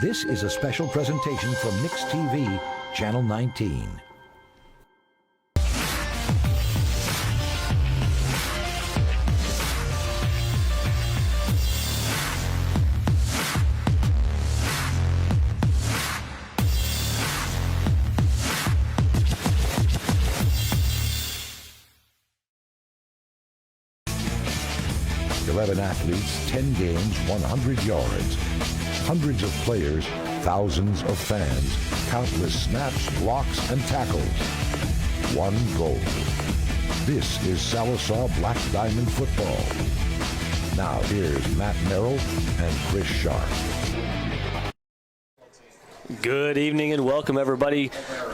This is a special presentation from Mix TV, Channel 19. Athletes, 10 games, 100 yards. Hundreds of players, thousands of fans, countless snaps, blocks, and tackles. One goal. This is Sallisaw Black Diamond Football. Now here's Matt Merrill and Chris Sharp. Good evening and welcome everybody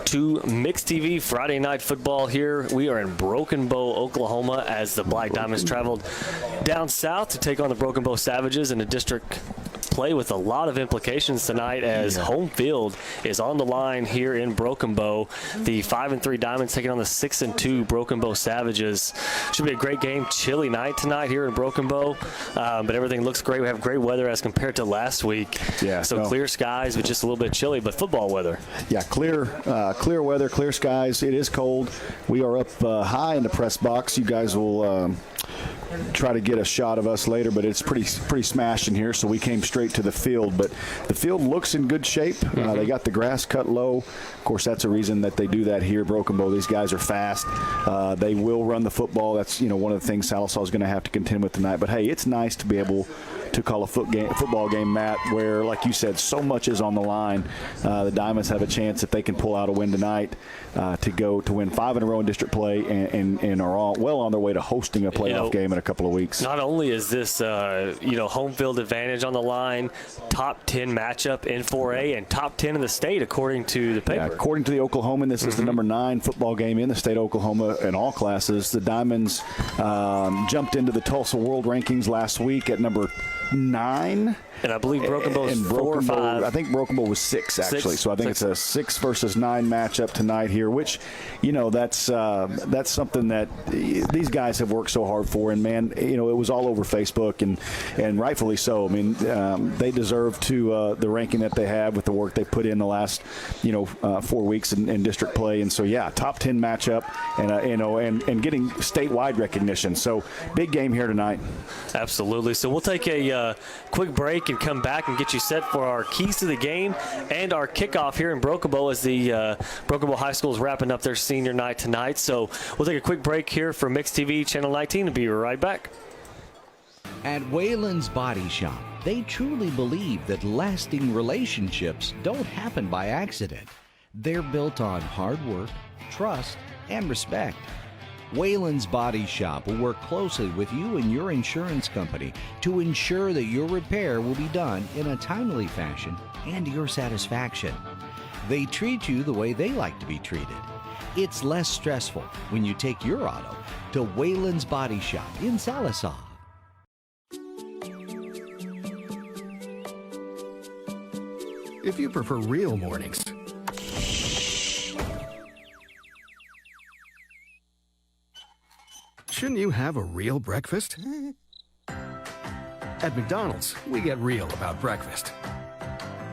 to Mix TV Friday Night Football here. We are in Broken Bow, Oklahoma as the Black Diamonds traveled down south to take on the Broken Bow Savages in a district play with a lot of implications tonight as home field is on the line here in Broken Bow. The 5-3 Diamonds taking on the 6-2 Broken Bow Savages. Should be a great game. Chilly night tonight here in Broken Bow, but everything looks great. We have great weather as compared to last week. Clear skies, but just a little bit chilly, but football weather. Yeah, clear weather, clear skies. It is cold. We are up high in the press box. You guys will try to get a shot of us later, but it's pretty smashed in here, so we came straight to the field. But the field looks in good shape. They got the grass cut low. Of course, that's a reason that they do that here, Broken Bow. These guys are fast. They will run the football. That's one of the things Sallisaw is going to have to contend with tonight. But hey, it's nice to be able to call a football game, Matt, where, like you said, so much is on the line. The Diamonds have a chance, if they can pull out a win tonight, to win 5 in a row in district play and are well on their way to hosting a playoff game in a couple of weeks. Not only is this home field advantage on the line, top 10 matchup in 4A and top 10 in the state according to the paper. Yeah, according to the Oklahoman, this is the number 9 football game in the state of Oklahoma in all classes. The Diamonds jumped into the Tulsa World Rankings last week at number 9. And I believe Broken Bow is 4 or 5. I think Broken Bow was 6, actually. So I think it's a 6 versus 9 matchup tonight here, which, that's something that these guys have worked so hard for. And, man, it was all over Facebook, and rightfully so. I mean, they deserve the ranking that they have with the work they put in the last, 4 weeks in district play. And so, yeah, top 10 matchup and getting statewide recognition. So, big game here tonight. Absolutely. So we'll take a quick break and come back and get you set for our keys to the game and our kickoff here in Broken Bow as the Broken Bow High School is wrapping up their senior night tonight. So we'll take a quick break here for Mix TV Channel 19 and be right back. At Wayland's Body Shop, they truly believe that lasting relationships don't happen by accident. They're built on hard work, trust, and respect. Wayland's Body Shop will work closely with you and your insurance company to ensure that your repair will be done in a timely fashion and to your satisfaction. They treat you the way they like to be treated. It's less stressful when you take your auto to Wayland's Body Shop in Sallisaw. If you prefer real mornings, shouldn't you have a real breakfast? At McDonald's, we get real about breakfast.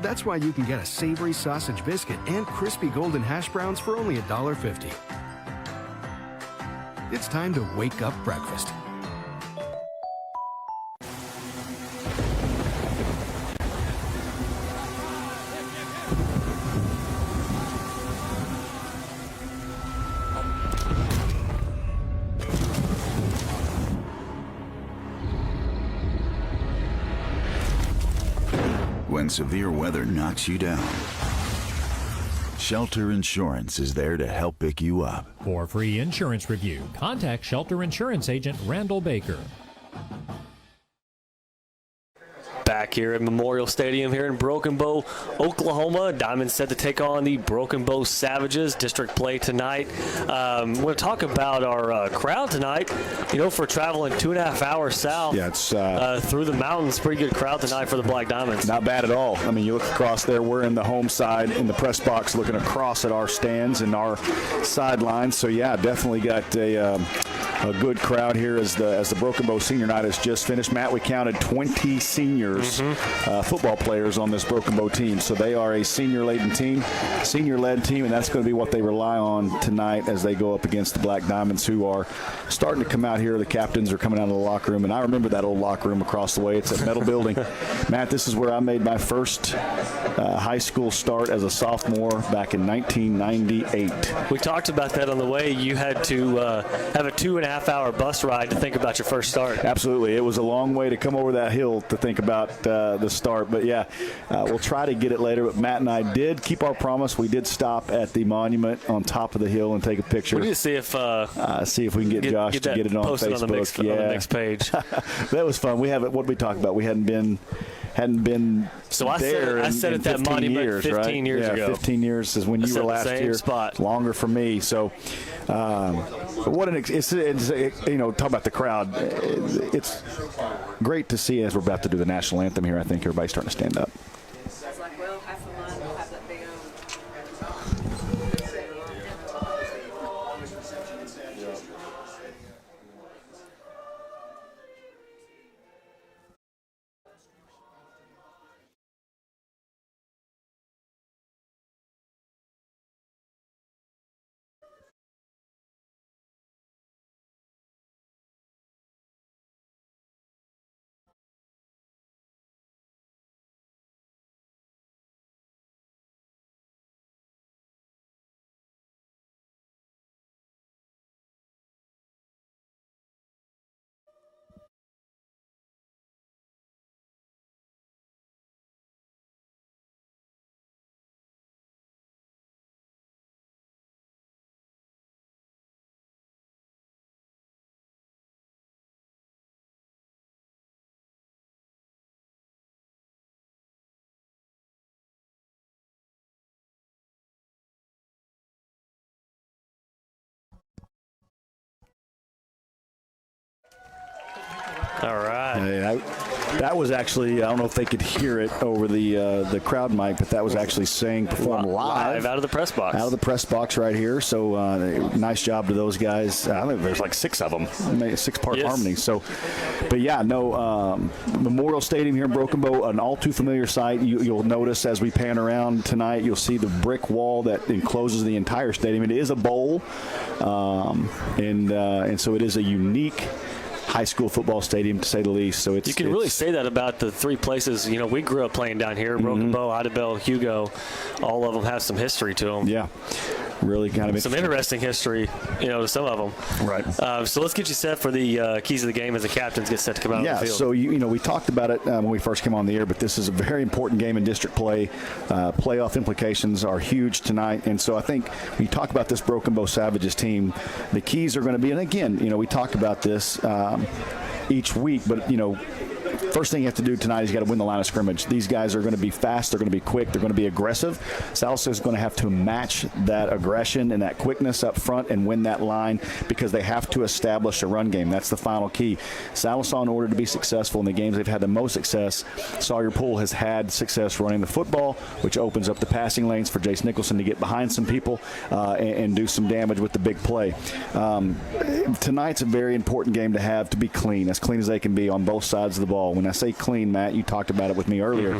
That's why you can get a savory sausage biscuit and crispy golden hash browns for only $1.50. It's time to wake up breakfast. When severe weather knocks you down, Shelter Insurance is there to help pick you up. For a free insurance review, contact Shelter Insurance Agent Randall Baker. Back here at Memorial Stadium here in Broken Bow, Oklahoma. Diamonds set to take on the Broken Bow Savages. District play tonight. We're going to talk about our crowd tonight. For traveling 2.5 hours south it's through the mountains, pretty good crowd tonight for the Black Diamonds. Not bad at all. I mean, you look across there, we're in the home side in the press box looking across at our stands and our sidelines. So, yeah, definitely got a good crowd here as the Broken Bow senior night has just finished. Matt, we counted 20 seniors players, football players on this Broken Bow team. So they are a senior-led team, and that's going to be what they rely on tonight as they go up against the Black Diamonds, who are starting to come out here. The captains are coming out of the locker room, and I remember that old locker room across the way. It's a metal building. Matt, this is where I made my first high school start as a sophomore back in 1998. We talked about that on the way. You had to have a 2.5-hour bus ride to think about your first start. Absolutely. It was a long way to come over that hill to think about the start. But, yeah, we'll try to get it later. But Matt and I did keep our promise. We did stop at the monument on top of the hill and take a picture. We need to see if we can get Josh to get it on posted Facebook. On the mix page. That was fun. We haven't. What did we talk about? We hadn't been so I there said in at that monument years, 15 right? years ago. 15 years is when you were last here. Spot. Longer for me. So, what it's talk about the crowd. It's great to see as we're about to do the national anthem here. I think everybody's starting to stand up. All right. That was actually, I don't know if they could hear it over the crowd mic, but that was actually performed live out of the press box. Out of the press box right here. So nice job to those guys. I think there's like 6 of them, 6-part harmony. So, but yeah, Memorial Stadium here in Broken Bow, an all too familiar sight. You'll notice as we pan around tonight, you'll see the brick wall that encloses the entire stadium. It is a bowl, and so it is a unique high school football stadium, to say the least. So you can really say that about the 3 places. We grew up playing down here: Broken Bow, Idabel, Hugo. All of them have some history to them. Yeah, really kind of some interesting history, to some of them. Right. So let's get you set for the keys of the game as the captains get set to come out on the field. So we talked about it when we first came on the air, but this is a very important game in district play. Playoff implications are huge tonight, and so I think when you talk about this Broken Bow Savages team, the keys are going to be, and again, we talk about this each week, but first thing you have to do tonight is you got to win the line of scrimmage. These guys are going to be fast. They're going to be quick. They're going to be aggressive. Sallisaw is going to have to match that aggression and that quickness up front and win that line because they have to establish a run game. That's the final key. Sallisaw, in order to be successful in the games they've had the most success, Sawyer Pool has had success running the football, which opens up the passing lanes for Jace Nicholson to get behind some people and do some damage with the big play. Tonight's a very important game to have, to be clean as they can be on both sides of the ball. When I say clean, Matt, you talked about it with me earlier.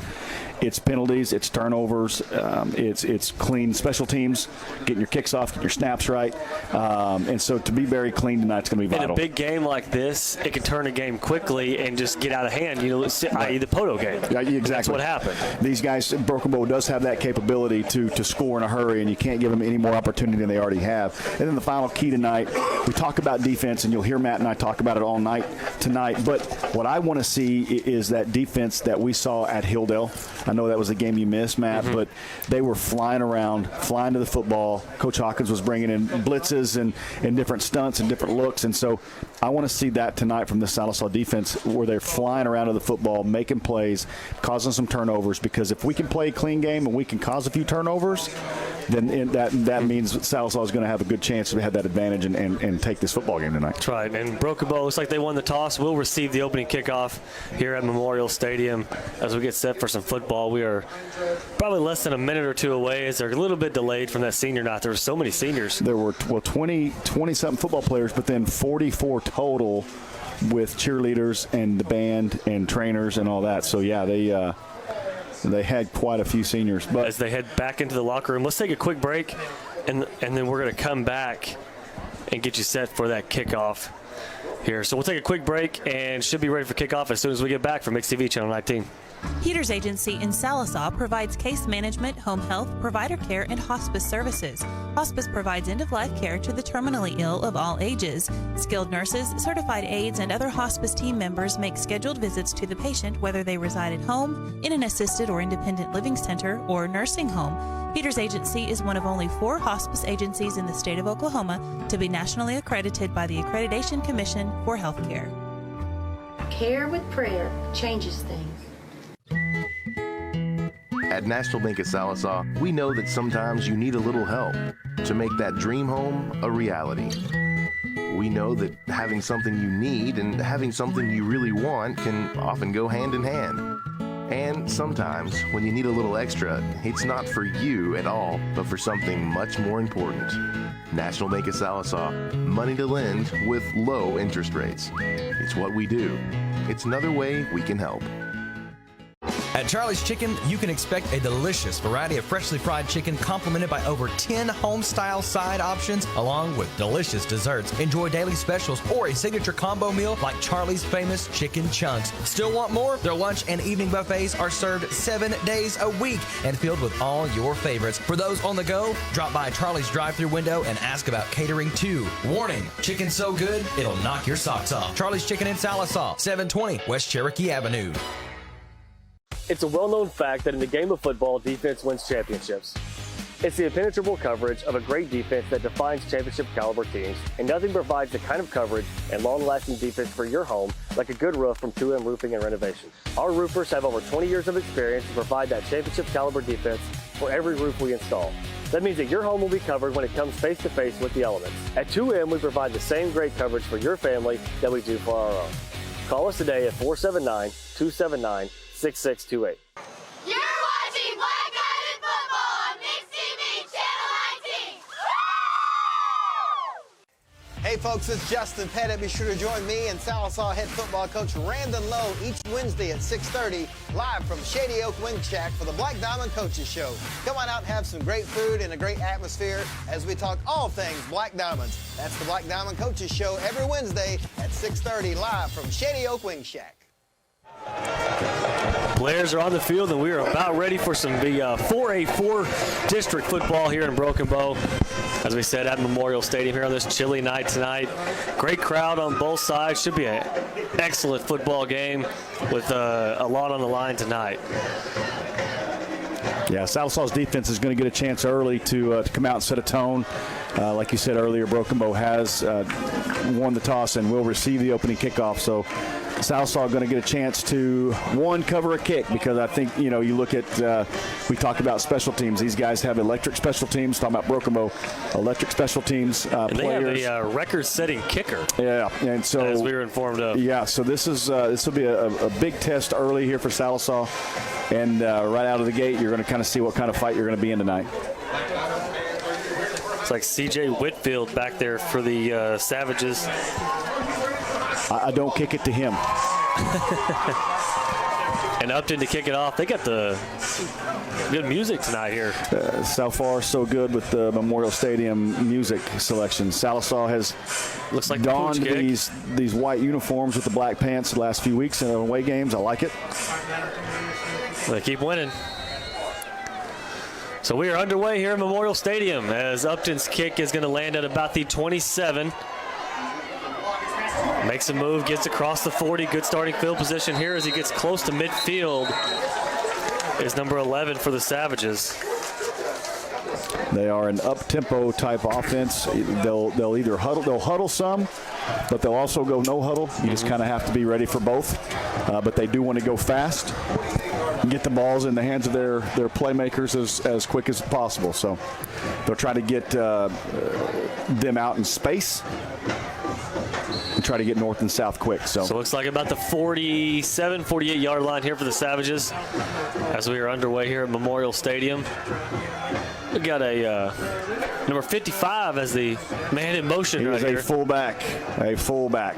It's penalties, it's turnovers, it's clean special teams, getting your kicks off, getting your snaps right. And so to be very clean tonight's going to be vital. In a big game like this, it can turn a game quickly and just get out of hand, i.e. the Poto game. Yeah, exactly. That's what happened. These guys, Broken Bow does have that capability to score in a hurry, and you can't give them any more opportunity than they already have. And then the final key tonight, we talk about defense, and you'll hear Matt and I talk about it all night tonight. But what I want to see is that defense that we saw at Hilldale. I know that was a game you missed, Matt, but they were flying around, flying to the football. Coach Hawkins was bringing in blitzes and different stunts and different looks. And so I want to see that tonight from the Sallisaw defense where they're flying around to the football, making plays, causing some turnovers. Because if we can play a clean game and we can cause a few turnovers, then that means Sallisaw is going to have a good chance to have that advantage and take this football game tonight. That's right. And Broken Bow, looks like they won the toss. We'll receive the opening kickoff here at Memorial Stadium as we get set for some football. We are probably less than a minute or two away as they're a little bit delayed from that senior night. There were so many seniors. There were 20-something football players, but then 44 total with cheerleaders and the band and trainers and all that. So, yeah, they had quite a few seniors. But as they head back into the locker room, let's take a quick break, and then we're going to come back and get you set for that kickoff here. So we'll take a quick break and should be ready for kickoff as soon as we get back from Mix TV Channel 19. Peters Agency in Sallisaw provides case management, home health, provider care, and hospice services. Hospice provides end-of-life care to the terminally ill of all ages. Skilled nurses, certified aides, and other hospice team members make scheduled visits to the patient whether they reside at home, in an assisted or independent living center, or nursing home. Peters Agency is one of only 4 hospice agencies in the state of Oklahoma to be nationally accredited by the Accreditation Commission for Healthcare. Care with prayer changes things. At National Bank at Sallisaw, we know that sometimes you need a little help to make that dream home a reality. We know that having something you need and having something you really want can often go hand in hand. And sometimes, when you need a little extra, it's not for you at all, but for something much more important. National Bank at Sallisaw, money to lend with low interest rates. It's what we do. It's another way we can help. At Charlie's Chicken, you can expect a delicious variety of freshly fried chicken complemented by over 10 home-style side options along with delicious desserts. Enjoy daily specials or a signature combo meal like Charlie's famous chicken chunks. Still want more? Their lunch and evening buffets are served 7 days a week and filled with all your favorites. For those on the go, drop by Charlie's drive-thru window and ask about catering too. Warning, chicken's so good, it'll knock your socks off. Charlie's Chicken in Sallisaw, 720 West Cherokee Avenue. It's a well-known fact that in the game of football, defense wins championships. It's the impenetrable coverage of a great defense that defines championship-caliber teams, and nothing provides the kind of coverage and long-lasting defense for your home like a good roof from 2M Roofing and Renovation. Our roofers have over 20 years of experience to provide that championship-caliber defense for every roof we install. That means that your home will be covered when it comes face-to-face with the elements. At 2M, we provide the same great coverage for your family that we do for our own. Call us today at 479-279-6628. You're watching Black Diamond Football on Mix TV Channel 19. Hey folks, it's Justin Pettit. Be sure to join me and Sallisaw head football coach Randon Lowe each Wednesday at 6:30 live from Shady Oak Wing Shack for the Black Diamond Coaches Show. Come on out and have some great food and a great atmosphere as we talk all things Black Diamonds. That's the Black Diamond Coaches Show every Wednesday at 6:30 live from Shady Oak Wing Shack. Players are on the field, and we are about ready for some 4A4 district football here in Broken Bow. As we said, at Memorial Stadium here on this chilly night tonight. Great crowd on both sides. Should be an excellent football game with a lot on the line tonight. Yeah, Salisaw's defense is going to get a chance early to come out and set a tone. Like you said earlier, Broken Bow has won the toss and will receive the opening kickoff. So Sallisaw going to get a chance to, one, cover a kick, because I think, you look at, we talk about special teams. These guys have electric special teams. Talking about Broken Bow, electric special teams and players. They have a record-setting kicker. Yeah, and so as we were informed of. Yeah, so this will be a big test early here for Sallisaw, and right out of the gate, you're going to kind of see what kind of fight you're going to be in tonight. It's like C.J. Whitfield back there for the Savages. I don't kick it to him. And Upton to kick it off. They got the good music tonight here. So far, so good with the Memorial Stadium music selection. Sallisaw has looks like donned these white uniforms with the black pants the last few weeks in away games. I like it. They keep winning. So we are underway here at Memorial Stadium as Upton's kick is going to land at about the 27. Makes a move, gets across the 40. Good starting field position here as he gets close to midfield. Is number 11 for the Savages. They are an up-tempo type offense. They'll either huddle some, but they'll also go no huddle. You just kind of have to be ready for both. But they do want to go fast and get the balls in the hands of their playmakers as quick as possible. So they'll try to get them out in space and try to get north and south quick. So it looks like about the 47, 48-yard line here for the Savages as we are underway here at Memorial Stadium. We got a number 55 as the man in motion He right is here. a fullback. A fullback.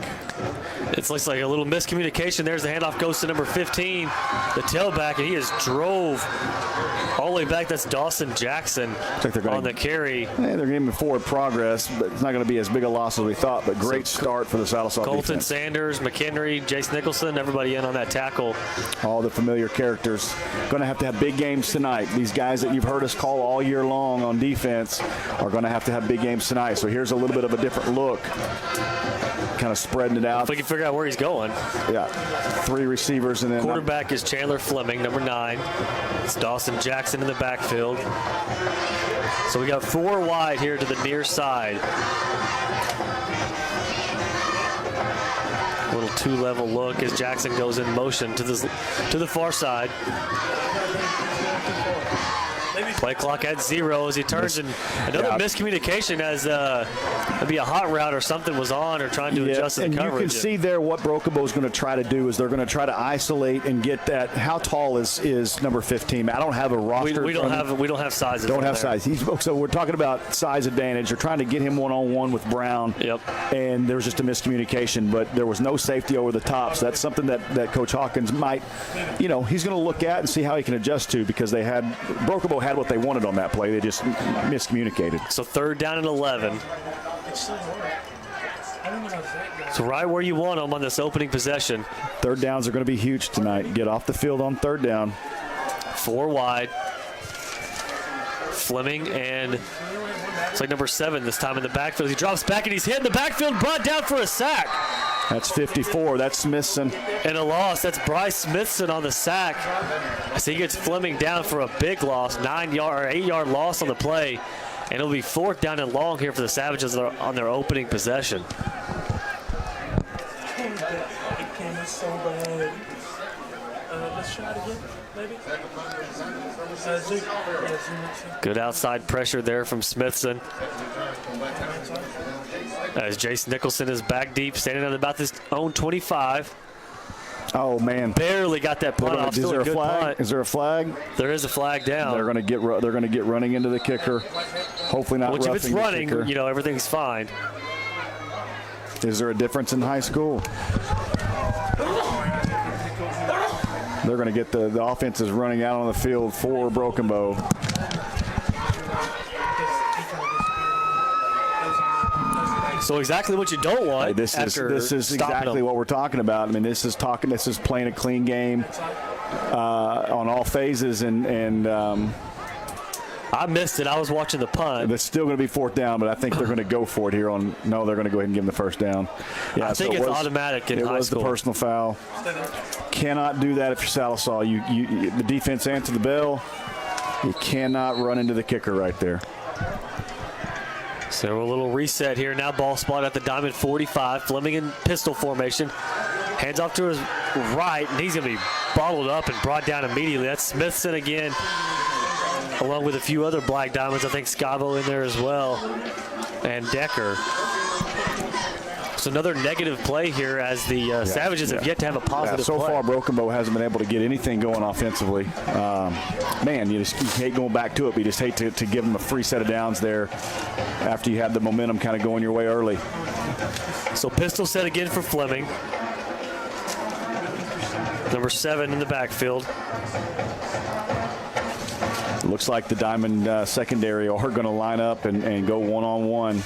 It looks like a little miscommunication. There's the handoff goes to number 15, the tailback, and he just drove all the way back. That's Dawson Jackson on the carry. They're giving forward progress, but it's not going to be as big a loss as we thought. But great start for the Sallisaw Colton defense. Sanders, McHenry, Jace Nicholson, everybody in on that tackle. All the familiar characters. Going to have big games tonight. These guys that you've heard us call all year long on defense are going to have big games tonight. So here's a little bit of a different look. Kind of spreading it out. If we can figure out where he's going. Yeah. 3 receivers and then quarterback is Chandler Fleming, number 9. It's Dawson Jackson in the backfield. So we got 4 wide here to the near side. A little 2-level look as Jackson goes in motion to the far side. Play clock at 0 as he turns, and another miscommunication as maybe a hot route or something was on or trying to adjust the coverage. And you can see there what Broken Bow is going to try to do is they're going to try to isolate and get that. How tall is number 15? I don't have a roster. We don't have sizes. Don't have size. So we're talking about size advantage. They're trying to get him one-on-one with Brown. Yep. And there was just a miscommunication, but there was no safety over the top. So that's something that Coach Hawkins might, he's going to look at and see how he can adjust to, because Broken Bow had what they wanted on that play. They just miscommunicated. So 3rd down and 11. So right where you want them on this opening possession. 3rd downs are going to be huge tonight. Get off the field on 3rd down. 4 wide. Fleming and it's like number 7 this time in the backfield. He drops back and he's hit in the backfield, brought down for a sack. That's 54. That's Smithson. And a loss. That's Bryce Smithson on the sack. As he gets Fleming down for a big loss, 8-yard loss on the play. And it'll be 4th down and long here for the Savages on their opening possession. Good outside pressure there from Smithson. As Jace Nicholson is back deep, standing at about his own 25. Oh, man. Barely got that punt off. Is there a flag? Punt. Is there a flag? There is a flag down. They're going to get running into the kicker. Hopefully not roughing if it's running, everything's fine. Is there a difference in high school? They're going to get the offense is running out on the field for Broken Bow. So exactly what you don't want. This is exactly what we're talking about. I mean, this is playing a clean game on all phases, and I missed it. I was watching the punt. It's still going to be 4th down, but I think they're going to go for it here on. No, they're going to go ahead and give them the 1st down. Yeah, I think it's automatic in high school. It was the personal foul. Cannot do that if you're Sallisaw. You the defense answered the bell. You cannot run into the kicker right there. So a little reset here. Now ball spot at the Diamond 45. Fleming in pistol formation. Hands off to his right, and he's going to be bottled up and brought down immediately. That's Smithson again, along with a few other Black Diamonds. I think Scavo in there as well, and Decker. So another negative play here as the Savages have yet to have a positive so play. far, Broken Bow hasn't been able to get anything going offensively. Man, you hate going back to it, but you just hate to give them a free set of downs there after you had the momentum kind of going your way early. So pistol set again for Fleming. Number 7 in the backfield. Looks like the Diamond secondary are going to line up and go one-on-one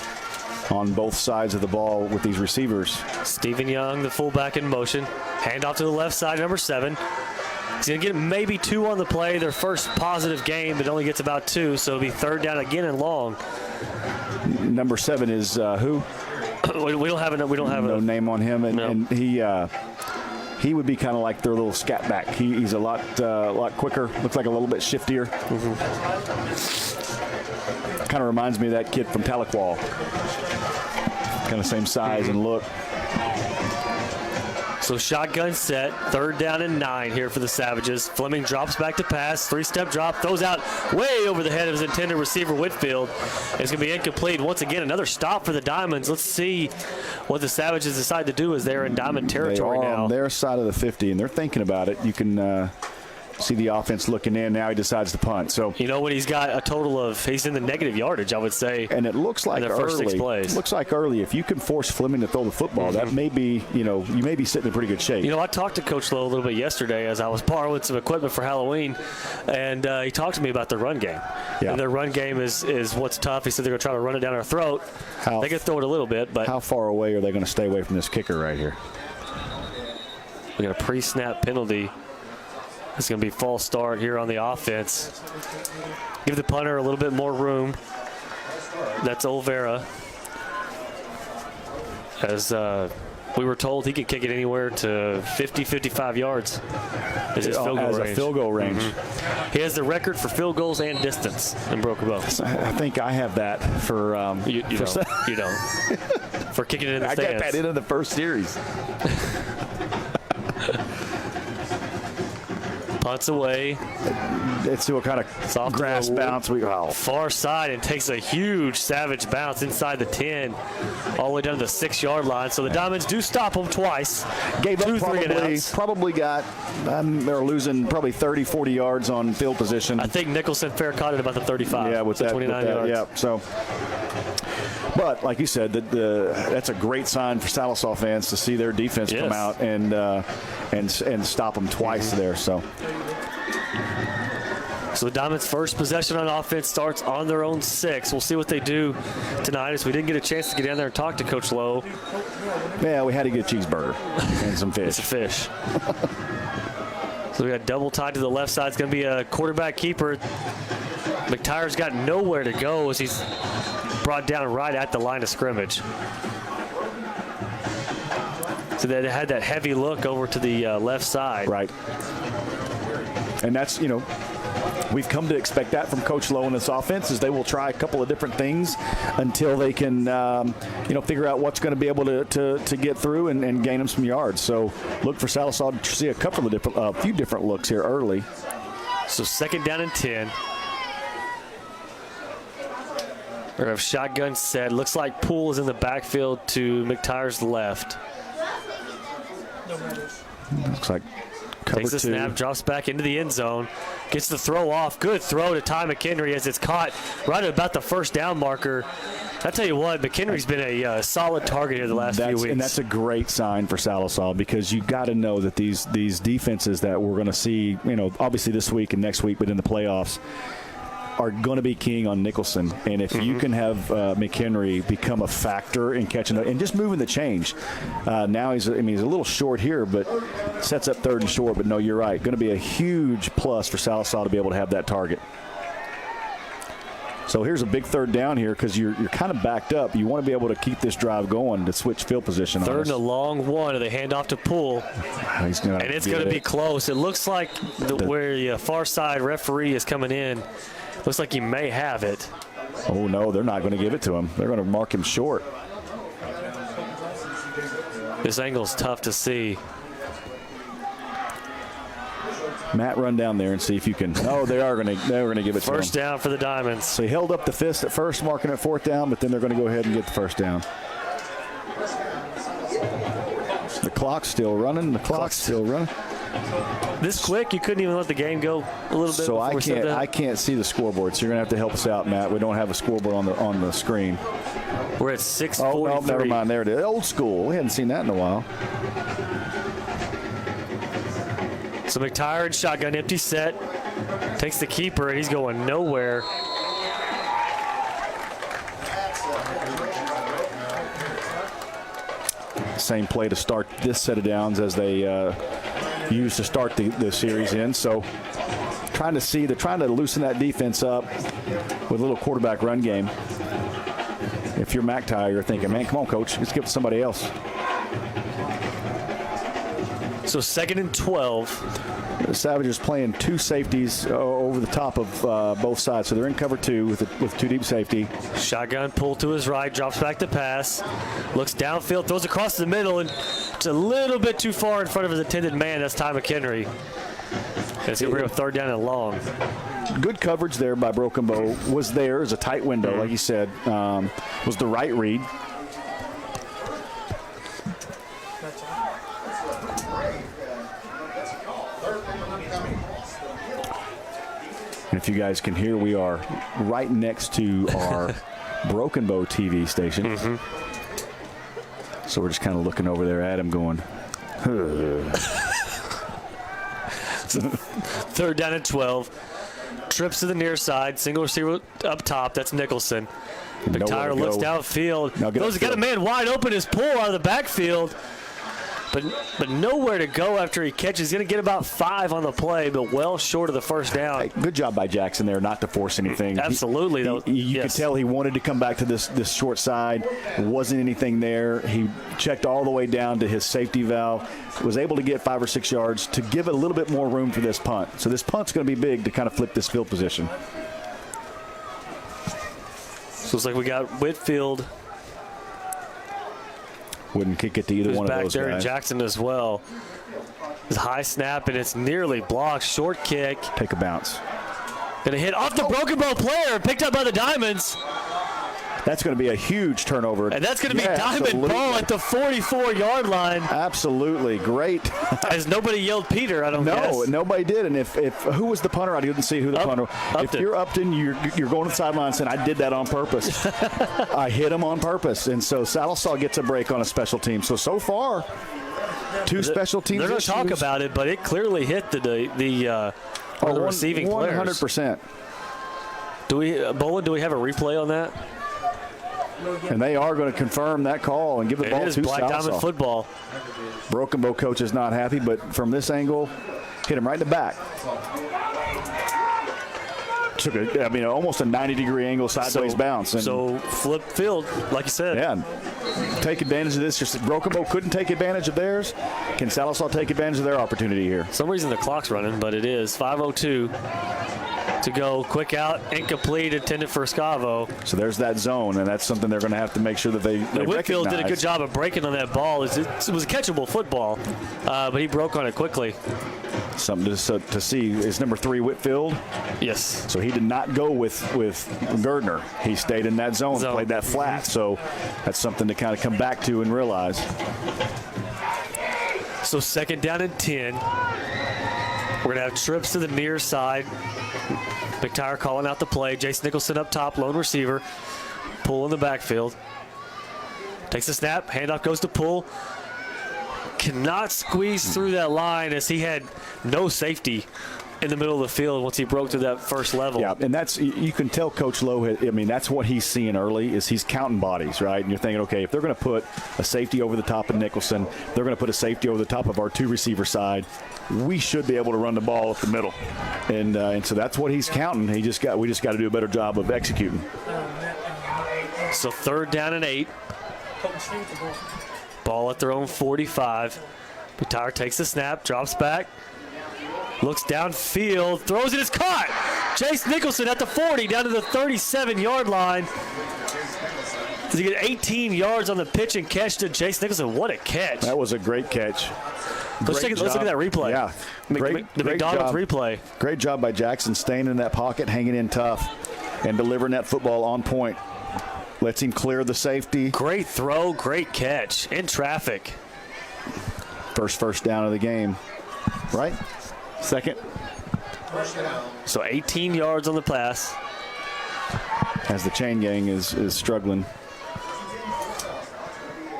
on both sides of the ball with these receivers. Stephen Young, the fullback in motion. Handoff to the left side, number 7. He's going to get maybe 2 on the play. Their first positive game, but only gets about 2, so it'll be 3rd down again and long. Number 7 is who? We don't have no name on him, and, no. And he would be kind of like their little scat back. He's a lot quicker. Looks like a little bit shiftier. Kind of reminds me of that kid from Tahlequah. Kind of same size and look. So shotgun set, 3rd down and 9 here for the Savages. Fleming drops back to pass, 3-step drop, throws out way over the head of his intended receiver, Whitfield. It's going to be incomplete. Once again, another stop for the Diamonds. Let's see what the Savages decide to do as they're in Diamond territory they are now. On their side of the 50, and they're thinking about it. You can See the offense looking in. Now he decides to punt. So you know, when he's got a total of, he's in the negative yardage, I would say. And it looks like in the first 6 plays. Looks like early. If you can force Fleming to throw the football, that may be, you know, you may be sitting in pretty good shape. You know, I talked to Coach Lowe a little bit yesterday as I was borrowing some equipment for Halloween, and he talked to me about their run game. Yeah. And their run game is what's tough. He said they're going to try to run it down our throat. They can throw it a little bit, but how far away are they going to stay away from this kicker right here? We got a pre-snap penalty. It's going to be false start here on the offense. Give the punter a little bit more room. That's Olvera. As we were told, he could kick it anywhere to 50, 55 yards. Is his field goal range. A field goal range. He has the record for field goals and distance in Broken Bow. I think I have that for you don't. You don't. For kicking it in the stands. I got that in the first series. Punts away. It's to a kind of soft grass bounce. Far side, and takes a huge savage bounce inside the 10, all the way down to the 6-yard line. So the Diamonds do stop them twice. Gave up probably got, they're losing probably 30, 40 yards on field position. I think Nicholson fair caught it about the 35. Yeah, with that. 29 yards. Yeah, so. But like you said, that's a great sign for Sallisaw fans to see their defense come out and stop them twice there. So the Diamonds' first possession on offense starts on their own 6. We'll see what they do tonight, as we didn't get a chance to get down there and talk to Coach Lowe. Yeah, we had to get a cheeseburger and some fish. It's a fish. So we got double tied to the left side. It's going to be a quarterback keeper. McTire's got nowhere to go as he's brought down right at the line of scrimmage. So they had that heavy look over to the left side. Right. And that's, you know, we've come to expect that from Coach Lowe in this offense, is they will try a couple of different things until they can, you know, figure out what's going to be able to get through and gain them some yards. So look for Sallisaw to see a couple of different, few different looks here early. So 2nd down and 10. We're going to have shotgun set. Looks like Poole is in the backfield to McTire's left. Looks like cover takes the 2. Snap, drops back into the end zone, gets the throw off. Good throw to Ty McHenry as it's caught right at about the 1st down marker. I tell you what, McHenry's been a solid target here the last few weeks. And that's a great sign for Sallisaw, because you got to know that these defenses that we're going to see, you know, obviously this week and next week, but in the playoffs, are going to be keying on Nicholson. And if you can have McHenry become a factor in catching and just moving the change. Now he's a little short here, but sets up 3rd and short. But no, you're right. Going to be a huge plus for Sallisaw to be able to have that target. So here's a big 3rd down here, because you're kind of backed up. You want to be able to keep this drive going to switch field position. 3rd and a long one. They hand off to Poole. And it's going to be close. It looks like where the far side referee is coming in. Looks like he may have it. Oh, no, they're not going to give it to him. They're going to mark him short. This angle's tough to see. Matt, run down there and see if you can. Oh, they're going to give it to him. 1st down for the Diamonds. So he held up the fist at first, marking it 4th down, but then they're going to go ahead and get the 1st down. The clock's still running. This quick, you couldn't even let the game go a little bit. So I can't see the scoreboard. So you're going to have to help us out, Matt. We don't have a scoreboard on the screen. We're at 6:43. Oh, no, never mind. There it is. Old school. We hadn't seen that in a while. So McTire in shotgun, empty set. Takes the keeper, and he's going nowhere. Same play to start this set of downs as they used to start the series in. So they're trying to loosen that defense up with a little quarterback run game. If you're McTire, you're thinking, man, come on, coach, let's give it to somebody else. So 2nd and 12. The Savages playing 2 safeties over the top of both sides. So they're in cover 2 with 2 deep safety. Shotgun pull to his right, drops back to pass. Looks downfield, throws across the middle, and it's a little bit too far in front of his intended man. That's Ty McHenry. It's going to bring a 3rd down and long. Good coverage there by Broken Bow. Was there as a tight window, like you said. Was the right read. And if you guys can hear, we are right next to our Broken Bow TV station. So we're just kind of looking over there at him going, Third down and 12. Trips to the near side. Single receiver up top. That's Nicholson. McTyer looks downfield. He's got a man wide open. His pull out of the backfield. But nowhere to go after he catches. He's going to get about 5 on the play, but well short of the first down. Hey, good job by Jackson there not to force anything. Absolutely. You could tell he wanted to come back to this short side. There wasn't anything there. He checked all the way down to his safety valve, was able to get 5 or 6 yards to give it a little bit more room for this punt. So this punt's going to be big to kind of flip this field position. So it's like we got Whitfield. Wouldn't kick it to either one of those back there, guys. and Jackson as well. It's a high snap, and it's nearly blocked. Short kick. Take a bounce. Gonna hit off the Broken Bow player, picked up by the Diamonds. That's going to be a huge turnover. And that's going to be Diamond Ball at the 44-yard line. Absolutely. Great. As nobody yelled Peter, I don't guess. No, nobody did. And if who was the punter? I didn't see who the punter was. If you're Upton, you're going to the sideline saying, I did that on purpose. I hit him on purpose. And so Sallisaw gets a break on a special team. So far, 2 special teams They're going to talk about it, but it clearly hit the receiving players. 100%. Do we have a replay on that? And they are going to confirm that call and give the ball to Sallisaw. It is Black Diamond football. Broken Bow coach is not happy, but from this angle, hit him right in the back. Took almost a 90-degree angle sideways bounce. So flip field, like you said. Yeah, take advantage of this. Just Broken Bow couldn't take advantage of theirs. Can Sallisaw take advantage of their opportunity here? For some reason the clock's running, but it is 5:02 to go. Quick out, incomplete, intended for Scavo. So there's that zone, and that's something they're going to have to make sure that they Whitfield recognize. did a good job of breaking on that ball. It was a catchable football, but he broke on it quickly. Something to see. Is number 3 Whitfield? Yes. So he did not go with Gardner. He stayed in that zone, played that flat. So that's something to kind of come back to and realize. So 2nd down and 10. We're going to have trips to the near side. McTyer calling out the play. Jason Nicholson up top, lone receiver. Pull in the backfield. Takes a snap. Handoff goes to Pull. Cannot squeeze through that line as he had no safety in the middle of the field once he broke to that first level. Yeah, and that's, you can tell Coach Lowe, that's what he's seeing early is he's counting bodies, right? And you're thinking, okay, if they're going to put a safety over the top of Nicholson, they're going to put a safety over the top of our 2 receiver side, we should be able to run the ball up the middle. And so that's what he's counting. We just got to do a better job of executing. So 3rd down and 8. Ball at their own 45. McTyer takes the snap, drops back, looks downfield, throws it, it's caught. Chase Nicholson at the 40, down to the 37-yard line. Does he get 18 yards on the pitch and catch to Chase Nicholson? What a catch. That was a great catch. Let's look at that replay. Yeah. The McDonald's replay. Great job by Jackson staying in that pocket, hanging in tough, and delivering that football on point. Lets him clear the safety. Great throw, great catch in traffic. First down of the game, right? 2nd. So 18 yards on the pass. As the chain gang is struggling.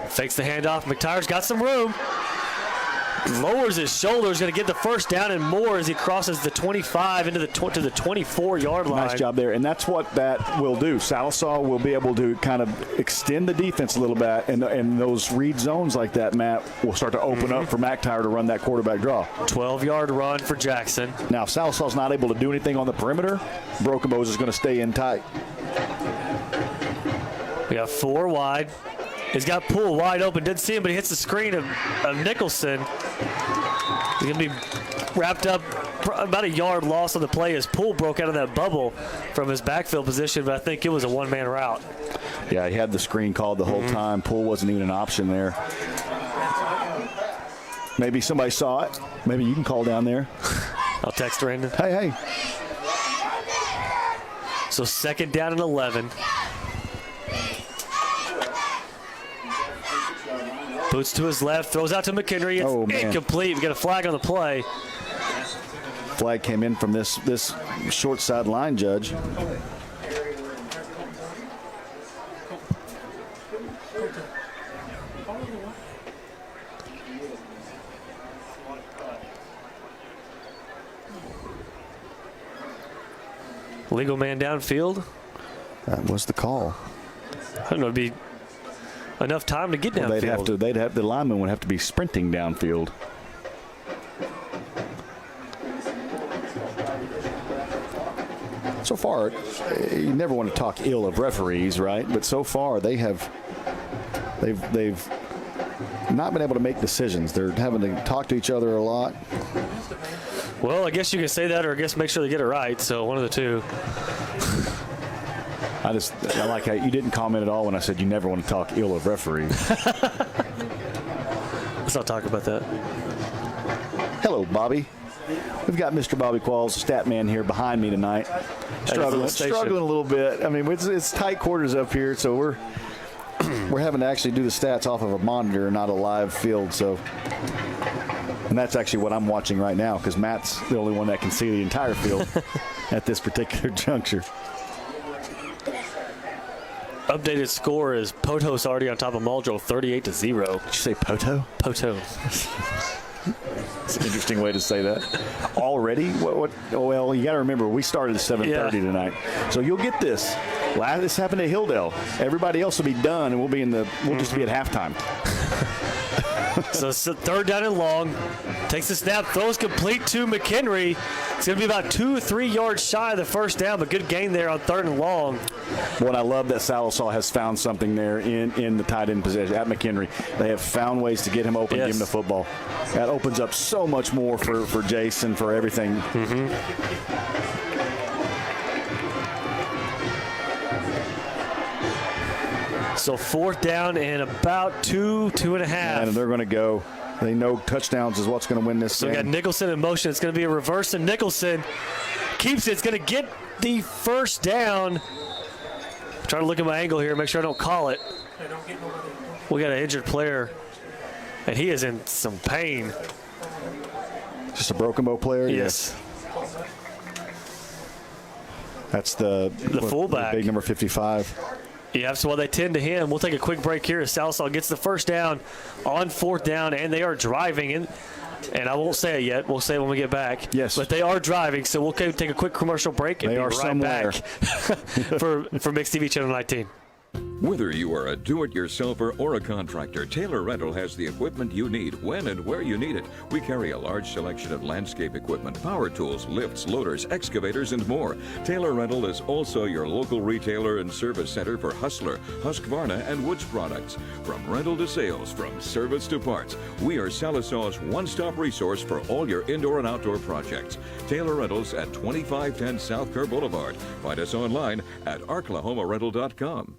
Fakes the handoff. McTyer's got some room. Lowers his shoulders, going to get the first down and more as he crosses the 25 into to the 24-yard line. Nice job there, and that's what that will do. Sallisaw will be able to kind of extend the defense a little bit, and those read zones like that, Matt, will start to open up for McTyer to run that quarterback draw. 12-yard run for Jackson. Now, if Sallisaw's not able to do anything on the perimeter, Broken Bows is going to stay in tight. We got 4 wide. He's got Poole wide open. Didn't see him, but he hits the screen of Nicholson. He's going to be wrapped up about a yard loss on the play as Poole broke out of that bubble from his backfield position, but I think it was a one-man route. Yeah, he had the screen called the whole time. Poole wasn't even an option there. Maybe somebody saw it. Maybe you can call down there. I'll text Brandon. Hey. So 2nd down and 11. Boots to his left, throws out to McHenry. It's incomplete. We got a flag on the play. flag came in from this short sideline judge. Legal man downfield. That was the call. I don't know, it'd be enough time to get downfield. The lineman would have to be sprinting downfield. So far, you never want to talk ill of referees, right? But so far, they've not been able to make decisions. They're having to talk to each other a lot. Well, I guess you can say that, or I guess make sure they get it right. So one of the two. I like how you didn't comment at all when I said you never want to talk ill of referees. Let's not talk about that. Hello, Bobby. We've got Mr. Bobby Qualls, stat man, here behind me tonight. Struggling a little bit. I mean, it's tight quarters up here, so we're having to actually do the stats off of a monitor, not a live field. So, and that's actually what I'm watching right now because Matt's the only one that can see the entire field at this particular juncture. Updated score is Poto's already on top of Muldrow, 38-0. Did you say Poto? Poto. It's an interesting way to say that. Already? Well, you got to remember, we started at 7:30 tonight. So you'll get this. This happened at Hilldale. Everybody else will be done, and we'll just be at halftime. So it's third down and long. Takes the snap, throws complete to McHenry. It's going to be about 2 or 3 yards shy of the first down, but good gain there on third and long. What I love that Sallisaw has found something there in the tight end position at McHenry. They have found ways to get him open, give him the football. That opens up so much more for Jason, for everything. So fourth down and about 2.5. And they're going to go. They know touchdowns is what's going to win this game. So we got Nicholson in motion. It's going to be a reverse, and Nicholson keeps it. It's going to get the first down. Trying to look at my angle here, make sure I don't call it. We got an injured player, and he is in some pain. Just a Broken Bow player? Yes. That's the fullback. The big number 55. Yeah, so while they tend to him, we'll take a quick break here as Sallisaw gets the first down on fourth down, and they are driving. And I won't say it yet. We'll say it when we get back. Yes. But they are driving, so we'll take a quick commercial break and be right back for Mixed TV Channel 19. Whether you are a do-it-yourselfer or a contractor, Taylor Rental has the equipment you need when and where you need it. We carry a large selection of landscape equipment, power tools, lifts, loaders, excavators, and more. Taylor Rental is also your local retailer and service center for Hustler, Husqvarna, and Woods products. From rental to sales, from service to parts, we are Sallisaw's one-stop resource for all your indoor and outdoor projects. Taylor Rentals at 2510 South Kerr Boulevard. Find us online at arklahomarental.com.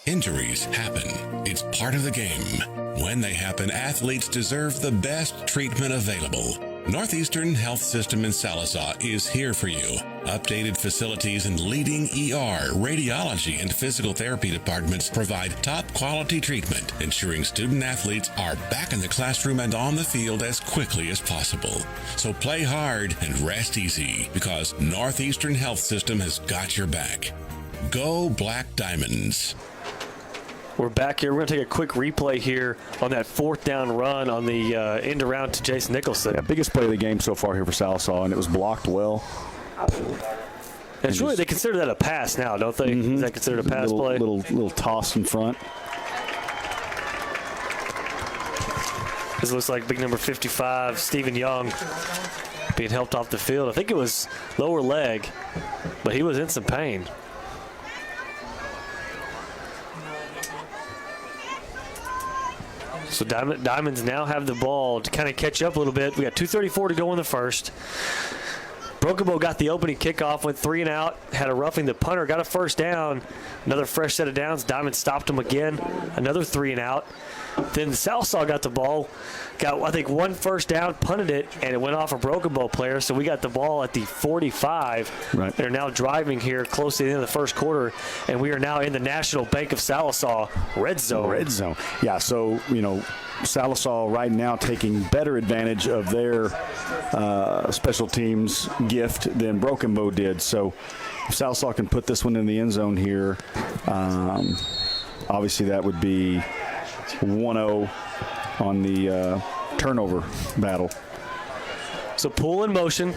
Injuries happen. It's part of the game. When they happen, athletes deserve the best treatment available. Northeastern Health System in Sallisaw is here for you. Updated facilities and leading ER, radiology, and physical therapy departments provide top quality treatment, ensuring student athletes are back in the classroom and on the field as quickly as possible. So play hard and rest easy, because Northeastern Health System has got your back. Go Black Diamonds. We're back here. We're going to take a quick replay here on that fourth down run on the end around to Jason Nicholson. Yeah, biggest play of the game so far here for Sallisaw, and it was blocked well. And it's really, they consider that a pass now, don't they? Is that considered a pass play? Little toss in front. This looks like big number 55, Stephen Young, being helped off the field. I think it was lower leg, but he was in some pain. So Diamonds now have the ball to kind of catch up a little bit. We got 2:34 to go in the first. Broken Bow got the opening kickoff, went 3 and out, had a roughing the punter, got a first down. Another fresh set of downs. Diamonds stopped him again. Another 3 and out. Then Sallisaw got the ball, got, I think, one first down, punted it, and it went off a Broken Bow player. So we got the ball at the 45. Right. They're now driving here close to the end of the first quarter, and we are now in the National Bank of Sallisaw red zone. Red zone. Yeah, so, Sallisaw right now taking better advantage of their special teams gift than Broken Bow did. So if Sallisaw can put this one in the end zone here, obviously that would be 1-0 on the turnover battle. So Poole in motion.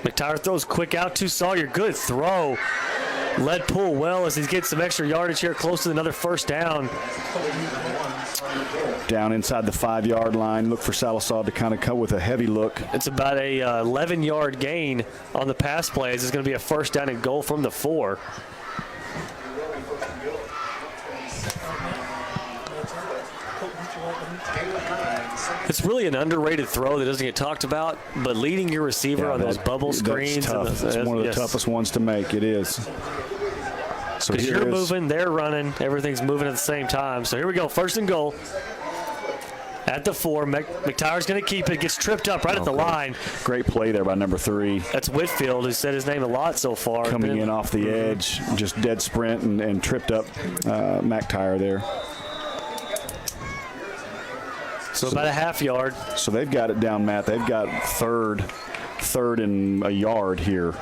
McTyer throws quick out to Sawyer. Good throw. Led Poole well as he's getting some extra yardage here, close to another first down. Down inside the 5-yard line. Look for Sallisaw to kind of come with a heavy look. It's about a 11-yard gain on the pass plays. It's going to be a first down and goal from the 4. It's really an underrated throw that doesn't get talked about, but leading your receiver on those bubble screens. That's tough. It's one of the toughest ones to make. It is. So because you're moving, they're running, everything's moving at the same time. So here we go, first and goal. At the 4, McTyer's going to keep it. Gets tripped up right at the line. Great play there by number 3. That's Whitfield, who said his name a lot so far. Coming in off the edge, just dead sprint and tripped up McTyer there. So about a half yard. So they've got it down, Matt. They've got third and a yard here.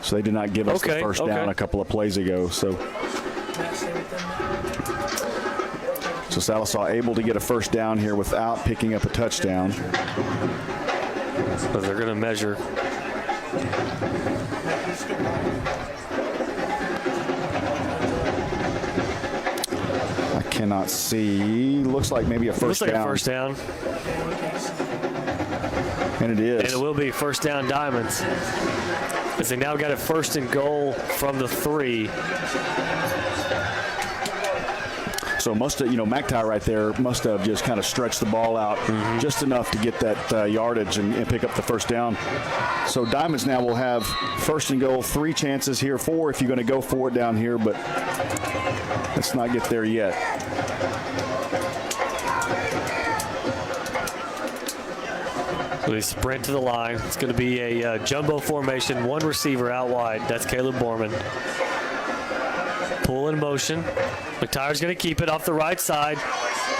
So they did not give us the first down a couple of plays ago. So Sallisaw able to get a first down here without picking up a touchdown. But they're going to measure. I cannot see. Looks like maybe a first down. Looks like a first down. And it is. And it will be first down Diamonds. As they now got a first and goal from the 3. So McTyer right there must have just kind of stretched the ball out just enough to get that yardage and pick up the first down. So Diamonds now will have first and goal, 3 chances here, 4 if you're going to go for it down here, but let's not get there yet. So they sprint to the line. It's going to be a jumbo formation, 1 receiver out wide. That's Caleb Borman. Poole in motion. McTyer's going to keep it off the right side.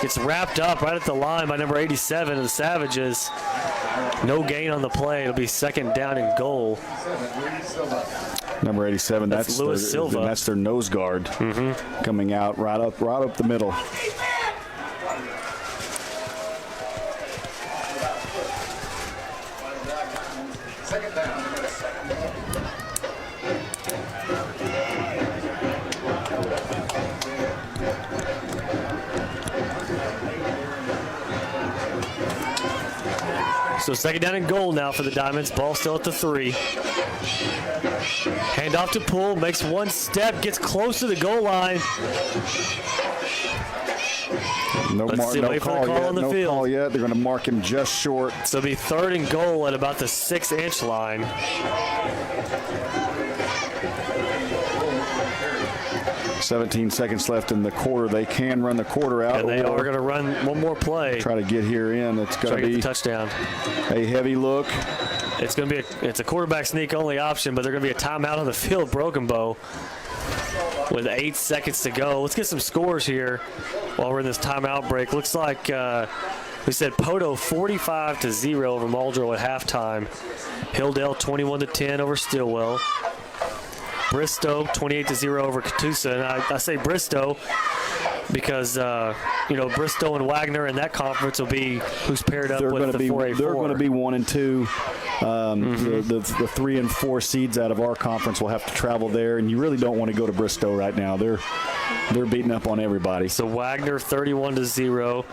Gets wrapped up right at the line by number 87 of the Savages. No gain on the play. It'll be second down and goal. Number 87, that's Louis Silva. That's their nose guard coming out right up the middle. So second down and goal now for the Diamonds. Ball still at the 3. Hand off to Poole. Makes one step. Gets close to the goal line. No call yet. They're going to mark him just short. So it'll be third and goal at about the 6-inch line. 17 seconds left in the quarter. They can run the quarter out. And they are going to run one more play. Try to get here in. It's going to be a touchdown. A heavy look. It's going to be it's a quarterback sneak only option, but they're going to be a timeout on the field. Broken Bow with 8 seconds to go. Let's get some scores here while we're in this timeout break. Looks like we said Poto 45-0 over Muldrow at halftime. Hilldale 21-10 over Stillwell. Bristow 28-0 over Catoosa, and I say Bristow because Bristow and Wagner in that conference will be who's paired up with the 4A4. They're going to be 1 and 2. The 3 and 4 seeds out of our conference will have to travel there, and you really don't want to go to Bristow right now. They're beating up on everybody. So Wagner 31-0.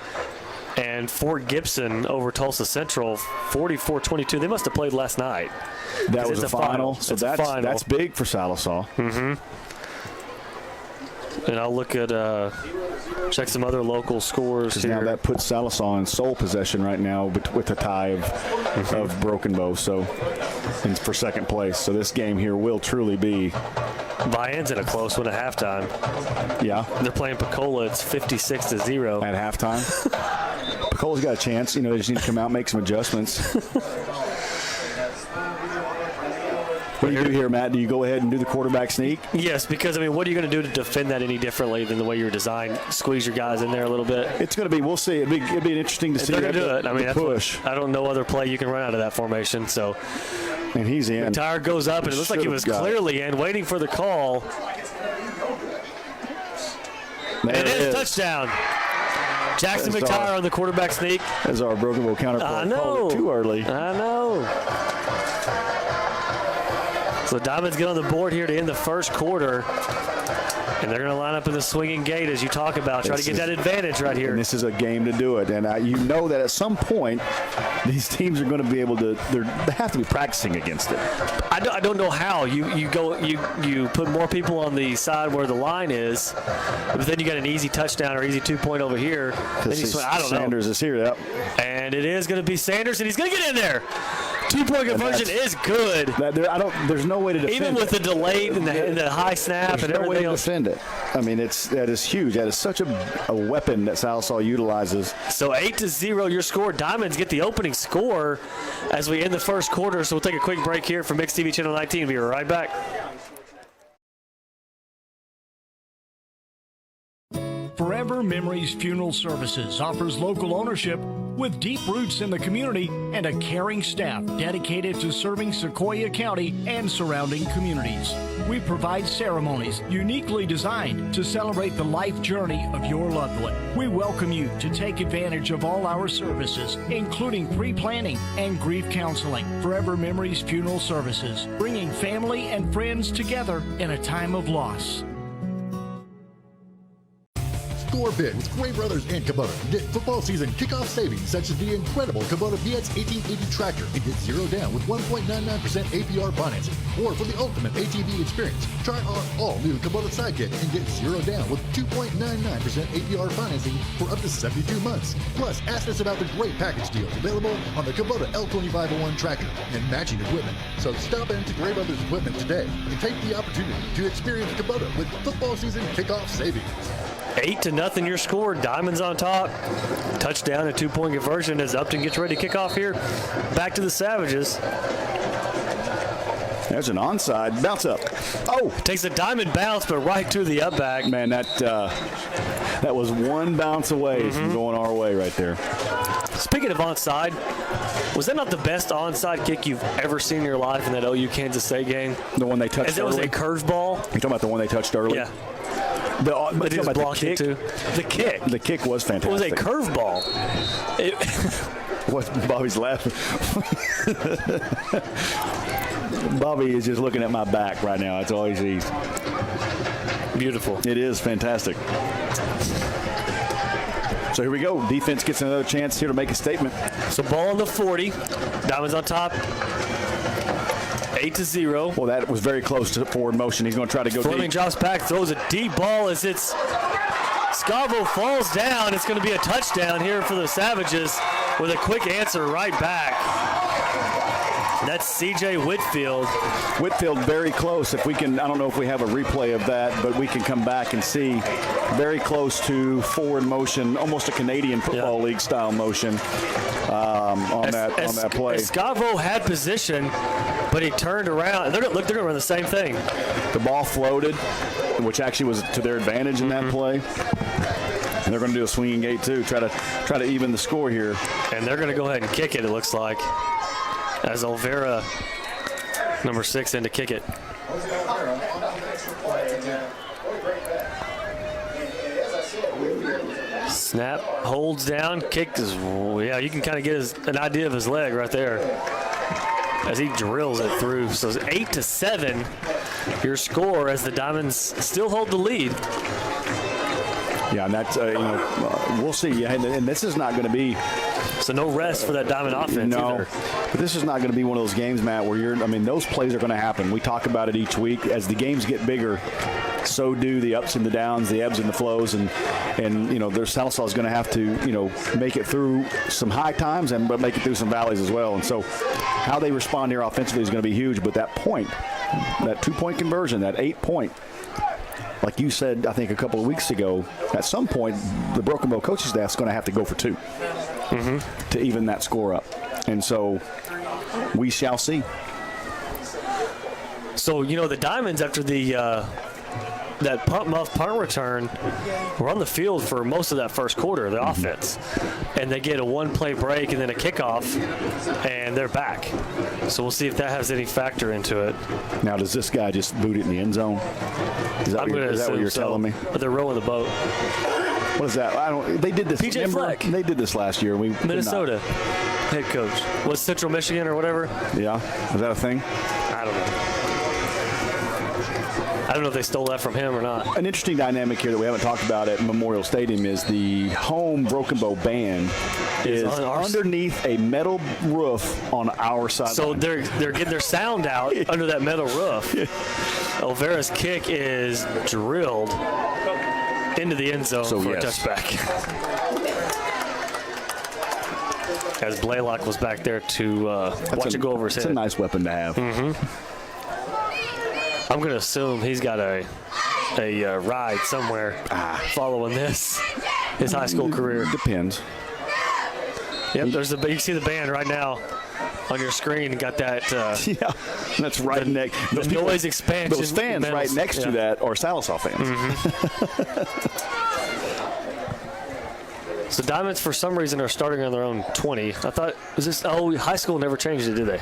And Fort Gibson over Tulsa Central, 44-22. They must have played last night. That was a final. So that's big for Sallisaw. And I'll look at check some other local scores here. Now that puts Sallisaw in sole possession right now with a tie of Broken Bow, so and for second place. So this game here will truly be. Vian's in a close one at halftime. Yeah. They're playing Pecola. It's 56-0. At halftime. Pecola's got a chance. They just need to come out and make some adjustments. What do you do here, Matt? Do you go ahead and do the quarterback sneak? Yes, because, what are you going to do to defend that any differently than the way you're designed? Squeeze your guys in there a little bit? It's going to be, we'll see. It'd be interesting to see. They're going to do it. That's push. I don't know other play you can run out of that formation. So, and he's in. McTire goes up, and it looks like he was clearly in, waiting for the call. It is touchdown. Jackson McTire on the quarterback sneak. As our Broken Bow counterpart. I know. Too early. I know. So Diamonds get on the board here to end the first quarter. And they're going to line up in the swinging gate, as you talk about, try to get that advantage right here. And this is a game to do it. And you know that at some point, these teams are going to be able to. They have to be practicing against it. I don't know how you put more people on the side where the line is, but then you got an easy touchdown or easy 2-point over here. Then you swing, I don't know. Sanders is here, yep. And it is going to be Sanders, and he's going to get in there. 2-point conversion is good. There's no way to defend it. Even with the delay and the high snap and everything no way to else. defend it. That is huge. That is such a weapon that Sallisaw utilizes. So 8-0 your score. Diamonds get the opening score as we end the first quarter. So we'll take a quick break here from Mix TV Channel 19. We'll be right back. Forever Memories Funeral Services offers local ownership with deep roots in the community and a caring staff dedicated to serving Sequoyah County and surrounding communities. We provide ceremonies uniquely designed to celebrate the life journey of your loved one. We welcome you to take advantage of all our services, including pre-planning and grief counseling. Forever Memories Funeral Services, bringing family and friends together in a time of loss. Score big with Gray Brothers and Kubota. Get football season kickoff savings such as the incredible Kubota BX 1880 tractor and get 0 down with 1.99% APR financing. Or for the ultimate ATV experience, try our all-new Kubota Sidekick and get 0 down with 2.99% APR financing for up to 72 months. Plus, ask us about the great package deals available on the Kubota L2501 tractor and matching equipment. So stop into Gray Brothers Equipment today and take the opportunity to experience Kubota with football season kickoff savings. 8-0 your score. Diamonds on top. Touchdown and 2-point conversion as Upton gets ready to kick off here. Back to the Savages. There's an onside bounce up. Oh, takes a diamond bounce, but right to the up back. Man, that was one bounce away from going our way right there. Speaking of onside, was that not the best onside kick you've ever seen in your life in that OU Kansas State game? The one they touched early? It was a curveball. You're talking about the one they touched early? Yeah. But it was blocked too. The kick. The kick was fantastic. It was a curveball. What? Bobby's laughing. Bobby is just looking at my back right now. That's all he sees. Beautiful. It is fantastic. So here we go. Defense gets another chance here to make a statement. So ball on the 40. Diamonds on top. 8-0. Well, that was very close to forward motion. He's going to try to go Fleming deep. Drops back, throws a deep ball as it's Scavo falls down. It's going to be a touchdown here for the Savages with a quick answer right back. That's C.J. Whitfield. Whitfield very close. If we can, I don't know if we have a replay of that, but we can come back and see very close to forward motion, almost a Canadian Football League style motion on that play. Scavo had position, but he turned around. They're going to run the same thing. The ball floated, which actually was to their advantage in that play. And they're going to do a swinging gate too, try to even the score here. And they're going to go ahead and kick it. It looks like. As Olvera, number 6, in to kick it. Snap, holds down, kick is, you can kind of get an idea of his leg right there as he drills it through. So it's 8-7 your score as the Diamonds still hold the lead. Yeah, and that's, we'll see. And this is not going to be So no rest for that Diamond offense either. But this is not going to be one of those games, Matt, where those plays are going to happen. We talk about it each week. As the games get bigger, so do the ups and the downs, the ebbs and the flows, and their Sallisaw is going to have to, make it through some high times but make it through some valleys as well. And so how they respond here offensively is going to be huge. But that point, that 2-point conversion, that 8-point, like you said, I think a couple of weeks ago, at some point, the Broken Bow coaching staff is going to have to go for 2 to even that score up. And so we shall see. So, the Diamonds, after that muff punt return, were on the field for most of that first quarter, the offense. And they get a 1-play break and then a kickoff, and they're back. So we'll see if that has any factor into it. Now, does this guy just boot it in the end zone? Is that what you're telling me? But they're rowing the boat. What is that? They did this. PJ Fleck. They did this last year. Minnesota head coach. Was Central Michigan or whatever? Yeah. Is that a thing? I don't know. I don't know if they stole that from him or not. An interesting dynamic here that we haven't talked about at Memorial Stadium is the home Broken Bow band is underneath a metal roof on our side. So they're getting their sound out under that metal roof. Olvera's kick is drilled into the end zone for a touchback. As Blaylock was back there to watch it go over his head. It's a nice weapon to have. I'm going to assume he's got a ride somewhere following this, his high school career. Depends. Yep, you can see the band right now on your screen. Got that. That's right next. The noise expansion. Those fans right next to that are Sallisaw fans. So Diamonds, for some reason, are starting on their own 20. I thought, high school never changed it, did they?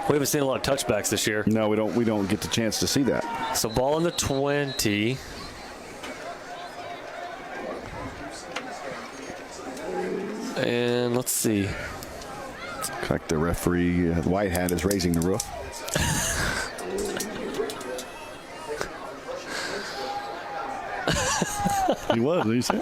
We haven't seen a lot of touchbacks this year. No, we don't get the chance to see that. So ball on the 20. And let's see. Looks like the referee, White Hat, is raising the roof. He was, did you say?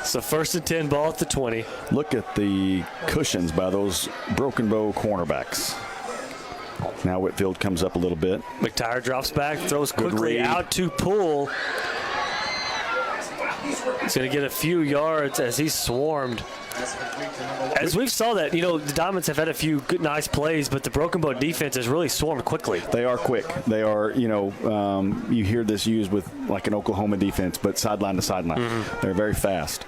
So 1st and 10, ball at the 20. Look at the cushions by those Broken Bow cornerbacks. Now Whitfield comes up a little bit. McTire drops back, throws quickly out to Poole. He's going to get a few yards as he's swarmed. As we saw that, the Diamonds have had a few good, nice plays, but the Broken Bow defense has really swarmed quickly. They are quick. They are, you hear this used with like an Oklahoma defense, but sideline to sideline. They're very fast.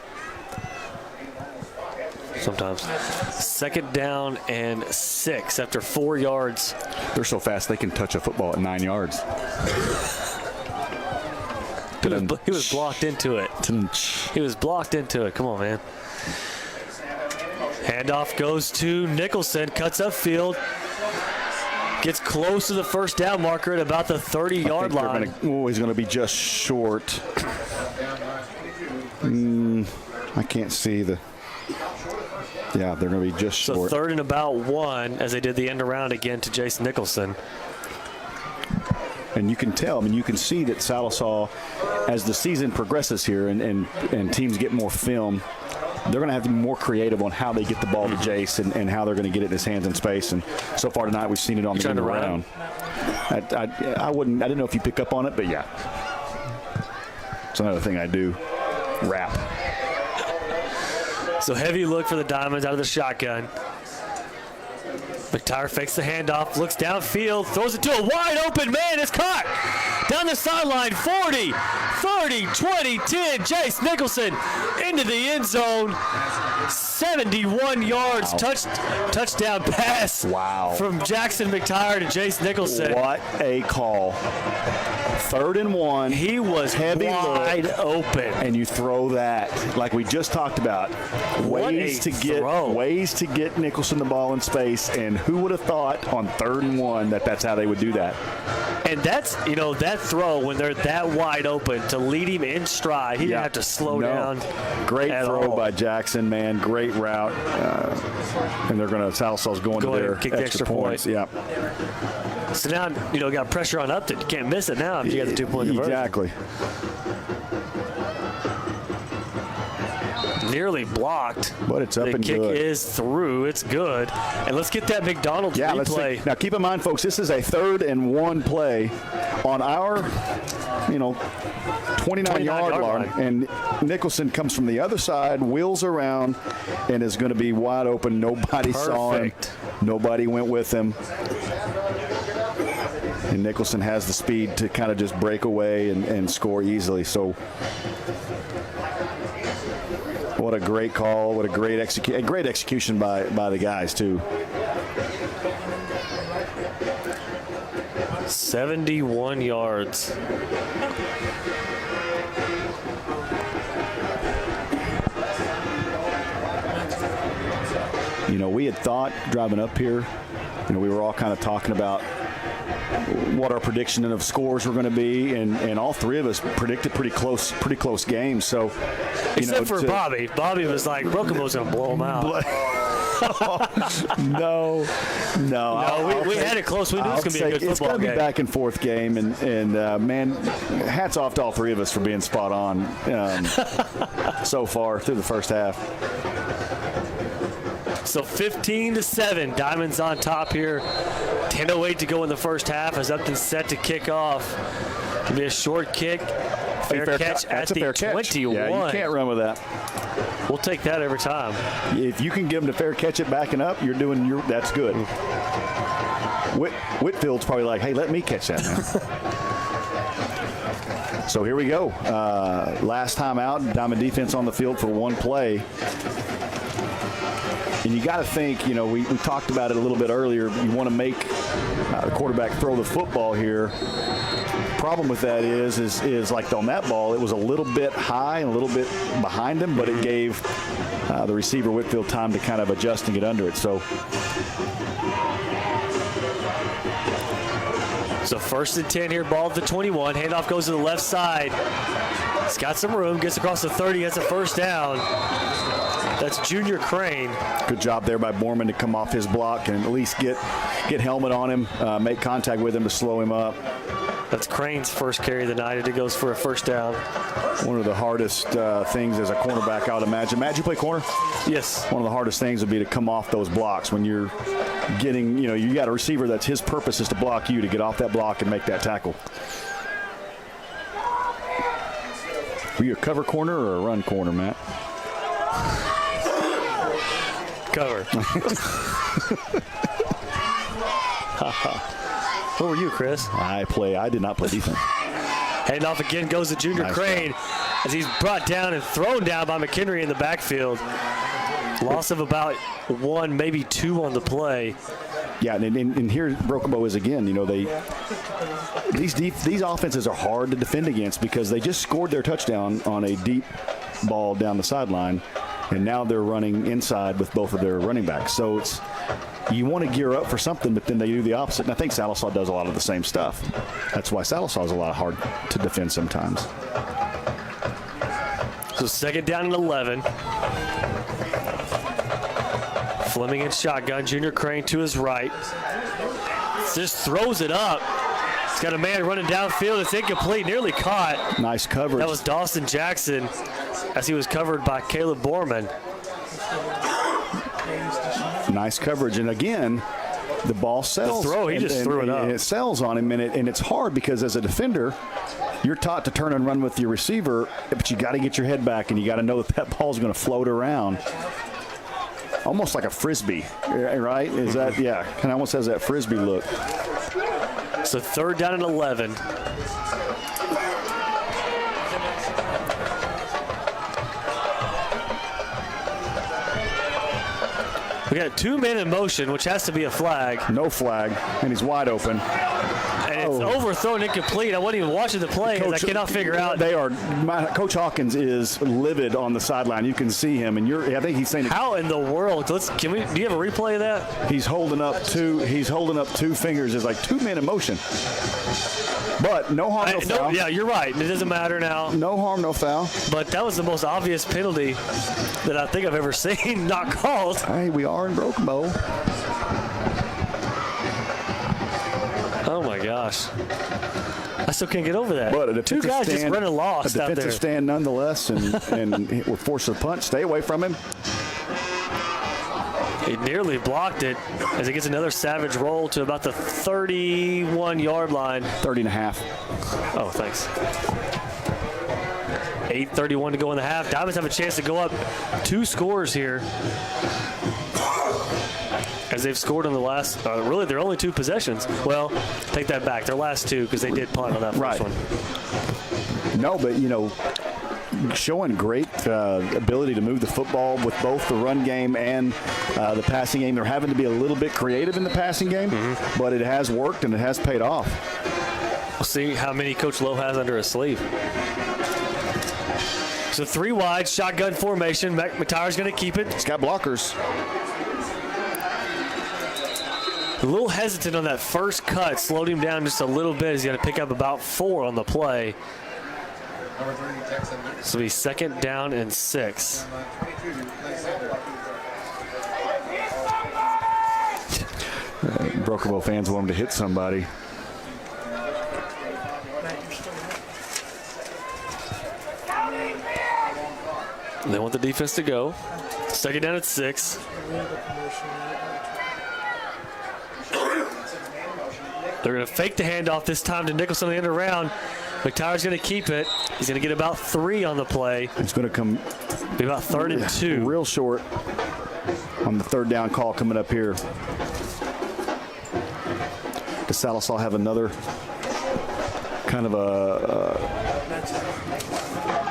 Sometimes. 2nd down and 6 after 4 yards. They're so fast they can touch a football at 9 yards. He was blocked into it. He was blocked into it. Come on, man. Handoff goes to Nicholson. Cuts upfield. Gets close to the 1st down marker at about the 30-yard line. He's going to be just short. I can't see the... Yeah, they're going to be just short. So 3rd and about 1 as they did the end around again to Jason Nicholson. And you can tell, you can see that Sallisaw, as the season progresses here and teams get more film, they're going to have to be more creative on how they get the ball to Jace and how they're going to get it in his hands and space. And so far tonight, we've seen it on the end around. I didn't know if you pick up on it, but yeah. It's another thing I do. Rap. So heavy look for the Diamonds out of the shotgun. McTire fakes the handoff, looks downfield, throws it to a wide open man. It's caught down the sideline. 40, 30, 20, 10. Jace Nicholson into the end zone. 71 yards. Touchdown pass. Wow. From Jackson McTire to Jace Nicholson. What a call. 3rd and 1. He was heavy wide open. And you throw that, like we just talked about, ways to get Nicholson the ball in space. And who would have thought on 3rd and 1 that's how they would do that? And that's, that throw when they're that wide open to lead him in stride. He didn't have to slow down. Great throw by Jackson, man. Great route. And they're going to, Sallisaw's going to their kick the extra points. Point. Yeah. So now, got pressure on Upton. You can't miss it now if you got the 2-point conversion. Exactly. nearly blocked. But it's up the and kick good. is through. It's good. And let's get that McDonald's replay. Now, keep in mind, folks, this is a 3rd and 1 play on our, 29-yard line. And Nicholson comes from the other side, wheels around, and is going to be wide open. Nobody saw him. Nobody went with him. And Nicholson has the speed to kind of just break away and score easily. So what a great call. What a great execution by the guys, too. 71 yards. We had thought driving up here, we were all kind of talking about what our prediction of scores were going to be, and all three of us predicted pretty close games. So, except for Bobby. Bobby was like, Broken Bow's going to blow him out. No. We had it close. We knew it was going to be a good football game. It's going to be back and forth game, and man, hats off to all three of us for being spot on so far through the first half. So 15-7, Diamonds on top here. 10:08 to go in the first half as Upton's set to kick off. It'll be a short kick. Fair catch at the 21. Yeah, you can't run with that. We'll take that every time. If you can give them the fair catch it backing up, that's good. Whitfield's probably like, hey, let me catch that now. So here we go. Last time out, Diamond defense on the field for one play. And you got to think, we talked about it a little bit earlier. You want to make the quarterback throw the football here. Problem with that is like on that ball, it was a little bit high and a little bit behind him, but it gave the receiver Whitfield time to kind of adjust and get under it. So 1st and 10 here, ball at the 21. Handoff goes to the left side. He's got some room, gets across the 30, gets a first down. That's Junior Crane. Good job there by Borman to come off his block and at least get helmet on him, make contact with him to slow him up. That's Crane's first carry of the night, and it goes for a first down. One of the hardest things as a cornerback, I would imagine. Matt, you play corner? Yes. One of the hardest things would be to come off those blocks when you're getting, you got a receiver that's his purpose is to block you, to get off that block and make that tackle. Were you a cover corner or a run corner, Matt? Cover. Who were you, Chris? I did not play defense. Handoff again goes to Junior Crane as he's brought down and thrown down by McHenry in the backfield. Loss of about 1, maybe 2 on the play. Yeah, and here Broken Bow is again. These offenses are hard to defend against because they just scored their touchdown on a deep ball down the sideline, and now they're running inside with both of their running backs. So you want to gear up for something, but then they do the opposite. And I think Sallisaw does a lot of the same stuff. That's why Sallisaw is a lot hard to defend sometimes. So 2nd down and 11. Fleming in shotgun. Junior Crane to his right. Just throws it up. He's got a man running downfield. It's incomplete. Nearly caught. Nice coverage. That was Dawson Jackson as he was covered by Caleb Borman. Nice coverage. And again, the ball sells. The throw, he just threw it up. And it sells on him, and it's hard because as a defender, you're taught to turn and run with your receiver, but you got to get your head back, and you got to know that ball's going to float around. Almost like a Frisbee, right? Is that, yeah, kind of almost has that Frisbee look. So 3rd down and 11. We got 2 men in motion, which has to be a flag. No flag, and he's wide open. And it's overthrown, incomplete. I wasn't even watching the play because I cannot figure out. Coach Hawkins is livid on the sideline. You can see him, and I think he's saying, how in the world? Do you have a replay of that? He's holding up 2 fingers. It's like 2 men in motion. But no harm, no foul. Yeah, you're right. It doesn't matter now. No harm, no foul. But that was the most obvious penalty that I think I've ever seen not called. Hey, we are in Broken Bow. Oh, my gosh. I still can't get over that. But two guys just running lost a out there. defensive stand nonetheless, and we're forced to punch. Stay away from him. He nearly blocked it as he gets another savage roll to about the 31-yard line. 30 and a half. Oh, thanks. 8:31 to go in the half. Diamonds have a chance to go up 2 scores here, as they've scored on the last, really their only 2 possessions. Well, take that back. Their last 2, because they did punt on that first one. No, but, showing great ability to move the football with both the run game and the passing game. They're having to be a little bit creative in the passing game, but it has worked and it has paid off. We'll see how many Coach Lowe has under his sleeve. So 3 wide, shotgun formation. McTyre's going to keep it. He's got blockers. A little hesitant on that first cut. Slowed him down just a little bit. He's going to pick up about 4 on the play. So he's 2nd down and 6. Broken Bow fans want him to hit somebody. They want the defense to go. 2nd down at 6. They're going to fake the handoff this time to Nicholson on the end around. McTyre's going to keep it. He's going to get about 3 on the play. It's going to come be about 3rd and 2. Real short on the 3rd down call coming up here. Does Sallisaw have another kind of a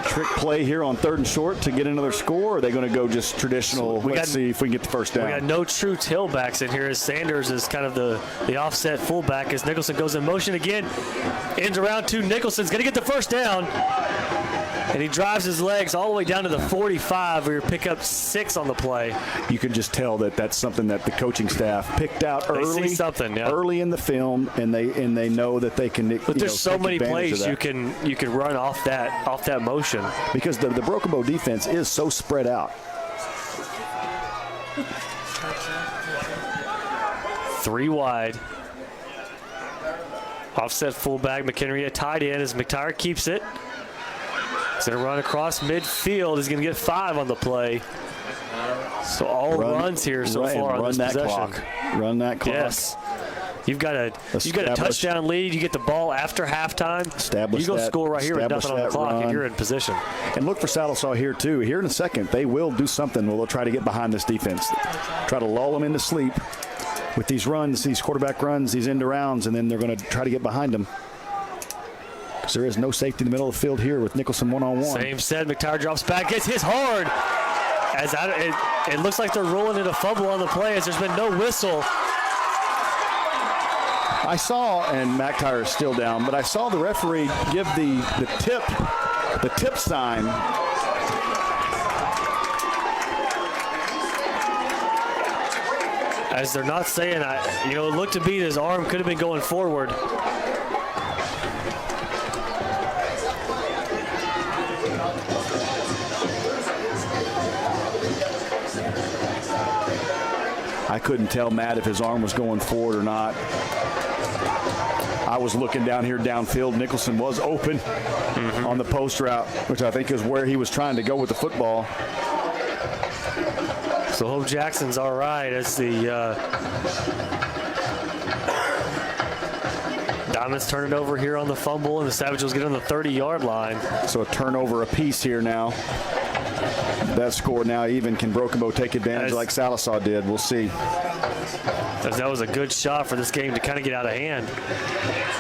trick play here on 3rd and short to get another score? Or are they going to go just traditional, let's see if we can get the first down? We got no true tailbacks in here, as Sanders is kind of the offset fullback as Nicholson goes in motion again. Ends around to Nicholson's going to get the first down. And he drives his legs all the way down to the 45, where you pick up 6 on the play. You can just tell that that's something that the coaching staff picked out early. They see something, yeah. Early in the film, and they know that they can. But there's so many plays you can run off that motion, because the Broken Bow defense is so spread out. 3 wide. Offset fullback, McHenry a tight end as McTyre keeps it. He's going to run across midfield. He's going to get 5 on the play. So all runs here so far on this possession. Run that clock. Yes. You've got a touchdown lead. You get the ball after halftime. You go score right here with nothing on the clock, and you're in position. And look for Sallisaw here, too. Here in a second, they will do something where they'll try to get behind this defense. Try to lull them into sleep with these runs, these quarterback runs, these end arounds, and then they're going to try to get behind them. Because there is no safety in the middle of the field here with Nicholson one-on-one. Same said. McTyre drops back, gets his hard. As it looks like they're rolling in a fumble on the play, as there's been no whistle. I saw, and McTyre is still down, but I saw the referee give the tip sign. As they're not saying, it looked to be his arm could have been going forward. I couldn't tell Matt if his arm was going forward or not. I was looking down here downfield. Nicholson was open on the post route, which I think is where he was trying to go with the football. So Hope Jackson's all right as the Diamonds turn it over here on the fumble, and the Savages get on the 30-yard line. So a turnover apiece here now. That score now even. Can Broken Bow take advantage like Sallisaw did? We'll see. As that was a good shot for this game to kind of get out of hand.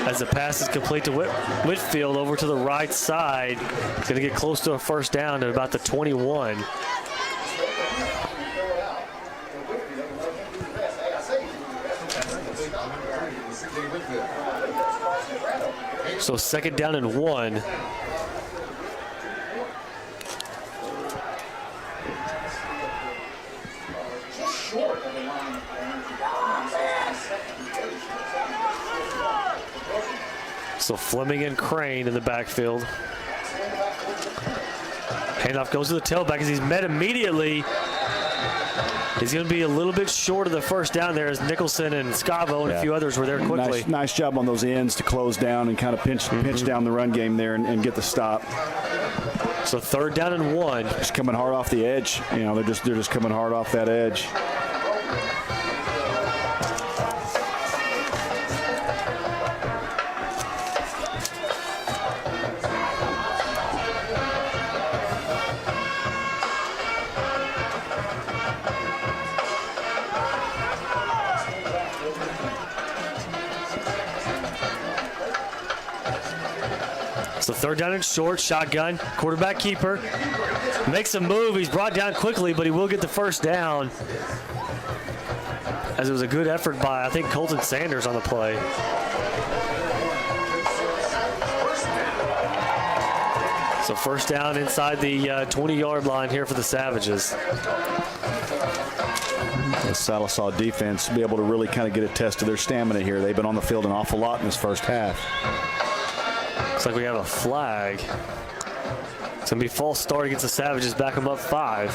As the pass is complete to Whitfield over to the right side. He's going to get close to a first down at about the 21. So 2nd down and 1. So Fleming and Crane in the backfield. Handoff goes to the tailback as he's met immediately He's going to be a little bit short of the first down there as Nicholson and Scavo and a few others were there quickly. Nice job on those ends to close down and kind of pinch down the run game there and get the stop. So 3rd down and 1. Just coming hard off the edge. You know, they're just coming hard off that edge. So 3rd down and short, shotgun, quarterback keeper. Makes a move. He's brought down quickly, but he will get the first down. As it was a good effort by, I think, Colton Sanders on the play. So 1st down inside the 20-yard line here for the Savages. The Sallisaw defense will be able to really kind of get a test of their stamina here. They've been on the field an awful lot in this first half. Looks like we have a flag. It's going to be false start against the Savages. Back them up 5.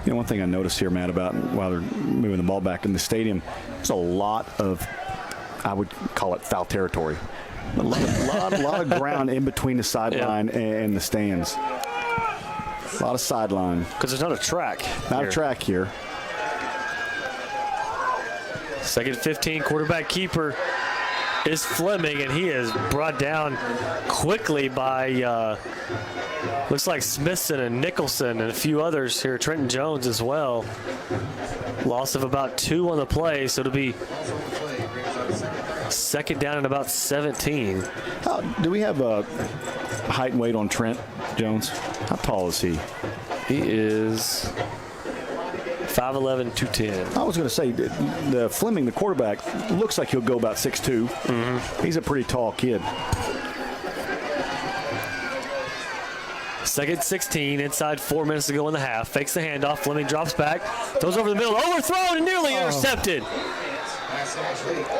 You know, one thing I noticed here, Matt, about while they're moving the ball back in the stadium, there's a lot of, I would call it foul territory. A lot of ground in between the sideline and the stands. A lot of sideline. Because there's not a track. Not a track here. 2nd 15, quarterback keeper is Fleming, and he is brought down quickly by, looks like Smithson and Nicholson and a few others here. Trenton Jones as well. Loss of about 2 on the play, so it'll be 2nd down and about 17. Do we have a height and weight on Trent Jones? How tall is he? He is 5'11", 210. I was going to say, the Fleming, the quarterback, looks like he'll go about 6'2". He's a pretty tall kid. 2nd 16, inside 4 minutes to go in the half. Fakes the handoff. Fleming drops back, throws over the middle, overthrown and nearly intercepted.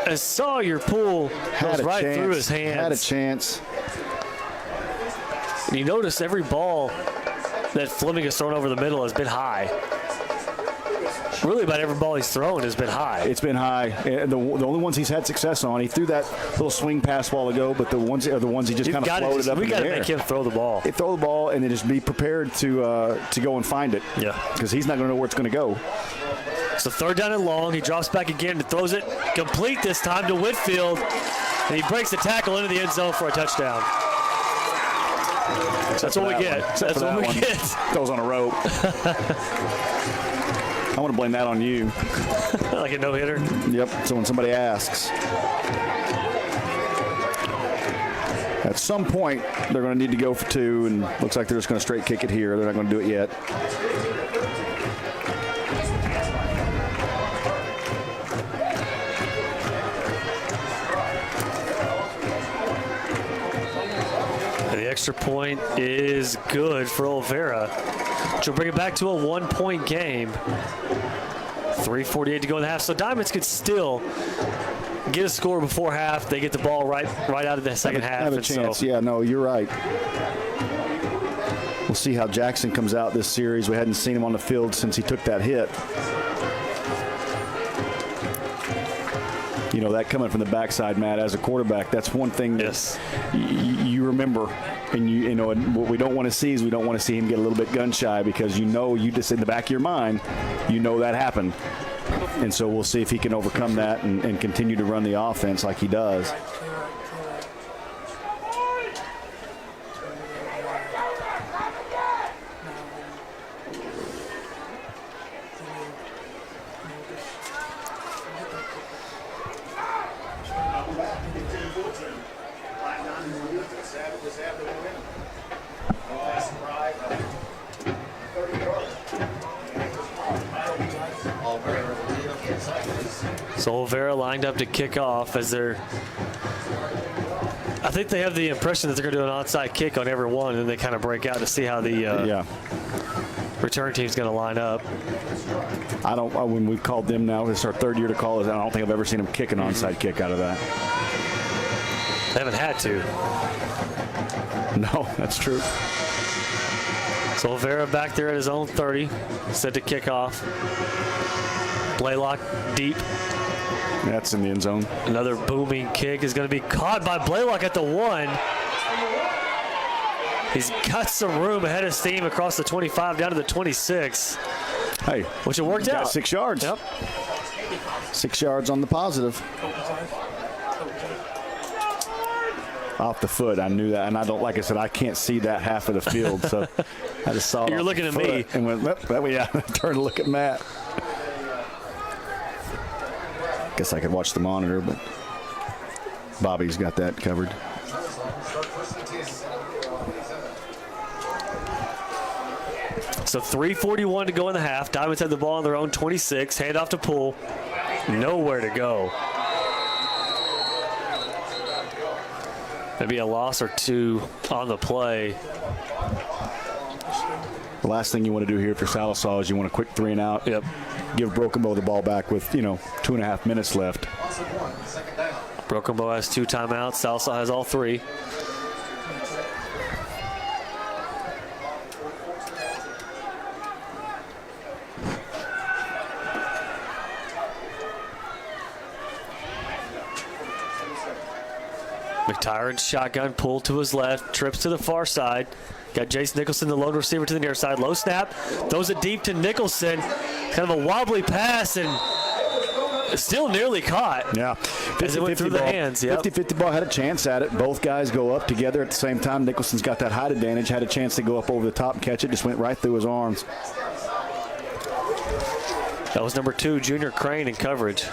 As Sawyer Poole goes right through his hands. Had a chance. And you notice every ball that Fleming has thrown over the middle has been high. Really, about every ball he's thrown has been high. It's been high. The only ones he's had success on, he threw that little swing pass while ago, but the ones are the ones he just kind of floated up in the air. We got to make him throw the ball. Throw the ball and then just be prepared to go and find it. Yeah. Because he's not going to know where it's going to go. So 3rd down and long. He drops back again and throws it complete this time to Whitfield. And he breaks the tackle into the end zone for a touchdown. That's what we get. That's what we get. Goes on a rope. I want to blame that on you. Like a no-hitter? Yep. So when somebody asks. At some point, they're going to need to go for 2, and looks like they're just going to straight kick it here. They're not going to do it yet. Extra point is good for Olvera, which will bring it back to a 1-point game. 3:48 to go in the half. So Diamonds could still get a score before half. They get the ball right out of the second half. Have a chance. So, yeah, no, you're right. We'll see how Jackson comes out this series. We hadn't seen him on the field since he took that hit. You know, that coming from the backside, Matt, as a quarterback, that's one thing that you remember. And you know, and what we don't want to see is we don't want to see him get a little bit gun shy, because you just in the back of your mind, you know that happened. And so we'll see if he can overcome that and continue to run the offense like he does. So Olvera lined up to kick off as they're, I think they have the impression that they're going to do an onside kick on every one, and then they kind of break out to see how the Return team's going to line up. When we've called them now, this is our third year to call it. I don't think I've ever seen them kick an onside kick out of that. They haven't had to. No, that's true. So Olvera back there at his own 30, set to kick off. Blaylock deep. That's in the end zone. Another booming kick is going to be caught by Blaylock at the 1. He's got some room ahead of steam across the 25 down to the 26. Hey, which it worked out. 6 yards. Yep. 6 yards on the positive. Off the foot, I knew that, and I don't. Like I said, I can't see that half of the field, so I just saw it. You're looking at me and went. That way, I turned to look at Matt. Guess I could watch the monitor, but Bobby's got that covered. So 3:41 to go in the half. Diamonds have the ball on their own 26. Handoff to Poole. Nowhere to go. Maybe a loss or two on the play. The last thing you want to do here for Sallisaw is you want a quick 3 and out. Yep. Give Broken Bow the ball back with 2.5 minutes left. Broken Bow has 2 timeouts. Sallisaw has all 3. McTyron's shotgun pulled to his left, trips to the far side. Got Jace Nicholson, the lone receiver, to the near side. Low snap, throws it deep to Nicholson. Kind of a wobbly pass and still nearly caught. Yeah. As it went through the hands. Yep. 50-50 ball, had a chance at it. Both guys go up together at the same time. Nicholson's got that height advantage, had a chance to go up over the top and catch it. Just went right through his arms. That was number 2, Junior Crane, in coverage.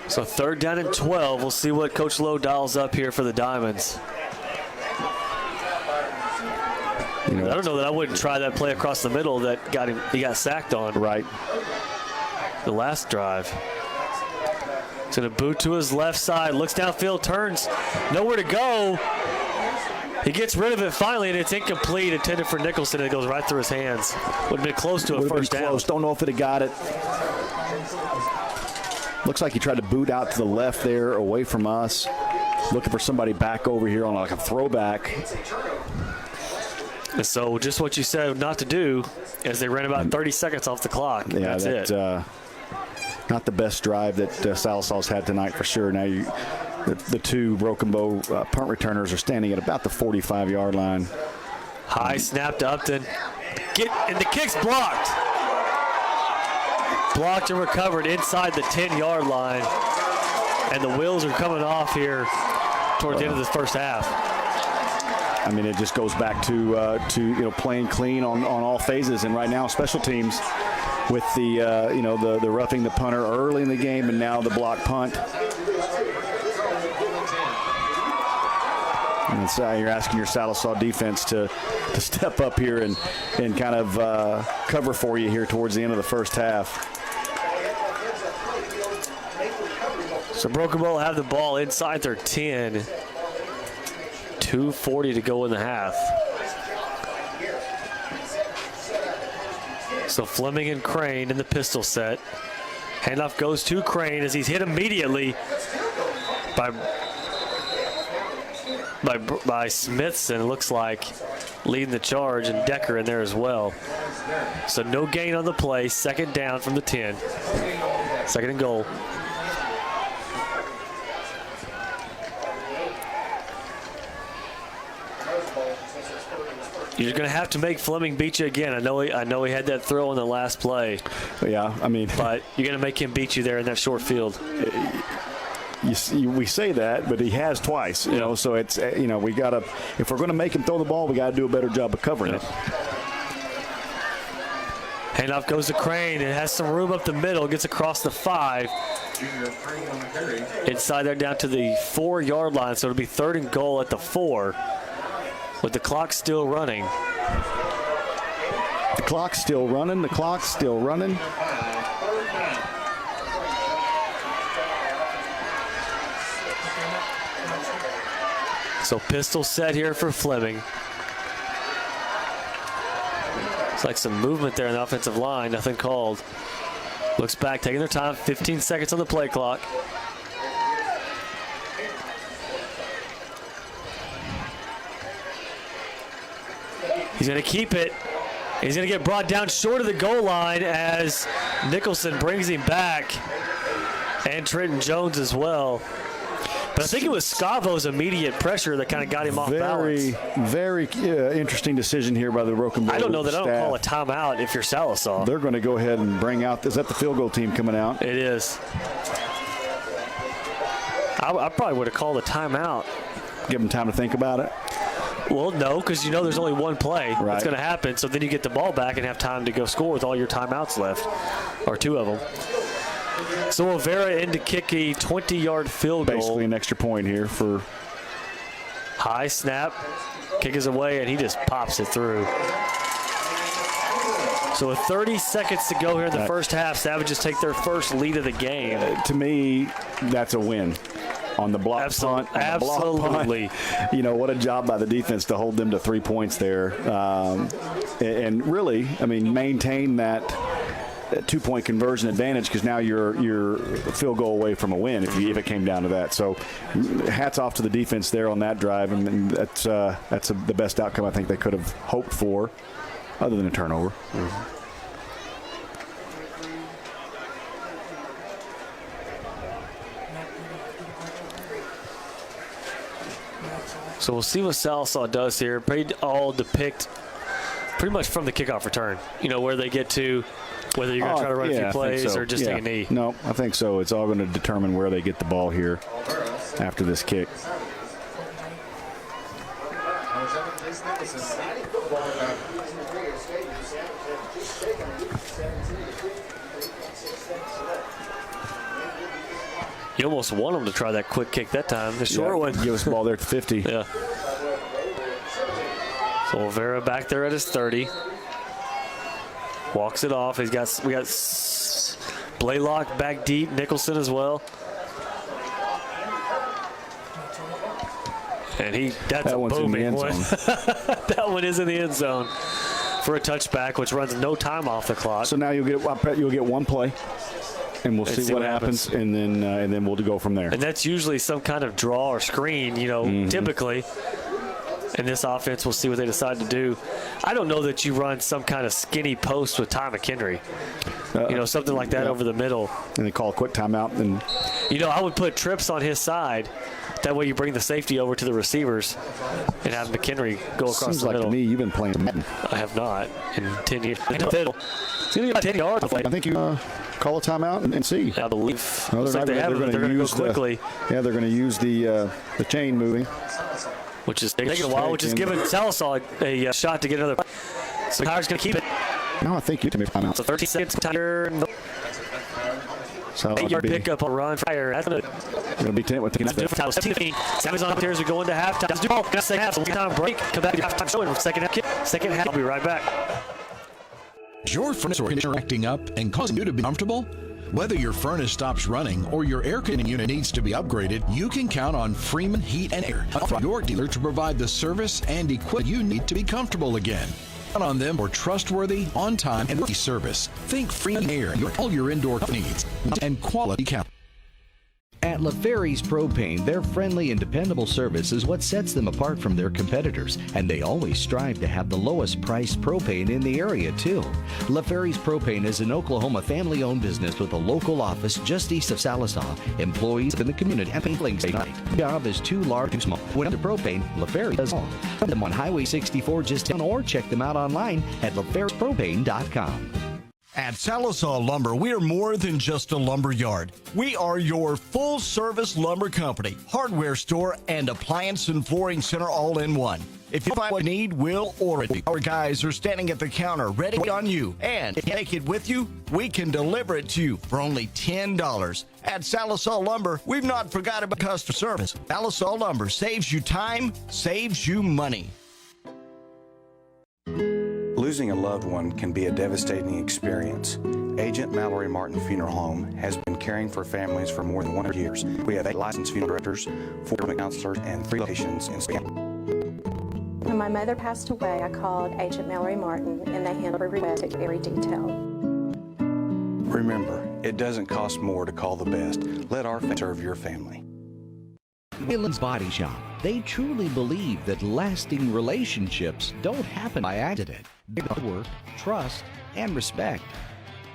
So 3rd down and 12. We'll see what Coach Lowe dials up here for the Diamonds. I don't know that I wouldn't try that play across the middle that he got sacked on. Right. The last drive. He's going to boot to his left side, looks downfield, turns, nowhere to go. He gets rid of it finally, and it's incomplete, intended for Nicholson, and it goes right through his hands. Would have been close to a first down. Close. Don't know if it had got it. Looks like he tried to boot out to the left there, away from us. Looking for somebody back over here on like a throwback. And so just what you said not to do, as they ran about 30 seconds off the clock. Yeah, that's it. Not the best drive that Sallisaw's had tonight for sure. Now the 2 Broken Bow punt returners are standing at about the 45-yard line. High snap to Upton. And the kick's blocked. Blocked and recovered inside the 10-yard line. And the wheels are coming off here toward the end of this first half. I mean, it just goes back to playing clean on all phases. And right now, special teams with the roughing the punter early in the game and now the block punt. And so you're asking your Sallisaw defense to step up here and kind of cover for you here towards the end of the first half. So Broken Bow will have the ball inside their 10. 2:40 to go in the half. So Fleming and Crane in the pistol set. Handoff goes to Crane as he's hit immediately by Smithson, looks like, leading the charge, and Decker in there as well. So no gain on the play. 2nd down from the 10. 2nd and goal. You're going to have to make Fleming beat you again. I know he had that throw on the last play. Yeah, I mean. But you're going to make him beat you there in that short field. We say that, but he has twice. So it's we got to, if we're going to make him throw the ball, we got to do a better job of covering it. Handoff goes to Crane. It has some room up the middle. Gets across the 5. Inside there down to the 4-yard line. So it'll be 3rd and goal at the 4. With the clock still running. The clock's still running. The clock's still running. So pistol set here for Fleming. It's like some movement there in the offensive line. Nothing called. Looks back, taking their time. 15 seconds on the play clock. He's going to keep it. He's going to get brought down short of the goal line as Nicholson brings him back. And Trenton Jones as well. But I think it was Scavo's immediate pressure that kind of got him off balance. Very interesting decision here by the Broken Bow I don't know that staff. I don't call a timeout if you're Sallisaw. They're going to go ahead and bring out. Is that the field goal team coming out? It is. I probably would have called a timeout. Give them time to think about it? Well, no, because you know there's only one play that's going to happen. So then you get the ball back and have time to go score with all your timeouts left, or 2 of them. So Olvera in to kick a 20-yard field goal. Basically an extra point here for. High snap, kick is away, and he just pops it through. So with 30 seconds to go here in the first half, Savages take their first lead of the game. To me, that's a win. On the block punt. Absolutely. You know, what a job by the defense to hold them to 3 points there. And really, I mean, maintain that 2-point conversion advantage, because now you're a field goal away from a win if it came down to that. So hats off to the defense there on that drive, and that's the best outcome I think they could have hoped for, other than a turnover. Mm-hmm. So we'll see what Sallisaw does here. Pretty all depict pretty much from the kickoff return. You know, where they get to, whether you're going to try to run a few plays or just take a knee. No, I think so. It's all going to determine where they get the ball here after this kick. You almost want them to try that quick kick that time. The short one. Give us the ball there at 50. Yeah. So Olvera back there at his 30. Walks it off. We got Blaylock back deep. Nicholson as well. And that's a booming one. That one is in the end zone for a touchback, which runs no time off the clock. So now you'll get one play. And we'll see what happens, and then we'll go from there. And that's usually some kind of draw or screen, you know, typically. And this offense, we'll see what they decide to do. I don't know that you run some kind of skinny post with Ty McHenry. You know, something like that over the middle. And they call a quick timeout. And you know, I would put Trips on his side. That way you bring the safety over to the receivers and have McHenry go across the middle. Seems like to me you've been playing Madden. I have not in 10 years. It's going to be about 10 yards. I think you call a timeout and see. I believe. No, they're going to go quickly. They're going to use the chain moving. Which is taking a while, which is giving Sallisaw a shot to get another. So Tyler's going to keep it. No, I think you can make timeout. So 30 seconds, Tyler. So 8-yard pickup on run. Fire. That's going to be 10 with the 17-15. Savage on up here as we go into halftime. Let's do all. Second half. So time break. Come back to halftime show. Second half. Second half. I'll be right back. Is your furnace or heater acting up and causing you to be comfortable? Whether your furnace stops running or your air conditioning unit needs to be upgraded, you can count on Freeman Heat and Air, your dealer, to provide the service and equipment you need to be comfortable again. Count on them for trustworthy, on-time, and free service. Think Freeman Air, all your indoor needs and quality count. At LaFerry's Propane, their friendly and dependable service is what sets them apart from their competitors, and they always strive to have the lowest priced propane in the area, too. LaFerry's Propane is an Oklahoma family-owned business with a local office just east of Sallisaw, employees in the community, and things they like. The job is too large, too small. When under propane, LaFerry does all. Find them on Highway 64 just down, or check them out online at LaFerry'spropane.com. At Sallisaw Lumber, we are more than just a lumber yard. We are your full-service lumber company, hardware store, and appliance and flooring center all in one. If you find what you need, we'll order it. Our guys are standing at the counter ready on you. And if you take it with you, we can deliver it to you for only $10. At Sallisaw Lumber, we've not forgot about customer service. Sallisaw Lumber saves you time, saves you money. Losing a loved one can be a devastating experience. Agent Mallory Martin Funeral Home has been caring for families for more than 100 years. We have 8 licensed funeral directors, 4 counselors, and 3 locations in Spokane. When my mother passed away, I called Agent Mallory Martin, and they handled every request in every detail. Remember, it doesn't cost more to call the best. Let our family serve your family. Wayland's Body Shop. They truly believe that lasting relationships don't happen by accident. They work, trust, and respect.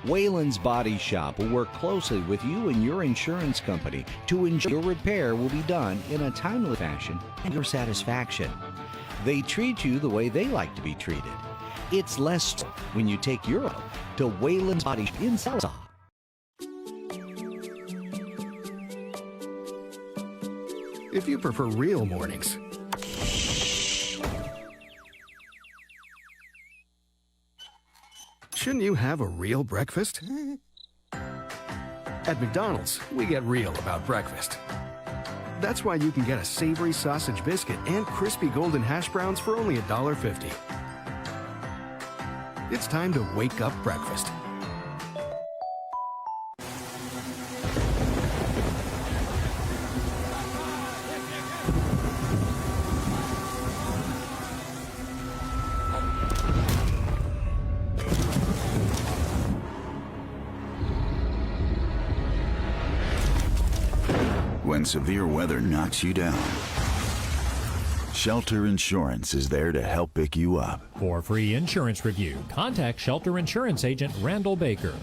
Wayland's Body Shop will work closely with you and your insurance company to ensure your repair will be done in a timely fashion and your satisfaction. They treat you the way they like to be treated. It's less when you take your own to Wayland's Body Shop in Sallisaw. If you prefer real mornings, shouldn't you have a real breakfast? At McDonald's, we get real about breakfast. That's why you can get a savory sausage biscuit and crispy golden hash browns for only $1.50. It's time to wake up breakfast. When severe weather knocks you down, Shelter Insurance is there to help pick you up. For free insurance review, contact Shelter Insurance Agent Randall Baker.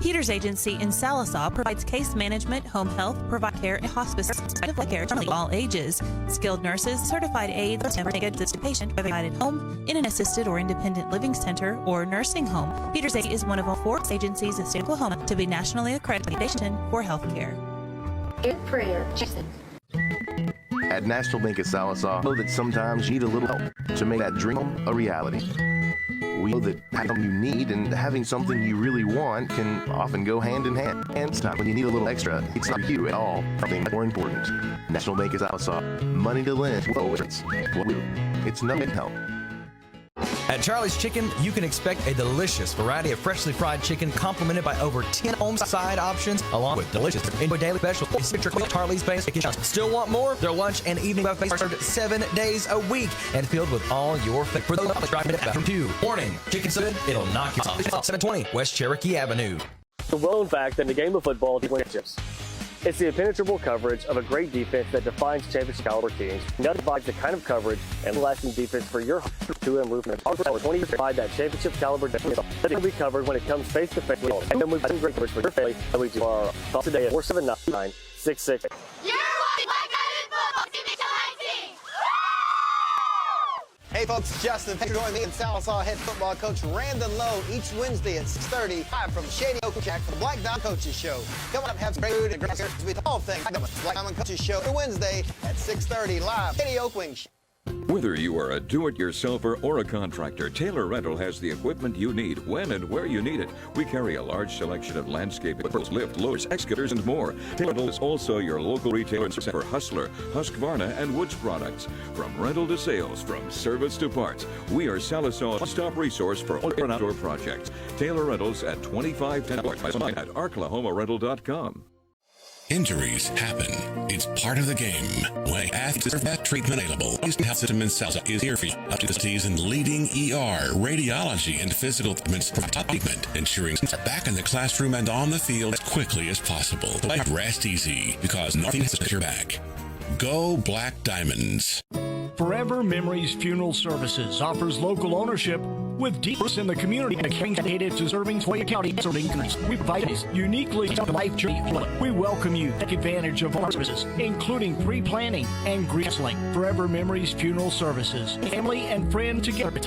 Peters Agency in Sallisaw provides case management, home health, provide care, and hospice care to all ages. Skilled nurses, certified aides, never assist a patient provided home, in an assisted or independent living center, or nursing home. Peters Agency is one of 4 agencies in the state of Oklahoma to be nationally accredited for health care. Good prayer, Jason. At National Bank at Sallisaw, we know that sometimes you need a little help to make that dream home a reality. We know that having something you need and having something you really want can often go hand in hand. And it's not when you need a little extra, it's not you at all. Something more important. National Bank at Sallisaw. Money to lend. It's nothing to help. At Charlie's Chicken, you can expect a delicious variety of freshly fried chicken complemented by over 10 home side options, along with delicious enjoy daily specials. Charlie's Basic Chicken. Still want more? Their lunch and evening buffets are served 7 days a week and filled with all your favorite. For those driving from 2. Warning, chicken's so good, it'll knock you off. 720 West Cherokee Avenue. The well-known fact that in the game of football, you win championships. It's the impenetrable coverage of a great defense that defines championship caliber teams. That provides the kind of coverage and lasting defense for your 2M movement. Our 20 years provide that championship caliber defense that can be covered when it comes face to face with all. And then we've got great coverage for your family that we do our call today at 479-966. You're watching Black Diamond Football Team Channel 19. Hey folks, it's Justin. Thanks for joining me and Sallisaw head football coach Randon Lowe each Wednesday at 6:30 live from Shady Oak Shack for the Black Diamond Coaches Show. Come on up, have some great food and great service with all things Black Diamond Coaches Show every Wednesday at 6:30 live Shady Oak Wing. Whether you are a do-it-yourselfer or a contractor, Taylor Rental has the equipment you need when and where you need it. We carry a large selection of landscape equipment, lift, loaders, excavators, and more. Taylor Rental is also your local retailer for Hustler, Husqvarna, and Woods products. From rental to sales, from service to parts, we are Sallisaw's one-stop resource for all your outdoor projects. Taylor Rentals at 2510 at arklahomarental.com. Injuries happen. It's part of the game. When athletes deserve that treatment available, Eastern Health System in Sallisaw is here for you. Up to the cities in leading ER, radiology, and physical treatments for top treatment, ensuring students are back in the classroom and on the field as quickly as possible. But rest easy, because nothing has to your back. Go Black Diamonds. Forever Memories Funeral Services offers local ownership with deep roots in the community and a caring dedicated to serving Sequoia County and surrounding communities. We provide these uniquely life journey. We welcome you to take advantage of our services, including pre-planning and grief counseling. Forever Memories Funeral Services. Family and friend together.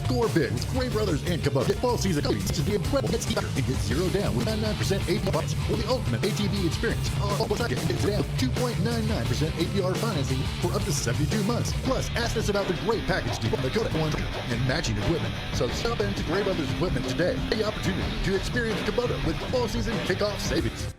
Score big with Gray Brothers and Kubota. Get fall season savings such as the incredible Jet Ski and get 0 down with 99% APR bonds or the ultimate ATV experience. All second and get down 2.99% APR financing for up to 72 months. Plus, ask us about the great package deal, the Kubota 1 and matching equipment. So stop into Gray Brothers Equipment today. The opportunity to experience Kubota with fall season kickoff savings.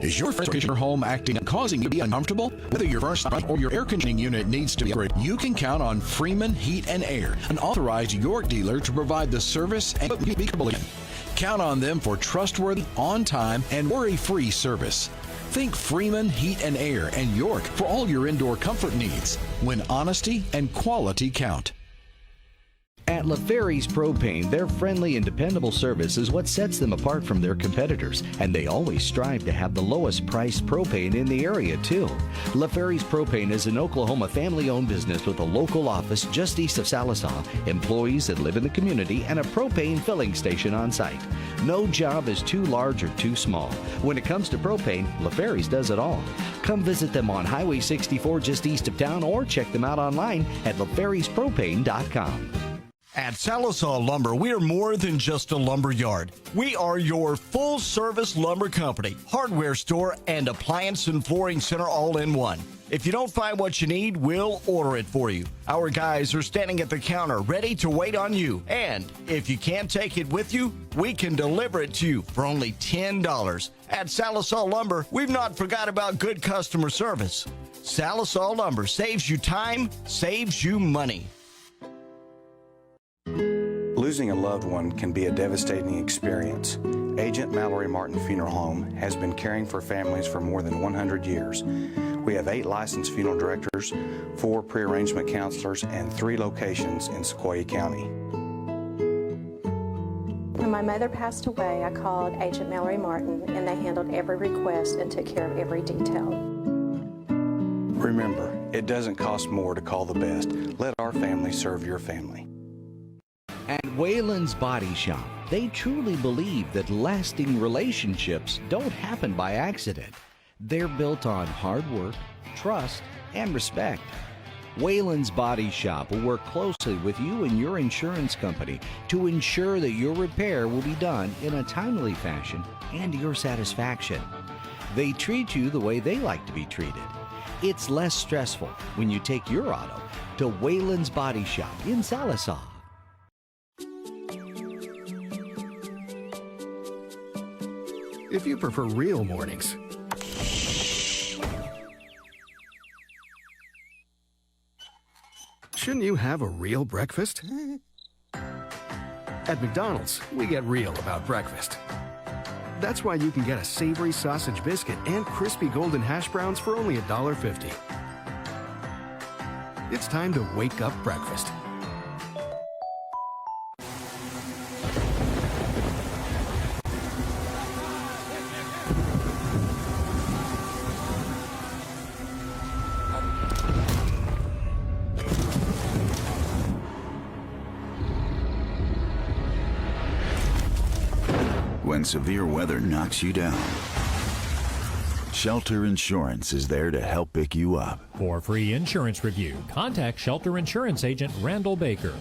Is your furniture home acting and causing you to be uncomfortable? Whether your furnace or your air conditioning unit needs to be upgraded, you can count on Freeman Heat and Air, an authorized York dealer to provide the service and equipment you believe in. Count on them for trustworthy, on-time, and worry-free service. Think Freeman Heat and Air and York for all your indoor comfort needs, when honesty and quality count. At LaFerry's Propane, their friendly and dependable service is what sets them apart from their competitors, and they always strive to have the lowest priced propane in the area, too. LaFerry's Propane is an Oklahoma family-owned business with a local office just east of Sallisaw, employees that live in the community, and a propane filling station on site. No job is too large or too small. When it comes to propane, LaFerry's does it all. Come visit them on Highway 64 just east of town or check them out online at laferryspropane.com. At Sallisaw Lumber, we are more than just a lumber yard. We are your full-service lumber company, hardware store, and appliance and flooring center all in one. If you don't find what you need, we'll order it for you. Our guys are standing at the counter ready to wait on you. And if you can't take it with you, we can deliver it to you for only $10. At Sallisaw Lumber, we've not forgot about good customer service. Sallisaw Lumber saves you time, saves you money. Losing a loved one can be a devastating experience. Agent Mallory Martin Funeral Home has been caring for families for more than 100 years. We have 8 licensed funeral directors, 4 pre-arrangement counselors, and 3 locations in Sequoyah County. When my mother passed away, I called Agent Mallory Martin, and they handled every request and took care of every detail. Remember, it doesn't cost more to call the best. Let our family serve your family. At Wayland's Body Shop, they truly believe that lasting relationships don't happen by accident. They're built on hard work, trust, and respect. Wayland's Body Shop will work closely with you and your insurance company to ensure that your repair will be done in a timely fashion and to your satisfaction. They treat you the way they like to be treated. It's less stressful when you take your auto to Wayland's Body Shop in Sallisaw. If you prefer real mornings, shouldn't you have a real breakfast? At McDonald's, we get real about breakfast. That's why you can get a savory sausage biscuit and crispy golden hash browns for only $1.50. It's time to wake up breakfast. When severe weather knocks you down, Shelter Insurance is there to help pick you up. For free insurance review, contact Shelter Insurance Agent Randall Baker.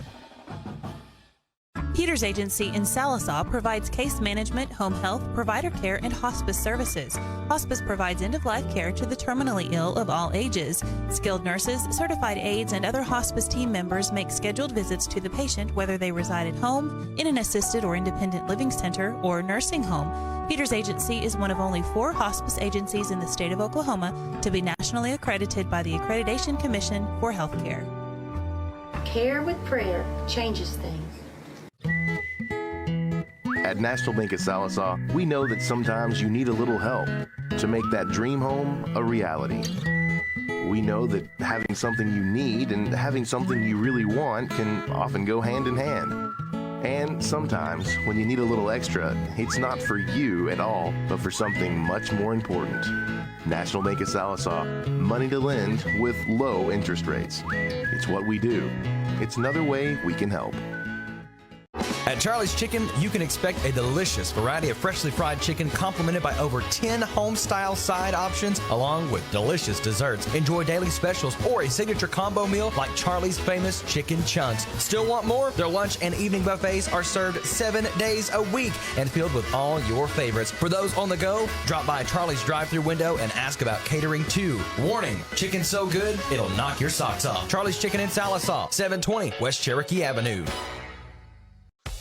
Peters Agency in Sallisaw provides case management, home health, provider care, and hospice services. Hospice provides end-of-life care to the terminally ill of all ages. Skilled nurses, certified aides, and other hospice team members make scheduled visits to the patient whether they reside at home, in an assisted or independent living center, or nursing home. Peters Agency is one of only 4 hospice agencies in the state of Oklahoma to be nationally accredited by the Accreditation Commission for Healthcare. Care with prayer changes things. At National Bank at Sallisaw, we know that sometimes you need a little help to make that dream home a reality. We know that having something you need and having something you really want can often go hand in hand. And sometimes, when you need a little extra, it's not for you at all, but for something much more important. National Bank at Sallisaw, money to lend with low interest rates. It's what we do. It's another way we can help. At Charlie's Chicken, you can expect a delicious variety of freshly fried chicken complemented by over 10 home-style side options along with delicious desserts. Enjoy daily specials or a signature combo meal like Charlie's famous chicken chunks. Still want more? Their lunch and evening buffets are served 7 days a week and filled with all your favorites. For those on the go, drop by Charlie's drive-thru window and ask about catering too. Warning, chicken's so good, it'll knock your socks off. Charlie's Chicken in Sallisaw, 720 West Cherokee Avenue.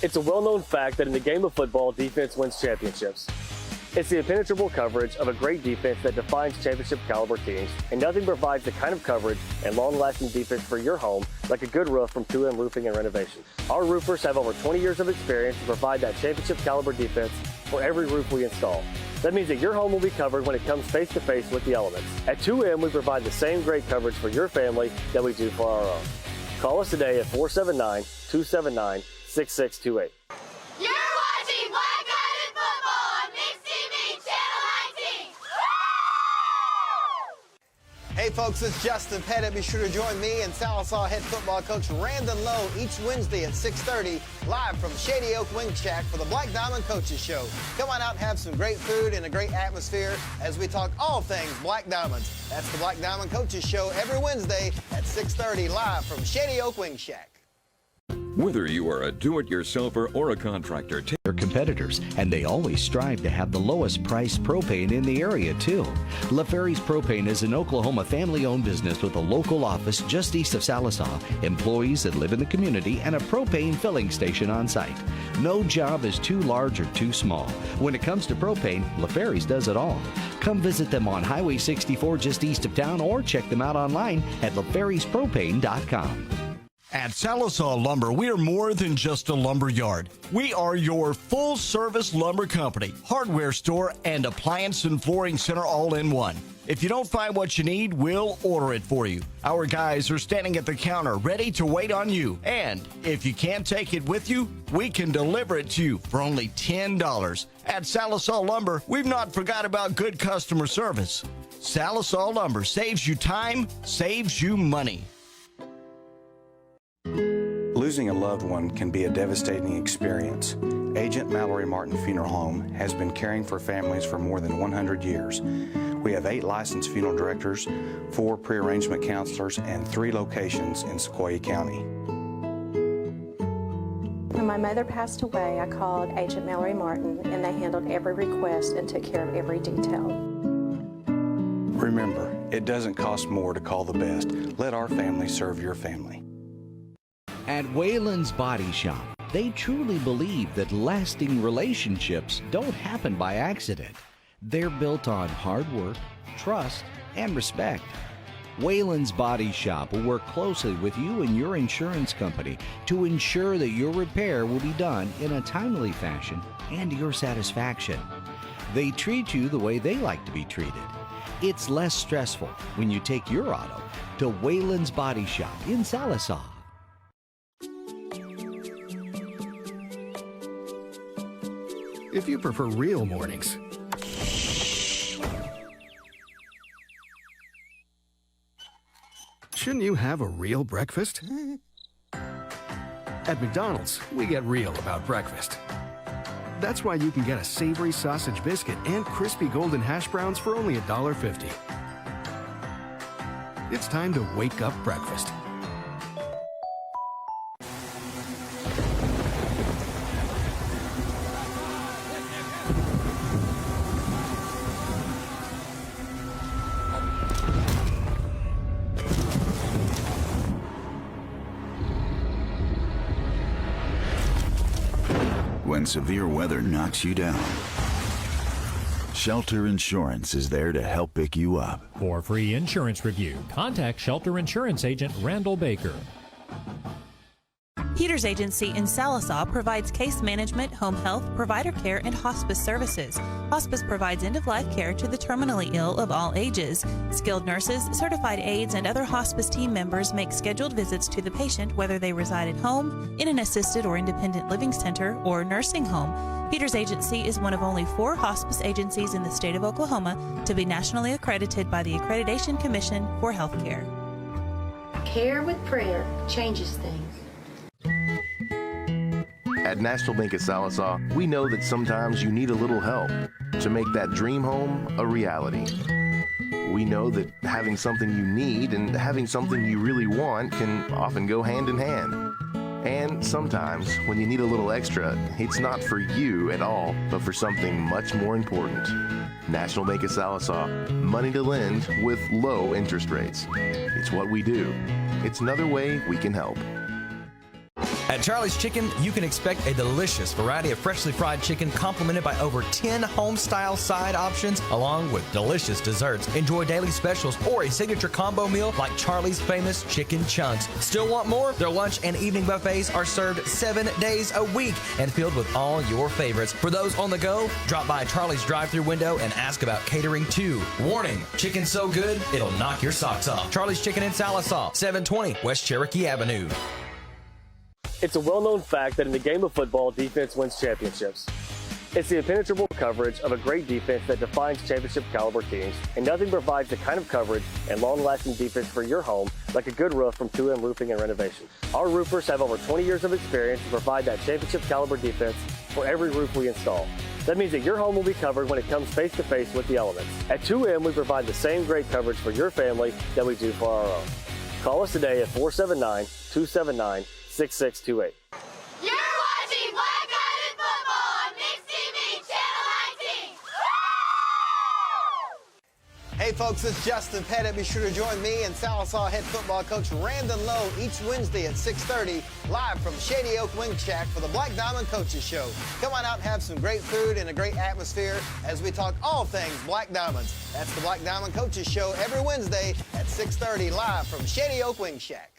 It's a well-known fact that in the game of football, defense wins championships. It's the impenetrable coverage of a great defense that defines championship caliber teams, and nothing provides the kind of coverage and long-lasting defense for your home like a good roof from 2M Roofing and Renovation. Our roofers have over 20 years of experience to provide that championship caliber defense for every roof we install. That means that your home will be covered when it comes face-to-face with the elements. At 2M, we provide the same great coverage for your family that we do for our own. Call us today at 479-279-6628. You're watching Black Diamond Football on Mixed TV, Channel 19. Hey folks, it's Justin Pettit. Be sure to join me and Sallisaw head football coach Randon Lowe each Wednesday at 6:30 live from Shady Oak Wing Shack for the Black Diamond Coaches Show. Come on out and have some great food and a great atmosphere as we talk all things Black Diamonds. That's the Black Diamond Coaches Show every Wednesday at 6:30 live from Shady Oak Wing Shack. Whether you are a do-it-yourselfer or a contractor, Their competitors, and they always strive to have the lowest priced propane in the area too. LaFerry's Propane is an Oklahoma family-owned business with a local office just east of Sallisaw, employees that live in the community, and a propane filling station on site. No job is too large or too small. When it comes to propane, LaFerry's does it all. Come visit them on Highway 64 just east of town, or check them out online at laferryspropane.com. At Sallisaw Lumber, we are more than just a lumber yard. We are your full-service lumber company, hardware store, and appliance and flooring center all in one. If you don't find what you need, we'll order it for you. Our guys are standing at the counter ready to wait on you. And if you can't take it with you, we can deliver it to you for only $10. At Sallisaw Lumber, we've not forgot about good customer service. Sallisaw Lumber saves you time, saves you money. Losing a loved one can be a devastating experience. Agent Mallory Martin Funeral Home has been caring for families for more than 100 years. We have 8 licensed funeral directors, 4 pre-arrangement counselors, and 3 locations in Sequoyah County. When my mother passed away, I called Agent Mallory Martin, and they handled every request and took care of every detail. Remember, it doesn't cost more to call the best. Let our family serve your family. At Whalen's Body Shop, they truly believe that lasting relationships don't happen by accident. They're built on hard work, trust, and respect. Whalen's Body Shop will work closely with you and your insurance company to ensure that your repair will be done in a timely fashion and to your satisfaction. They treat you the way they like to be treated. It's less stressful when you take your auto to Whalen's Body Shop in Sallisaw. If you prefer real mornings, shouldn't you have a real breakfast? At McDonald's, we get real about breakfast. That's why you can get a savory sausage biscuit and crispy golden hash browns for only $1.50. It's time to wake up breakfast. When severe weather knocks you down, Shelter Insurance is there to help pick you up. For free insurance review, contact Shelter Insurance Agent Randall Baker. Peters Agency in Sallisaw provides case management, home health, provider care, and hospice services. Hospice provides end-of-life care to the terminally ill of all ages. Skilled nurses, certified aides, and other hospice team members make scheduled visits to the patient whether they reside at home, in an assisted or independent living center, or nursing home. Peters Agency is one of only 4 hospice agencies in the state of Oklahoma to be nationally accredited by the Accreditation Commission for Healthcare. Care with prayer changes things. At National Bank at Sallisaw, we know that sometimes you need a little help to make that dream home a reality. We know that having something you need and having something you really want can often go hand in hand. And sometimes, when you need a little extra, it's not for you at all, but for something much more important. National Bank at Sallisaw, money to lend with low interest rates. It's what we do. It's another way we can help. At Charlie's Chicken, you can expect a delicious variety of freshly fried chicken complemented by over 10 home-style side options, along with delicious desserts. Enjoy daily specials or a signature combo meal like Charlie's famous chicken chunks. Still want more? Their lunch and evening buffets are served 7 days a week and filled with all your favorites. For those on the go, drop by Charlie's drive-thru window and ask about catering too. Warning, chicken's so good, it'll knock your socks off. Charlie's Chicken in Sallisaw, 720 West Cherokee Avenue. It's a well-known fact that in the game of football, defense wins championships. It's the impenetrable coverage of a great defense that defines championship-caliber teams, and nothing provides the kind of coverage and long-lasting defense for your home like a good roof from 2M Roofing and Renovation. Our roofers have over 20 years of experience to provide that championship-caliber defense for every roof we install. That means that your home will be covered when it comes face-to-face with the elements. At 2M, we provide the same great coverage for your family that we do for our own. Call us today at 479-279-6628. You're watching Black Diamond Football on Mixed TV Channel 19. Hey folks, it's Justin Pettit. Be sure to join me and Sallisaw head football coach Randon Lowe each Wednesday at 6:30 live from Shady Oak Wing Shack for the Black Diamond Coaches Show. Come on out and have some great food and a great atmosphere as we talk all things Black Diamonds. That's the Black Diamond Coaches Show every Wednesday at 6:30 live from Shady Oak Wing Shack.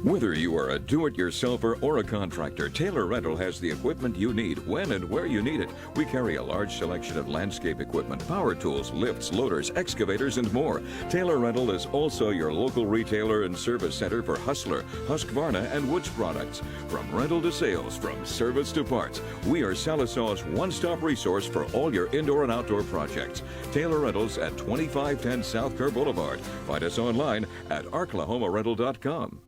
Whether you are a do-it-yourselfer or a contractor, Taylor Rental has the equipment you need when and where you need it. We carry a large selection of landscape equipment, power tools, lifts, loaders, excavators, and more. Taylor Rental is also your local retailer and service center for Hustler, Husqvarna, and Woods products. From rental to sales, from service to parts, we are Sallisaw's one-stop resource for all your indoor and outdoor projects. Taylor Rentals at 2510 South Kerr Boulevard. Find us online at arklahomarental.com.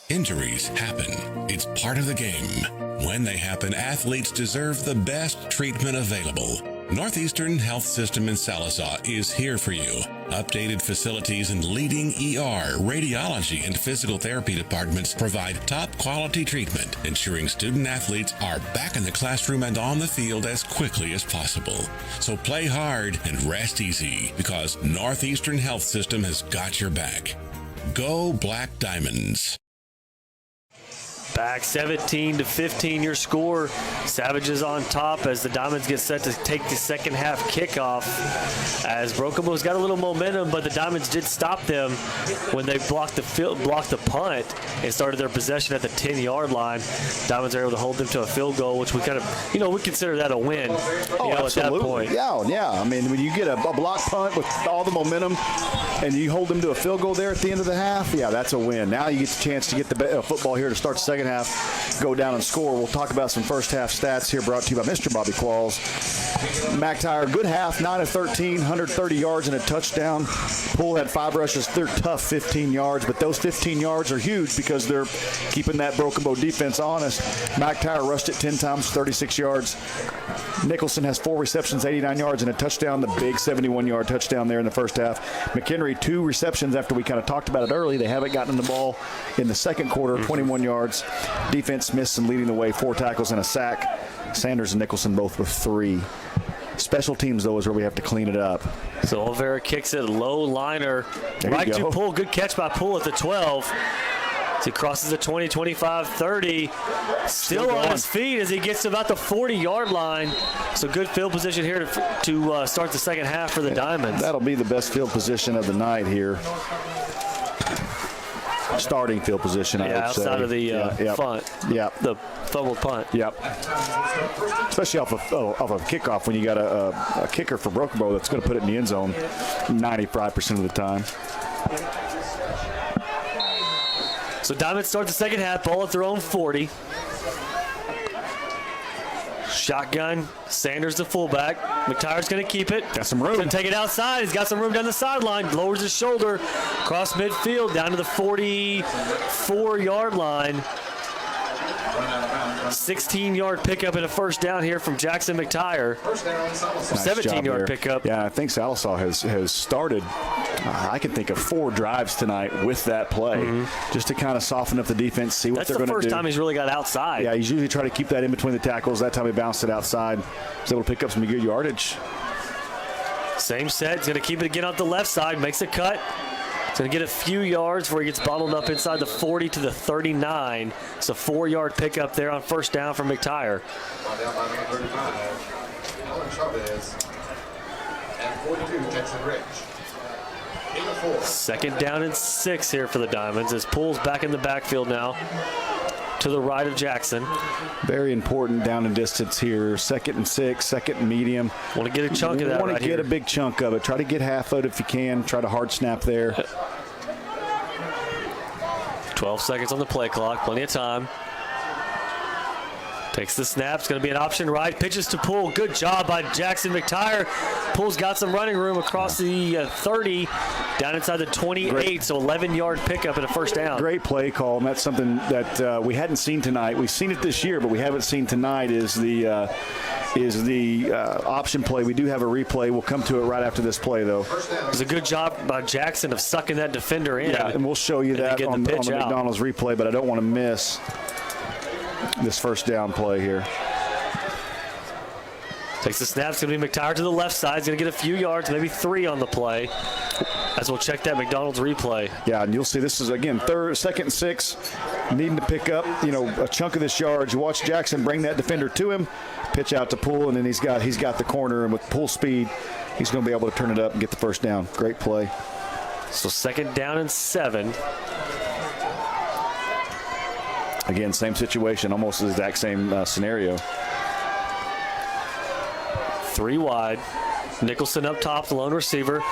Injuries happen. It's part of the game. When they happen, athletes deserve the best treatment available. Northeastern Health System in Sallisaw is here for you. Updated facilities and leading ER, radiology, and physical therapy departments provide top quality treatment, ensuring student athletes are back in the classroom and on the field as quickly as possible. So play hard and rest easy, because Northeastern Health System has got your back. Go Black Diamonds. Back 17-15 your score. Savages on top as the Diamonds get set to take the second half kickoff. As Broken Bow's got a little momentum, but the Diamonds did stop them when they blocked the punt and started their possession at the 10-yard line. Diamonds are able to hold them to a field goal, which we kind of, we consider that a win. At that point. Yeah. I mean, when you get a block punt with all the momentum and you hold them to a field goal there at the end of the half, that's a win. Now you get the chance to get the football here to start the second half, go down and score. We'll talk about some first half stats here brought to you by Mr. Bobby Qualls. McTire, good half, 9 of 13, 130 yards and a touchdown. Poole had 5 rushes. They're tough 15 yards, but those 15 yards are huge because they're keeping that Broken Bow defense honest. McTire rushed it 10 times, 36 yards. Nicholson has 4 receptions, 89 yards, and a touchdown, the big 71-yard touchdown there in the first half. McHenry, 2 receptions after we kind of talked about it early. They haven't gotten the ball in the second quarter, 21 yards. Defense missed and leading the way, 4 tackles and a sack. Sanders and Nicholson both with 3. Special teams, though, is where we have to clean it up. So Olvera kicks it low liner. Right to Poole. Good catch by Poole at the 12. As he crosses the 20, 25, 30. Still on his feet as he gets to about the 40-yard line. So good field position here to start the second half for the Diamonds. That'll be the best field position of the night here. Starting field position, I would say. Outside of the punt. Yep. The fumbled punt. Yep. Especially off of kickoff when you got a kicker for Broken Bow that's going to put it in the end zone 95% of the time. So Diamonds start the second half, ball at their own 40. Shotgun, Sanders the fullback. McTire's going to keep it. Got some room. Going to take it outside. He's got some room down the sideline. Lowers his shoulder. Cross midfield down to the 44-yard line. 16-yard pickup and a first down here from Jackson McTire. 17-yard pickup. Yeah, I think Sallisaw has started, I can think of 4 drives tonight with that play, just to kind of soften up the defense, see what they're going to do. That's the first time he's really got outside. Yeah, he's usually trying to keep that in between the tackles. That time he bounced it outside. He's able to pick up some good yardage. Same set. He's going to keep it again off the left side. Makes a cut. He's going to get a few yards where he gets bottled up inside the 40 to the 39. It's a 4-yard pickup there on first down from McTire. Down by number 35, Alan Chavez, and 42, Jackson Rich. 2nd down and 6 here for the Diamonds as Poole's back in the backfield now to the right of Jackson. Very important down and distance here. 2nd and 6, 2nd and medium. Want to get a chunk of that Want to get a big chunk of it. Try to get half of it if you can. Try to hard snap there. 12 seconds on the play clock. Plenty of time. Takes the snap. It's going to be an option right. Pitches to Poole. Good job by Jackson McTire. Poole's got some running room across the 30, down inside the 28. Great. So 11-yard pickup and a first down. Great play call. And that's something that we hadn't seen tonight. We've seen it this year, but we haven't seen tonight is the option play. We do have a replay. We'll come to it right after this play, though. It was a good job by Jackson of sucking that defender in. Yeah, and we'll show you that on the McDonald's replay, but I don't want to miss this first down play here. Takes the snap. It's going to be McTire to the left side. He's going to get a few yards, maybe 3 on the play, as we'll check that McDonald's replay. Yeah, and you'll see this is, again, 2nd and 6, needing to pick up, a chunk of this yards. You watch Jackson bring that defender to him, pitch out to Poole, and then he's got the corner, and with Poole speed, he's going to be able to turn it up and get the first down. Great play. So 2nd down and 7. Again, same situation, almost the exact same scenario. 3 wide. Nicholson up top, the lone receiver.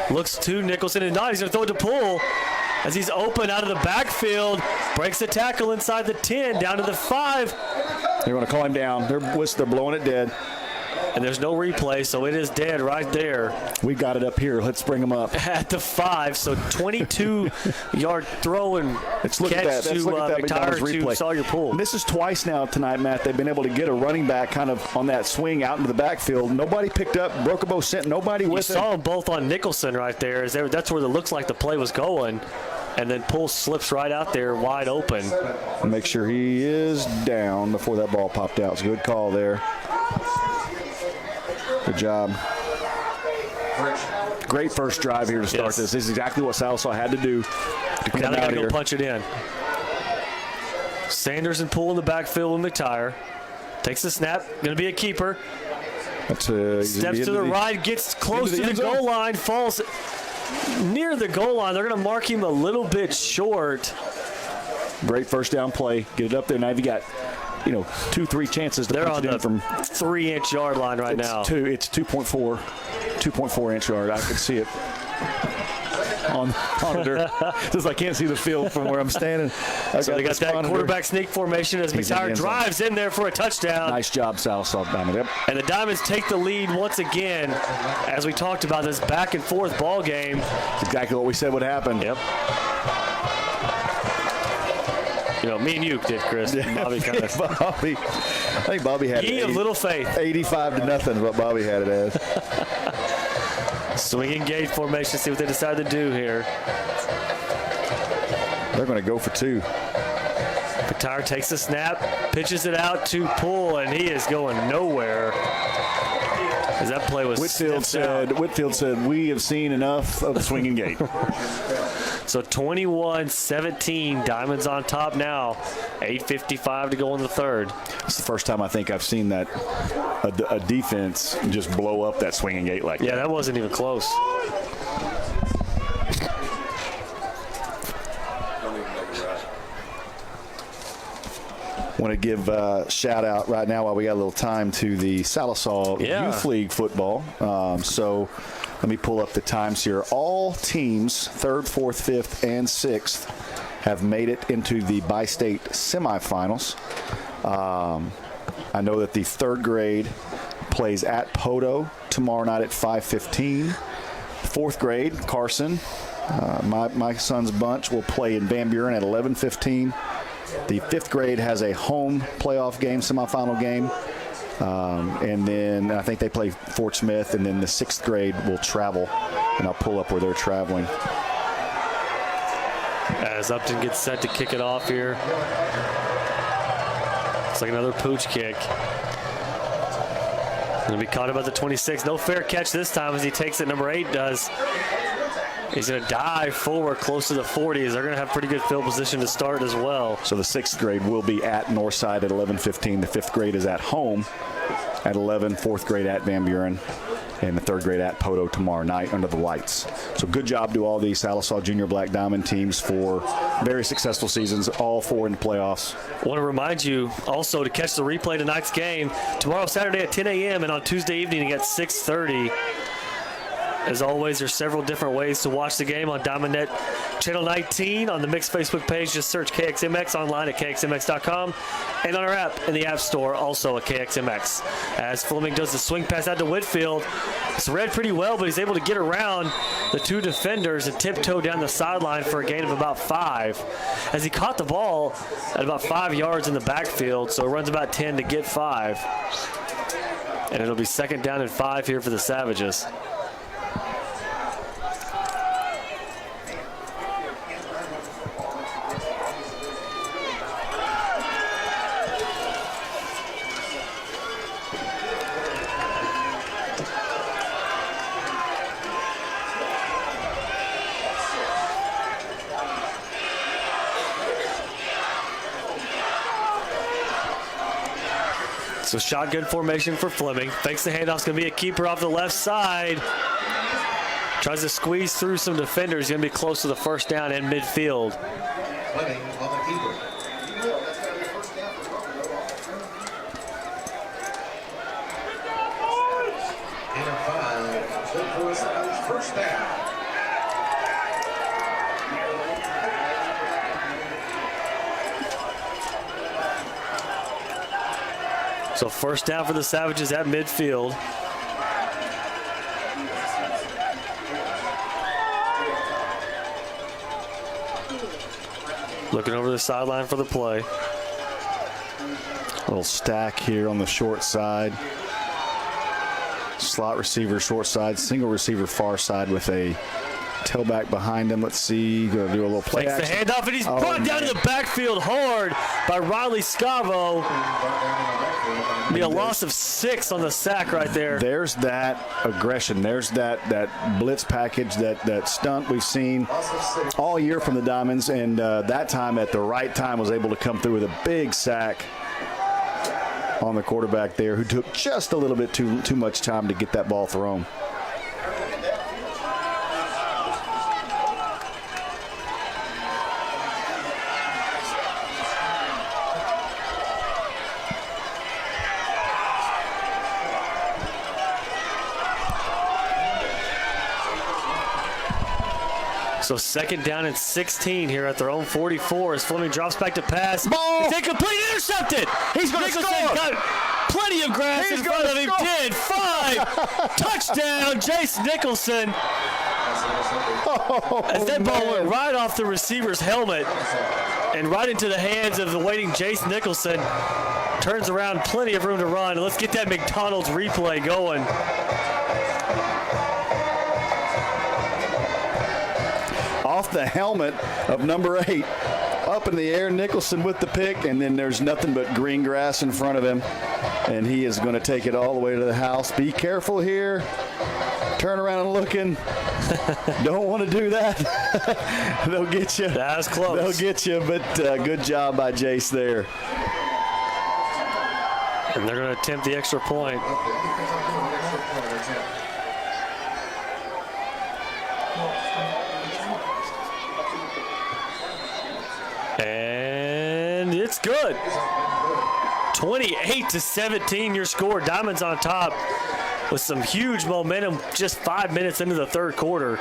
Looks to Nicholson and not. He's going to throw it to Poole as he's open out of the backfield. Breaks the tackle inside the 10, down to the 5. They're going to call him down. They're blowing it dead. And there's no replay, so it is dead right there. We got it up here. Let's bring them up. At the 5, so 22-yard throw and Let's look at that. Let's look at that McDonald's replay. Sawyer Poole. And this is twice now tonight, Matt. They've been able to get a running back kind of on that swing out into the backfield. Nobody picked up. Broken sent nobody with him. You saw them both on Nicholson right there. That's where it looks like the play was going. And then Poole slips right out there wide open. Make sure he is down before that ball popped out. It's a good call there. Good job. Great first drive here to start this. This is exactly what Sallisaw had to do to come now they out gotta here. Go punch it in. Sanders and Poole in the backfield with McTire. Takes the snap. Going to be a keeper. Steps to the right. Gets close to the goal line. Falls near the goal line. They're going to mark him a little bit short. Great first down play. Get it up there. Now you got 2-3 chances to punch it in from 3-inch yard line right now. It's 2.4 inch yard. I can see it on monitor. Since I can't see the field from where I'm standing. So they got that quarterback sneak formation as McTire drives in there for a touchdown. Nice job, Sallisaw Diamond. Yep. And the Diamonds take the lead once again. As we talked about this back and forth ball game. That's exactly what we said would happen. Yep. Me and you did, Chris. Bobby kind of. Bobby. I think Bobby had a little faith. 85-0 is what Bobby had it as. Swing engage formation. See what they decide to do here. They're going to go for 2. McTire takes the snap, pitches it out to Poole, and he is going nowhere. As that play was Whitfield said, we have seen enough of the swinging gate. So 21-17, Diamonds on top now. 8:55 to go in the third. It's the first time I think I've seen that a defense just blow up that swinging gate like that. Yeah, that wasn't even close. Want to give a shout out right now while we got a little time to the Sallisaw Youth League football. So let me pull up the times here. All teams, 3rd, 4th, 5th, and 6th, have made it into the bi-state semifinals. I know that the 3rd grade plays at Poto tomorrow night at 5:15. 4th grade, Carson, my son's bunch, will play in Van Buren at 11:15. The 5th grade has a home playoff game, semifinal game. And then I think they play Fort Smith, and then the 6th grade will travel, and I'll pull up where they're traveling. As Upton gets set to kick it off here. It's like another pooch kick. Going to be caught up at the 26. No fair catch this time as he takes it. Number 8 does. He's going to dive forward close to the 40s. They're going to have pretty good field position to start as well. So the 6th grade will be at Northside at 11:15. The 5th grade is at home at 11. 4th grade at Van Buren. And the 3rd grade at Poto tomorrow night under the lights. So good job to all these Sallisaw Junior Black Diamond teams for very successful seasons, all 4 in the playoffs. I want to remind you also to catch the replay of tonight's game tomorrow Saturday at 10 a.m. and on Tuesday evening at 6:30. As always, there's several different ways to watch the game on DiamondNet Channel 19 on the Mixed Facebook page. Just search KXMX online at KXMX.com and on our app in the App Store, also at KXMX. As Fleming does the swing pass out to Whitfield, it's read pretty well, but he's able to get around the 2 defenders and tiptoe down the sideline for a gain of about 5. As he caught the ball at about 5 yards in the backfield, so it runs about 10 to get 5. And it'll be 2nd down and 5 here for the Savages. So shotgun formation for Fleming. Fakes the handoff. It's going to be a keeper off the left side. Tries to squeeze through some defenders. Going to be close to the 1st down and midfield. Fleming on the keeper. And 5. Good for us. 1st down. So 1st down for the Savages at midfield. Looking over the sideline for the play. Little stack here on the short side. Slot receiver short side, single receiver far side with a tailback behind him. Let's see, gonna do a little play Takes action. the handoff, and he's brought down to the backfield hard by Riley Scavo. Be a loss of 6 on the sack right there. There's that aggression. There's that blitz package, that stunt we've seen all year from the Diamonds, and that time at the right time was able to come through with a big sack on the quarterback there, who took just a little bit too much time to get that ball thrown. So 2nd down and 16 here at their own 44 as Fleming drops back to pass. Ball! It's incomplete, intercepted! He's going to score! Got plenty of grass in front of him. Did 5! Touchdown, Jace Nicholson. As that ball went right off the receiver's helmet and right into the hands of the waiting Jace Nicholson. Turns around, plenty of room to run. Let's get that McDonald's replay going. Off the helmet of number 8, up in the air, Nicholson with the pick, and then there's nothing but green grass in front of him, and he is going to take it all the way to the house. Be careful here. Turn around and looking. Don't want to do that. They'll get you. That was close. They'll get you, but good job by Jace there. And they're going to attempt the extra point. And it's good. 28-17 your score. Diamonds on top with some huge momentum just 5 minutes into the 3rd quarter.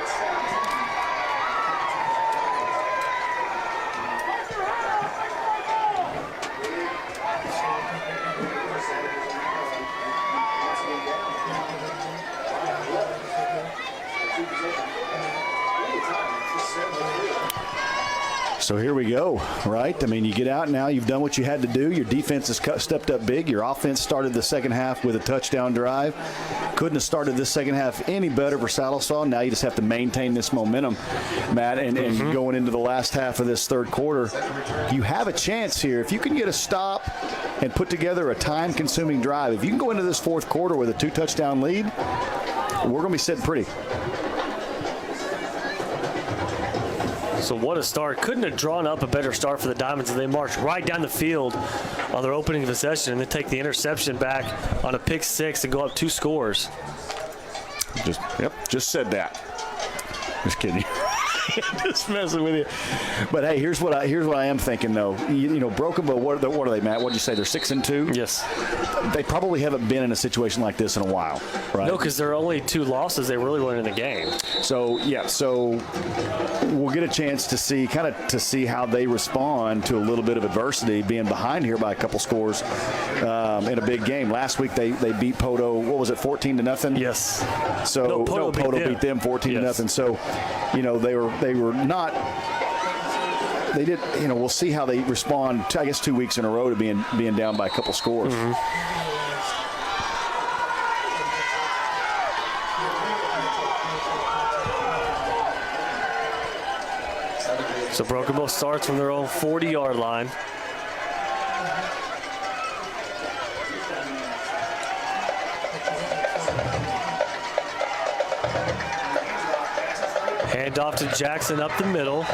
So here we go, right? I mean, you get out now, you've done what you had to do. Your defense has stepped up big. Your offense started the 2nd half with a touchdown drive. Couldn't have started this 2nd half any better for Sallisaw. Now you just have to maintain this momentum, Matt, and going into the last half of this 3rd quarter. You have a chance here. If you can get a stop and put together a time-consuming drive, if you can go into this 4th quarter with a 2-touchdown lead, we're going to be sitting pretty. So what a start. Couldn't have drawn up a better start for the Diamonds as they marched right down the field on their opening possession and then take the interception back on a pick 6 and go up 2 scores. Just said that. Just kidding. Just messing with you. But hey, here's what I am thinking though. You know, Broken Bow. What are they, Matt? What did you say? They're 6-2. Yes. They probably haven't been in a situation like this in a while, right? No, because there are only 2 losses. They really weren't in the game. So yeah, so we'll get a chance to see how they respond to a little bit of adversity, being behind here by a couple scores in a big game. Last week they beat Poto. What was it, 14-0? Yes. So Poto beat them 14-0. So you know they were not. They did. You know, we'll see how they respond. I guess 2 weeks in a row to being down by a couple scores. So Broken Bow starts from their own 40-yard line. Hand off to Jackson up the middle.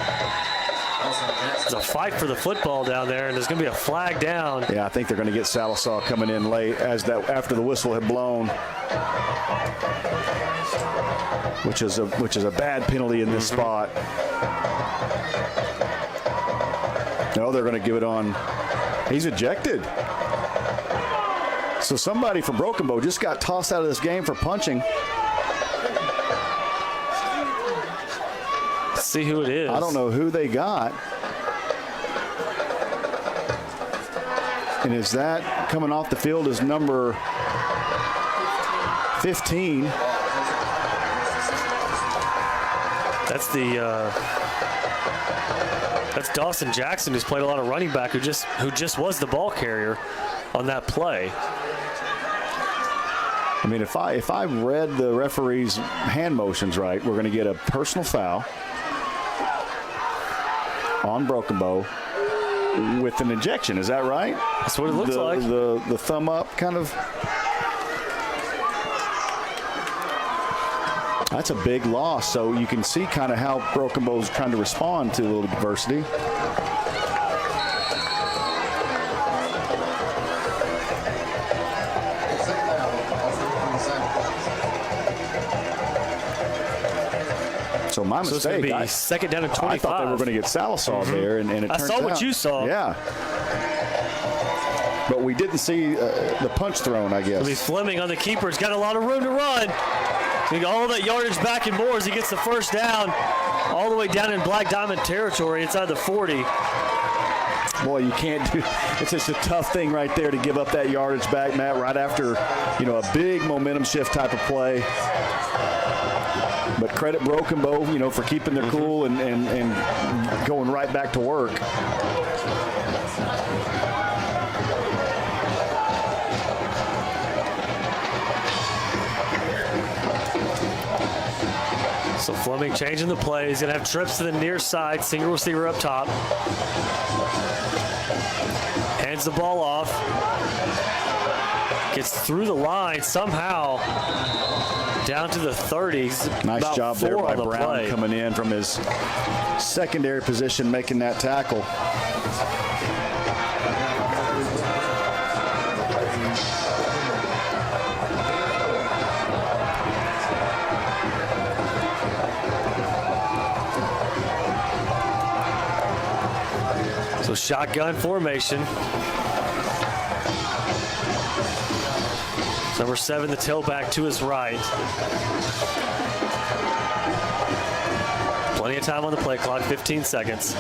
There's a fight for the football down there, and there's going to be a flag down. Yeah, I think they're going to get Sallisaw coming in late after the whistle had blown, which is a bad penalty in this spot. No, they're going to give it on. He's ejected. So somebody from Broken Bow just got tossed out of this game for punching. Let's see who it is. I don't know who they got. And is that coming off the field as number 15? That's that's Dawson Jackson, who's played a lot of running back, who just was the ball carrier on that play. I mean, if I read the referee's hand motions right, we're going to get a personal foul on Broken Bow with an ejection. Is that right? That's what it looks like. The thumb up kind of. That's a big loss. So you can see kind of how Broken Bow's trying to respond to a little adversity. So my mistake. So it's going to be second down and 25. I thought they were going to get Sallisaw there, and it turns out. I saw what you saw. Yeah. But we didn't see the punch thrown, I guess. It'll be Fleming on the keeper. He's got a lot of room to run. He got all that yardage back and more as he gets the first down all the way down in Black Diamond territory inside the 40. Boy, you can't do – it's just a tough thing right there to give up that yardage back, Matt, right after, a big momentum shift type of play. But credit Broken Bow, for keeping their cool and going right back to work. So Fleming changing the play. He's going to have trips to the near side, single receiver up top. Hands the ball off. Gets through the line somehow down to the 30s. Nice job there by Brown coming in from his secondary position, making that tackle. So shotgun formation. Number 7, the tailback to his right. Plenty of time on the play clock, 15 seconds.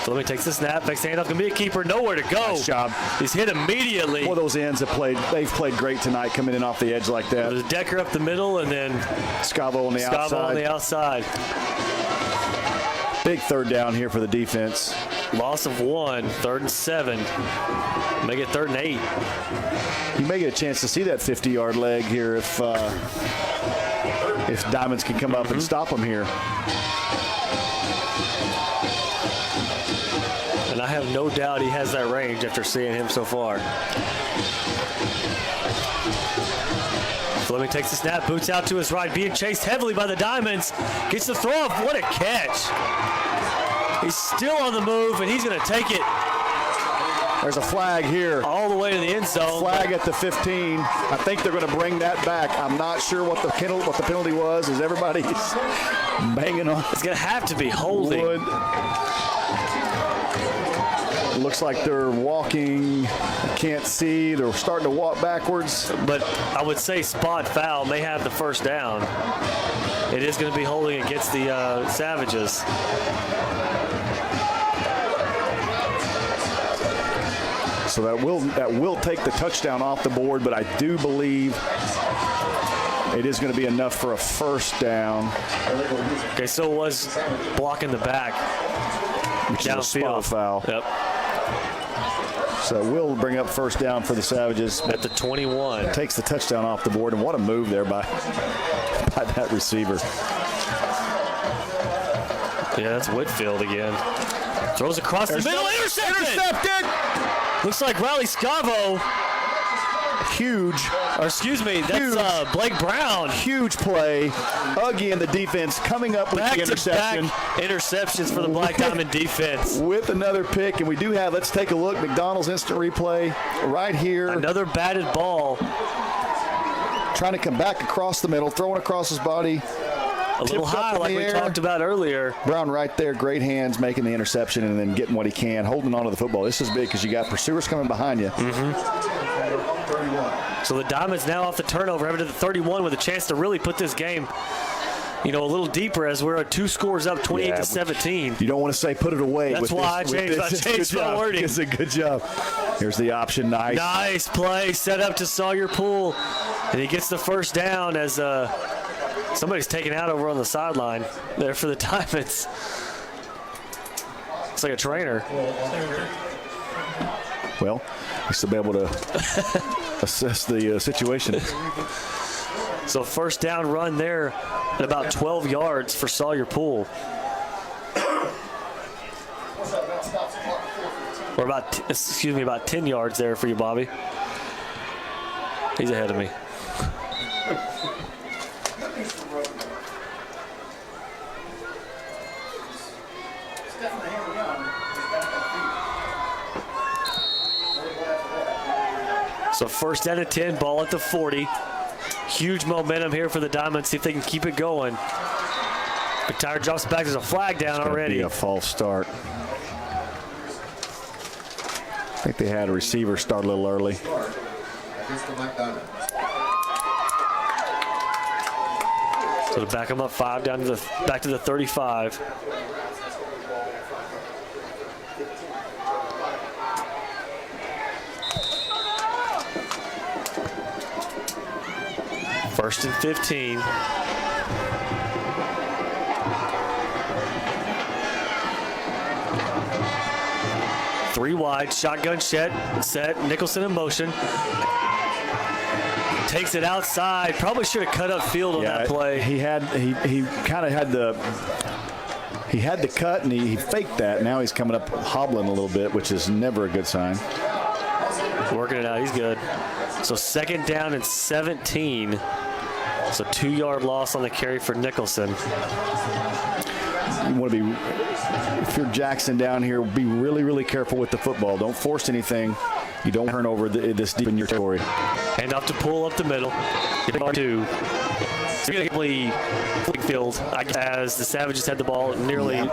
Fleming takes the snap, fakes the handoff, gonna be a keeper, nowhere to go. Nice job. He's hit immediately. Well, those ends they've played great tonight coming in off the edge like that. There's Decker up the middle and then Scavo on the outside. Scavo on the outside. Big third down here for the defense. Loss of 1, 3rd and 7. Make it 3rd and 8. You may get a chance to see that 50-yard leg here if Diamonds can come up and stop them here. And I have no doubt he has that range after seeing him so far. Fleming takes the snap, boots out to his right, being chased heavily by the Diamonds. Gets the throw off. What a catch. He's still on the move, and he's going to take it. There's a flag here. All the way to the end zone. Flag at the 15. I think they're going to bring that back. I'm not sure what the penalty was, as everybody's banging on. It's going to have to be holding. Wood. It looks like they're walking. I can't see. They're starting to walk backwards. But I would say spot foul may have the first down. It is going to be holding against the Savages. So that will take the touchdown off the board, but I do believe it is going to be enough for a first down. Okay, so it was blocking the back. Which is a spot foul. Yep. So we'll bring up first down for the Savages. At the 21. Takes the touchdown off the board, and what a move there by that receiver. Yeah, that's Whitfield again. Throws across the middle. Intercepted! Looks like Riley Scavo. Huge. Or excuse me, that's Blake Brown. Huge play. Again, the defense coming up with the interception. Interceptions for the Black Diamond defense. With another pick, and we do have, let's take a look, McDonald's instant replay right here. Another batted ball. Trying to come back across the middle, throwing across his body. A little high, like we talked about earlier. Brown right there, great hands, making the interception and then getting what he can, holding on to the football. This is big because you got pursuers coming behind you. So the Diamonds now off the turnover, having to the 31 with a chance to really put this game, a little deeper as we're 2 scores up, 28-17. You don't want to say put it away. That's why I changed my wording. It's a good job. Here's the option. Nice. Nice play, set up to Sawyer Poole, and he gets the first down as somebody's taken out over on the sideline there for the Diamonds. It's like a trainer. Well, we still be able to assess the situation. So first down run there at about 12 yards for Sawyer Poole. Or about 10 yards there for you, Bobby. He's ahead of me. So first down at 10, ball at the 40. Huge momentum here for the Diamonds. See if they can keep it going. McTire drops back. There's a flag down already. Be a false start. I think they had a receiver start a little early. So to back them up 5 down to back to the 35. First and 15. Three wide, shotgun set. Nicholson in motion. Takes it outside. Probably should have cut up field on that play. He kind of had the cut and he faked that. Now he's coming up hobbling a little bit, which is never a good sign. Working it out. He's good. So second down and 17. So 2-yard loss on the carry for Nicholson. You want to be, if you're Jackson down here, be really, really careful with the football. Don't force anything. You don't turn over this deep in your territory. Hand off to Poole up the middle. Two. Significantly field as the Savages had the ball nearly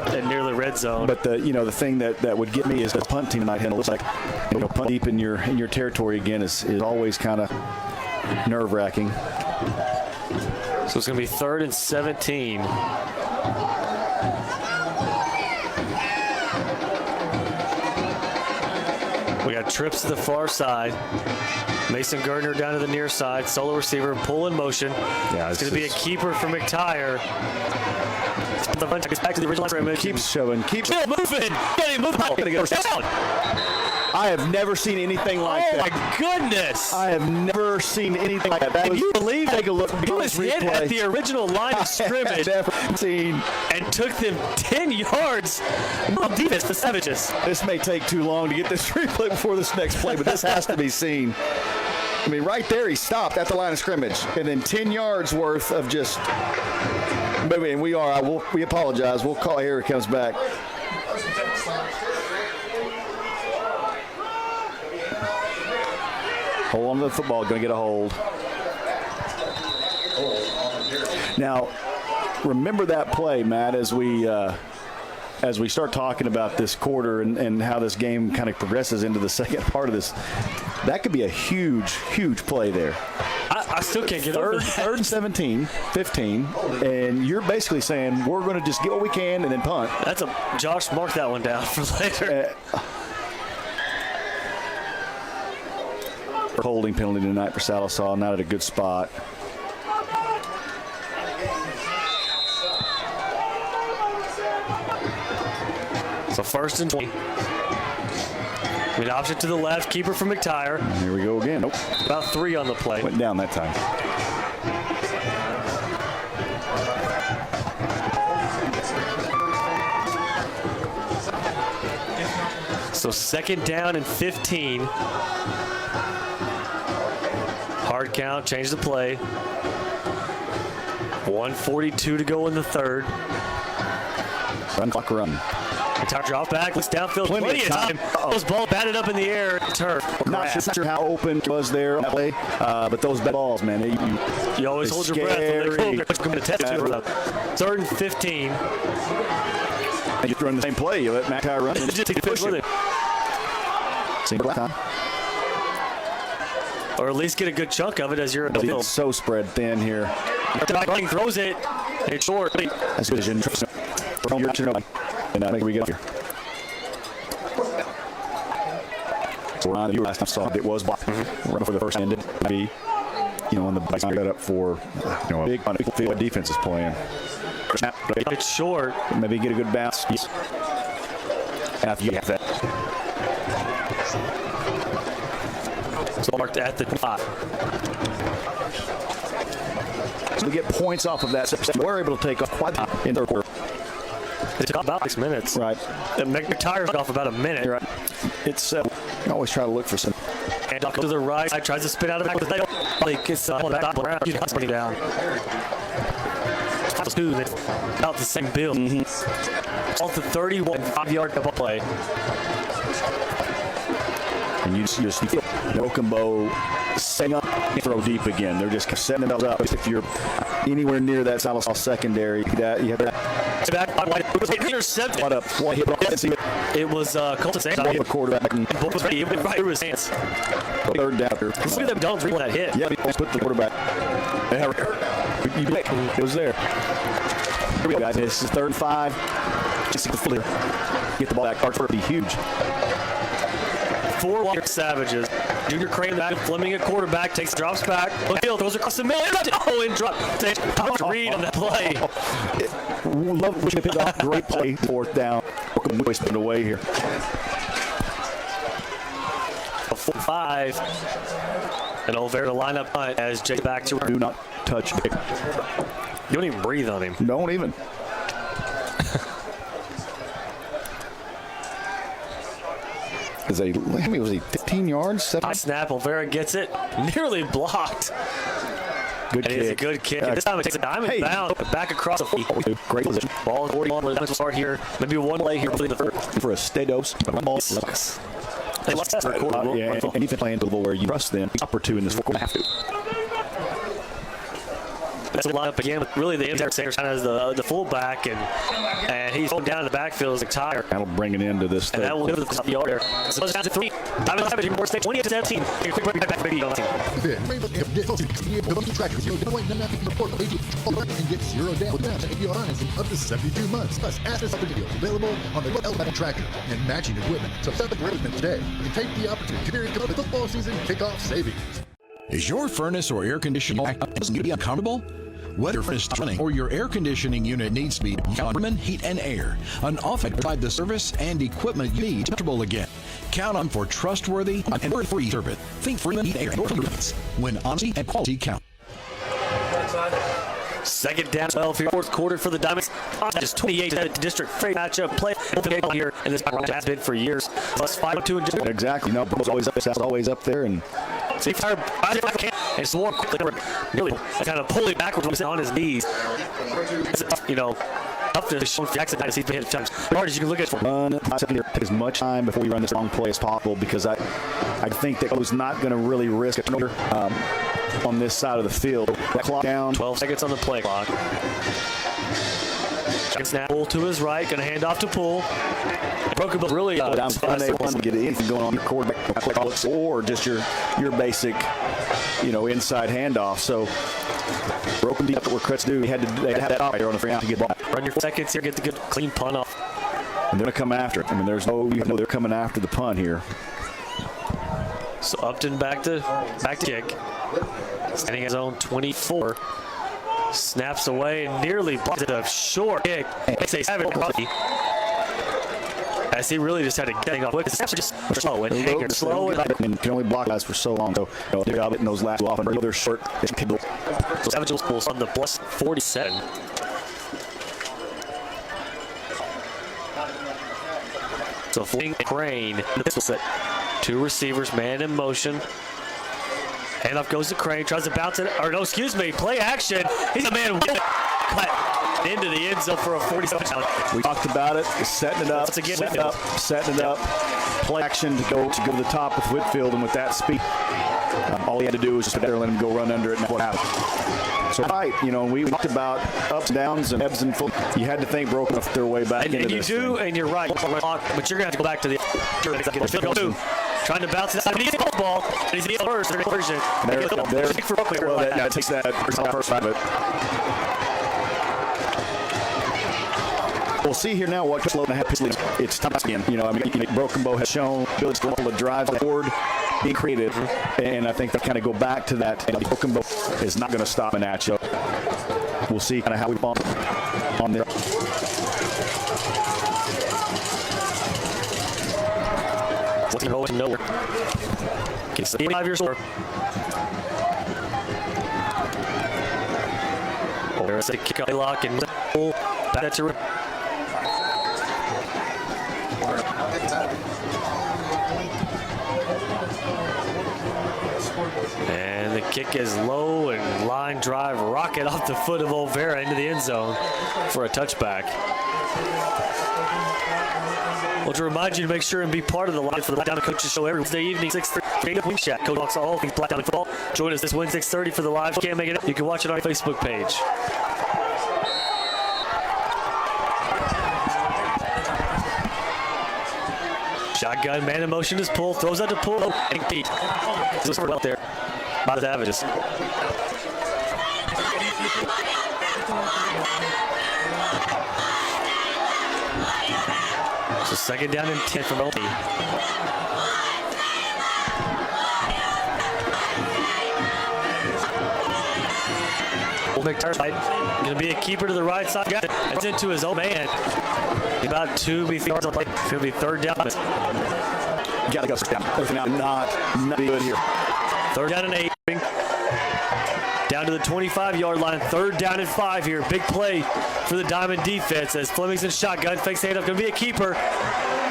red zone. But the thing that would get me is the punt team tonight. It looks like punt deep in your territory again is always kind of nerve-wracking. So it's going to be 3rd and 17. We got trips to the far side. Mason Gardner down to the near side. Solo receiver, pull in motion. Yeah, it's going to be a keeper for McTire. The bunch gets back to the original line. Keeps showing. Keeps moving. Getting moving. I have never seen anything like that. Oh, my goodness. I have never seen anything like that. Can you believe take a look. He was hit at the original line of scrimmage and took them 10 yards. No defense for the Savages. This may take too long to get this replay before this next play, but this has to be seen. I mean, right there, he stopped at the line of scrimmage, and then 10 yards worth of just. Maybe, and we apologize. We'll call here. He comes back. Hold on to the football. Going to get a hold. Now, remember that play, Matt, as we start talking about this quarter and how this game kind of progresses into the second part of this. That could be a huge, huge play there. I still can't get over that. Third and 17, 15, and you're basically saying we're going to just get what we can and then punt. That's Josh, mark that one down for later. Holding penalty tonight for Sallisaw, not at a good spot. So 1st and 20. An option to the left, keeper from McTire. Here we go again. Nope. About 3 on the play. Went down that time. So 2nd down and 15. Hard count, change the play. 1:42 to go in the 3rd. Run clock run. McTire drop back, looks downfield, plenty of time. Those ball batted up in the air, turf. Not sure how open it was there on that play, but those balls, man, you always hold your breath. Going to test you. 3rd and 15. And you run the same play, you let McTire run. Just take the push with it. Same time. Or at least get a good chunk of it as you're in the field. It's so spread thin here. Running throws it. It's short. That's good. And make we get up here. So Ryan, you last time saw it was blocked. Right before the first ended. Maybe, on the back set up for a big field defense is playing. Snap. It's short. Maybe get a good bounce. After you have that. So marked at the 5. So we get points off of that. We're able to take off quite in third quarter. It took about 6 minutes. Right. And McTire took off about a minute. You're right. It's you always try to look for some. And up to the right side, tries to spin out of it. It's around. You bring it down. About the same build. Off the 31, 5-yard double play. And you just feel Broken Bow setting up and throw deep again. They're just setting themselves up. If you're anywhere near that Sallisaw secondary, you have that. Intercepted. What up? One hit. It was Colton Sanders. The quarterback. And Book was ready. It went right through his hands. 3rd down. Let's look at them don't dribble that hit. Yeah, he put the quarterback. It was there. Here we go, guys. This is 3rd and 5. Just get the ball back. Archer would be huge. 4 Walker Savages. Junior Crane back. Fleming at quarterback. Drops back. Field throws across the middle. Oh, and drop. Reed on that play. Love wishing to pick up. Great play. 4th down. We're spin away here. A 4-5. And over to line up punt as Jake back to. Do not touch Jake. You don't even breathe on him. Don't even. Was he 15 yards? 7? High snap. Olvera gets it. Nearly blocked. Good kick. It's a good kick. This time it takes a diamond bound back across the field. Great position. Ball 41. Let's start here. Maybe one play here for the 3rd. For a stay dose. Ball sucks. They lost that quarter. Yeah, and even playing to the level where you trust them. Up or 2 in this 4th quarter. Have to. That's a lineup again with really the inside center kind of as the fullback, and he's going down in the backfield as McTire. That'll bring it into this. And that will go to the yard there. So it's down to 3. Time to Savage, More State, 28-17. Quick break back, baby. Get zero down with APR financing up to 72 months. Plus, access opportunity available on the L tracker and matching equipment. So set the equipment today and take the opportunity to experience the football season kickoff savings. Is your furnace or air conditioning doesn't get uncomfortable? Whether your furnace is running or your air conditioning unit needs to be on heat and air, an office provide the service and equipment you need to be comfortable again. Count on for trustworthy and word-free service. Think Freeman Heat and Air when honesty and quality count. 2nd down, 12 here, 4th quarter for the Diamonds. Just 28 district free matchup play here, and this has been for years. Plus 5-2 in district. Exactly. Bro's always up there, and So he fired and swore quickly, really kind of pulling backwards on his knees. You know, up to Sean Jackson, he's been hit times. Hard as you can look at it. Take as much time before you run this long play as possible, because I think that was not going to really risk a turnover on this side of the field. Clock down. 12 seconds on the play clock. Snap Poole to his right, going to hand off to Poole. Broken Bow really unable to get anything going on your quarterback or just your basic, inside handoff. So Broken Bow where credits due. They had to have that operator on the front to get the ball. Run your seconds here, get the good clean punt off. And they're going to come after it. I mean, they're coming after the punt here. So Upton back to kick. Standing his own 24. Snaps away and nearly blocks a short kick. Makes a 7 as he really just had to get off quick. The snaps are just slow and hanging slow. And can only block guys for so long. So they're getting those last off, and they're short. So Savage Pools on the plus 47. So Fling Crane in the pistol set. 2 receivers, man in motion. Handoff goes to Crane, tries to bounce it, play action. He's a man cut into the end zone for a 47 challenge. We talked about it, setting it up, setting it up. Play action to go to the top with Whitfield, and with that speed, all he had to do was just let him go run under it, and that's what happened. So we talked about ups and downs and ebbs and flows. You had to think Broken their way back into this. And you do, and you're right. But you're going to have to go back to the trying to bounce it out. He's the ball, and he's the first version. That takes that first side of it. We'll see here now what slow and a half pitch. It's tough again. Broken Bow has shown ability to drive forward, being creative, and I think they kind of go back to that. Broken Bow is not going to stop an at you. We'll see kind of how we bump on there. Going nowhere. Gets the 5 years old. There's a kick out lock and pull back to and the kick is low and line drive rocket off the foot of Olvera into the end zone for a touchback. Well, to remind you to make sure and be part of the line for the Black Diamond Coaches Show every Wednesday evening, 6:30 Wing Shack. Coach talks all things Black Diamond football. Join us this Wednesday, 6:30 for the live. If you can't make it, you can watch it on our Facebook page. Shotgun, man in motion is Poole, throws out to Poole, and Pete. This was out there by the Savages. So second down and 10 from Oldie. Old McTarride going to be a keeper to the right side. It's into his own man. About 2 yards on play. It's going to be third down. You got to go first down. First down, not good here. Third down and 8. Down to the 25-yard line. Third down and 5 here. Big play for the Diamond defense as Fleming's in shotgun. Fakes handoff. Going to be a keeper.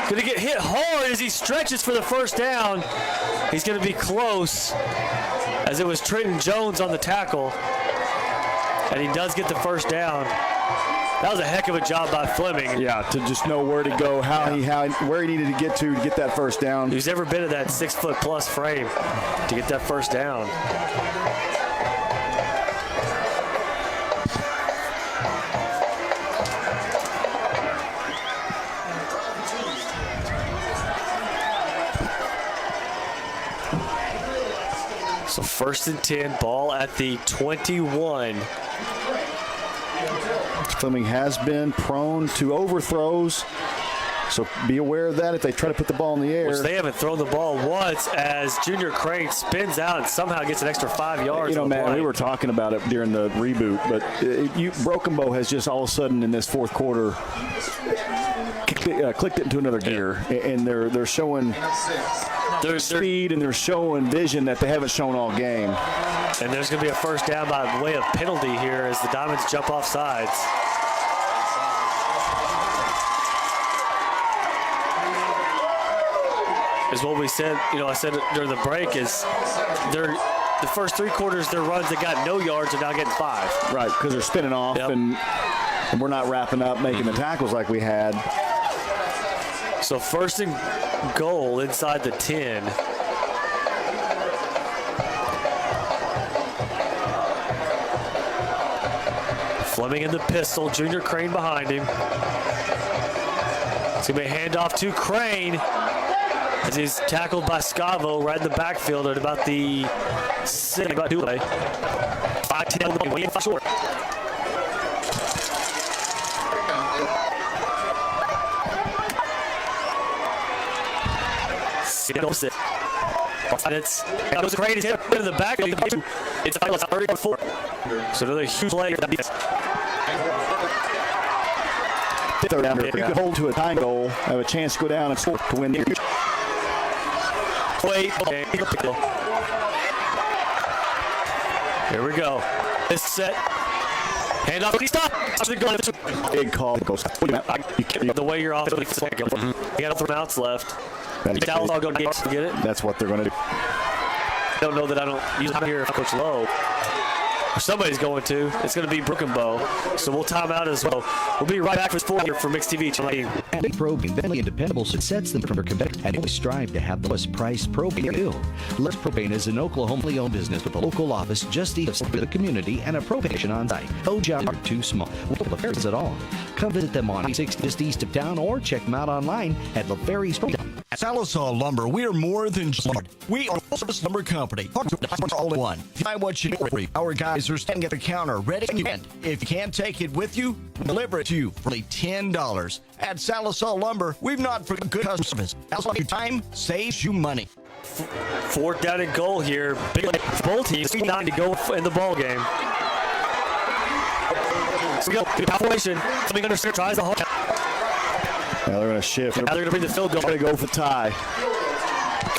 Going to get hit hard as he stretches for the first down. He's going to be close as it was Trenton Jones on the tackle. And he does get the first down. That was a heck of a job by Fleming. Yeah, to just know where to go, where he needed to get that first down. Who's ever been in that 6-foot-plus frame to get that first down. So first and 10, ball at the 21. Fleming has been prone to overthrows, so be aware of that if they try to put the ball in the air. Which they haven't thrown the ball once as Junior Crane spins out and somehow gets an extra 5 yards. Man, we were talking about it during the reboot, but Broken Bow has just all of a sudden in this fourth quarter clicked it into another gear, and they're showing speed and they're showing vision that they haven't shown all game. And there's going to be a first down by way of penalty here as the Diamonds jump off sides. is what we said. I said during the break is the first 3 quarters, their runs that got no yards are now getting 5. Right, because they're spinning off, and we're not wrapping up, making the tackles like we had. So first and goal inside the 10. Fleming in the pistol, Junior Crane behind him. It's going to be a handoff to Crane as he's tackled by Scavo right in the backfield at about the 6, about 2 away. 5-10, short. It's Crane is hit in the back. It's 34. So another huge play. Third down. If you could hold to a tying goal, have a chance to go down and score to win. Wait. Here we go. This set. Hand off. Stop. Big call. The way you're off. You got 3 outs left. Sallisaw go get it. That's what they're going to do. I don't know that I don't usually hear Coach Lowe. Somebody's going to. It's going to be Broken Bow. So we'll time out as well. We'll be right back for 4 here for Mixed TV tonight. And Propane, friendly and dependable, sets them from their competitors and always strive to have the lowest priced propane deal. Les Propane is an Oklahoma-owned business with a local office just east of the community and a propane station on site. No job are too small. Well, LaFerry's at all. Come visit them on 6 just east of town or check them out online at LaFerry's Propane. At Sallisaw Lumber, we are more than just lumber. We are a full-service lumber company. All in one. Buy what you need. Our guys are standing at the counter, ready to hand. If you can't take it with you, we'll deliver it to you for only $10. At Sallisaw Lumber, we've not forgotten good customer service. Also, your time saves you money. 4th down and goal here. Big both teams. 9 to go in the ball game. So we go. Formation. Coming under center. Tries the hard. Now they're going to shift. Now they're going to bring the field goal. They're going to go for the tie.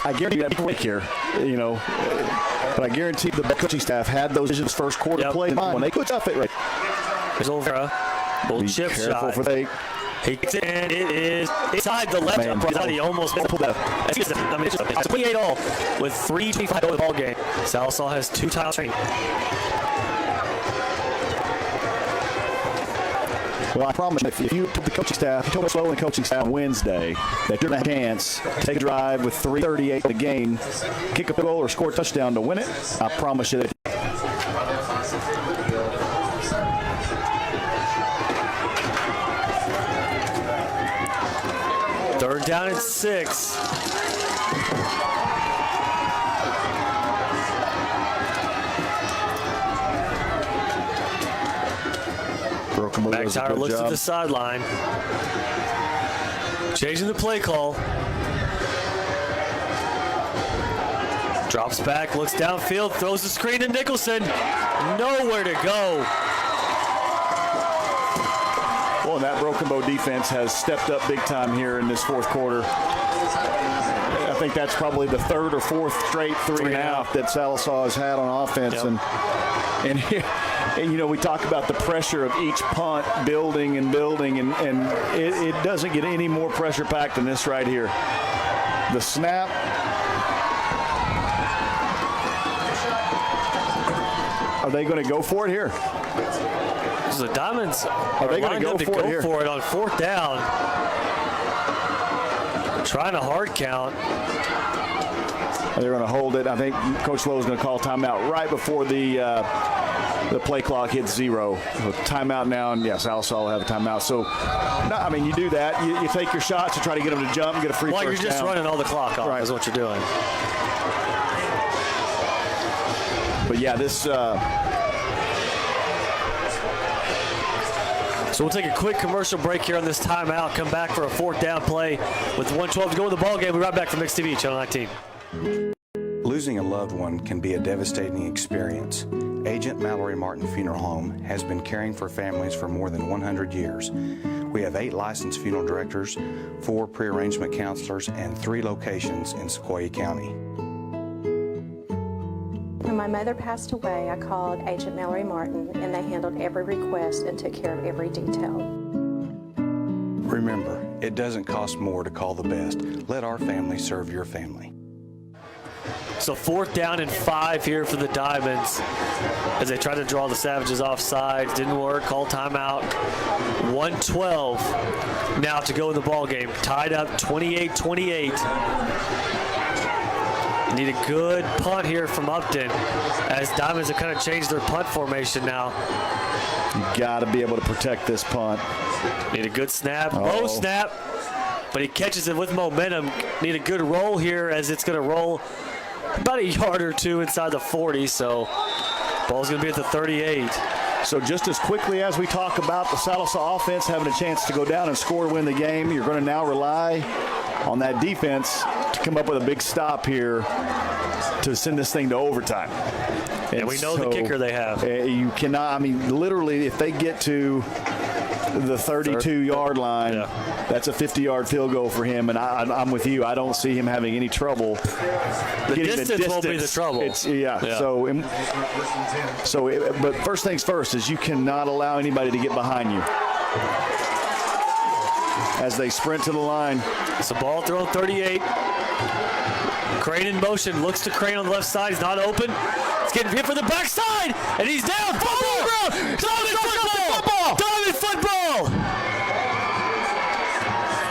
I guarantee that quick here, but I guarantee the coaching staff had those decisions first quarter play in mind when they put stuff it right. There's Olvera. Bull chip shot. He gets it, and it is inside the left upright. He almost pulled that. It's 28 all with 3:25 in the ball game. Sallisaw has 2 times training. Well, I promise if you took the coaching staff, you told us and coaching staff on Wednesday that you're going to have a chance to take a drive with 3:38 in the game, kick a goal or score a touchdown to win it, I promise you that. Third down and 6. McIntyre looks at the sideline. Changing the play call. Drops back, looks downfield, throws the screen to Nicholson. Nowhere to go. Well, and that Broken Bow defense has stepped up big time here in this 4th quarter. I think that's probably the 3rd or 4th straight 3.5 that Sallisaw has had on offense. Yep. And we talk about the pressure of each punt building, and it doesn't get any more pressure packed than this right here. The snap. Are they going to go for it here? The Diamonds are they going to go for it on 4th down. Trying a hard count. They're going to hold it. I think Coach Lowe is going to call timeout right before the play clock hits 0. So timeout now, and Sallisaw will have a timeout. So, you do that. You take your shots to try to get them to jump and get a free first down. You're just running all the clock off is what you're doing. But, this... So we'll take a quick commercial break here on this timeout. Come back for a 4th down play with 1:12 to go in the ball game. We'll be right back from Mixed TV, Channel 19. Losing a loved one can be a devastating experience. Agent Mallory Martin Funeral Home has been caring for families for more than 100 years. We have 8 licensed funeral directors, 4 pre-arrangement counselors, and 3 locations in Sequoyah County. When my mother passed away, I called Agent Mallory Martin, and they handled every request and took care of every detail. Remember, It doesn't cost more to call the best. Let our family serve your family. So 4th down and 5 here for the Diamonds as they try to draw the Savages off sides. Didn't work. Call timeout. 1:12 now to go in the ball game. Tied up 28-28. Need a good punt here from Upton as Diamonds have kind of changed their punt formation now. You got to be able to protect this punt. Need a good snap. Low snap. But he catches it with momentum. Need a good roll here as it's going to roll about a yard or two inside the 40, so ball's going to be at the 38. So just as quickly as we talk about the Sallisaw offense having a chance to go down and score to win the game, you're going to now rely on that defense to come up with a big stop here to send this thing to overtime. And we know the kicker they have. You cannot, I mean, literally, if they get to the 32-yard line, that's a 50-yard field goal for him, and I'm with you. I don't see him having any trouble getting the distance. Won't be the trouble. But first things first is you cannot allow anybody to get behind you as they sprint to the line. It's a ball thrown 38. Crane in motion, looks to Crane on the left side. He's not open. He's getting hit for the backside, and he's down. Football! Diamond football! Diamond football!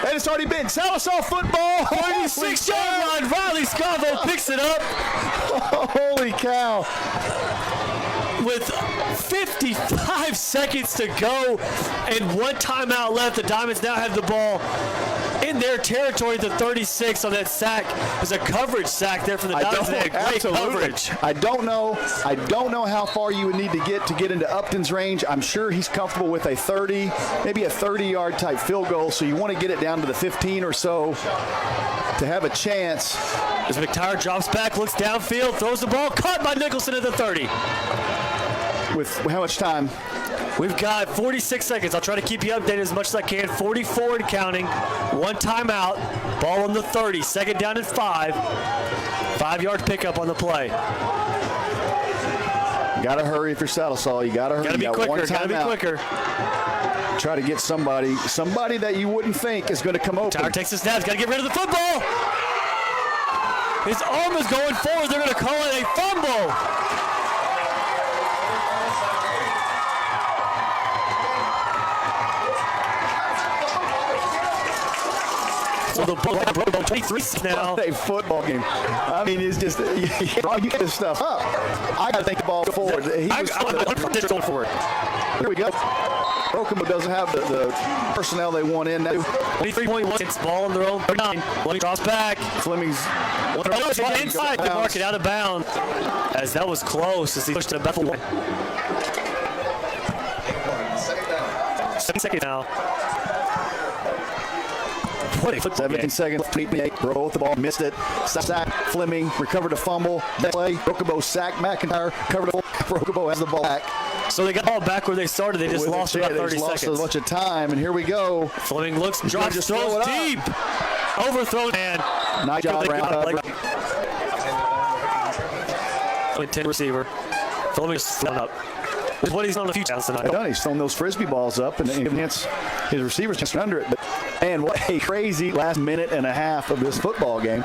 And it's already been Sallisaw football. 36-yard line. Riley Scavo picks it up. Holy cow. With 55 seconds to go and 1 timeout left, the Diamonds now have the ball in their territory at the 36 on that sack. There's a coverage sack there for the Diamonds. They had great coverage. I don't know how far you would need to get into Upton's range. I'm sure he's comfortable with a 30, maybe a 30-yard type field goal, so you want to get it down to the 15 or so to have a chance. As McTire drops back, looks downfield, throws the ball, caught by Nicholson at the 30. With how much time? We've got 46 seconds. I'll try to keep you updated as much as I can. 44 and counting. 1 timeout. Ball on the 30. 2nd down and 5. 5-yard pickup on the play. You got to hurry if you're Sallisaw. You got to hurry. Got to be quicker. Got to be quicker. Try to get somebody that you wouldn't think is going to come open. Tyler takes the snaps. Got to get rid of the football. His arm is going forward. They're going to call it a fumble. So the ball 23 now. A football game. I mean, it's just you get this stuff up. I got to think the ball forward. He was going forward. Here we go. Broken doesn't have the personnel they want in. 23.1. It's ball on their own 9. Fleming drops back. Fleming's inside to mark it out of bounds. As that was close as he pushed it back. 7 seconds now. What a 17 seconds, 28, broke the ball, missed it. Sack, Fleming, recovered a fumble. Next play, Brookabo sack, McIntyre, covered the ball. Brookabo has the ball back. So they got the ball back where they started. They just lost about 30 seconds. Lost a bunch of time, and here we go. Fleming looks, drops, throws deep. Overthrown, and nice job, round 10 receiver. Fleming's thrown up. What he's on a few times tonight. He's thrown those frisbee balls up and his receivers just under it. But man, what a crazy last minute and a half of this football game.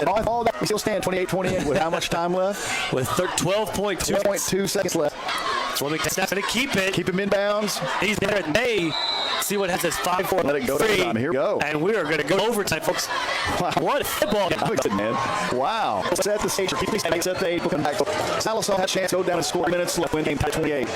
And all that, we still stand 28-28 with how much time left? With 12.2 seconds left. Fleming snaps and keep it. Keep him in bounds. He's there at May. See what has this 5-4. Let it go. Here we go. And we are going to go overtime, folks. Wow. What a football game. Man. Wow. Set the stage. Set the 8. We'll come back. Sallisaw had a chance to go down and score minutes left. Win game 28.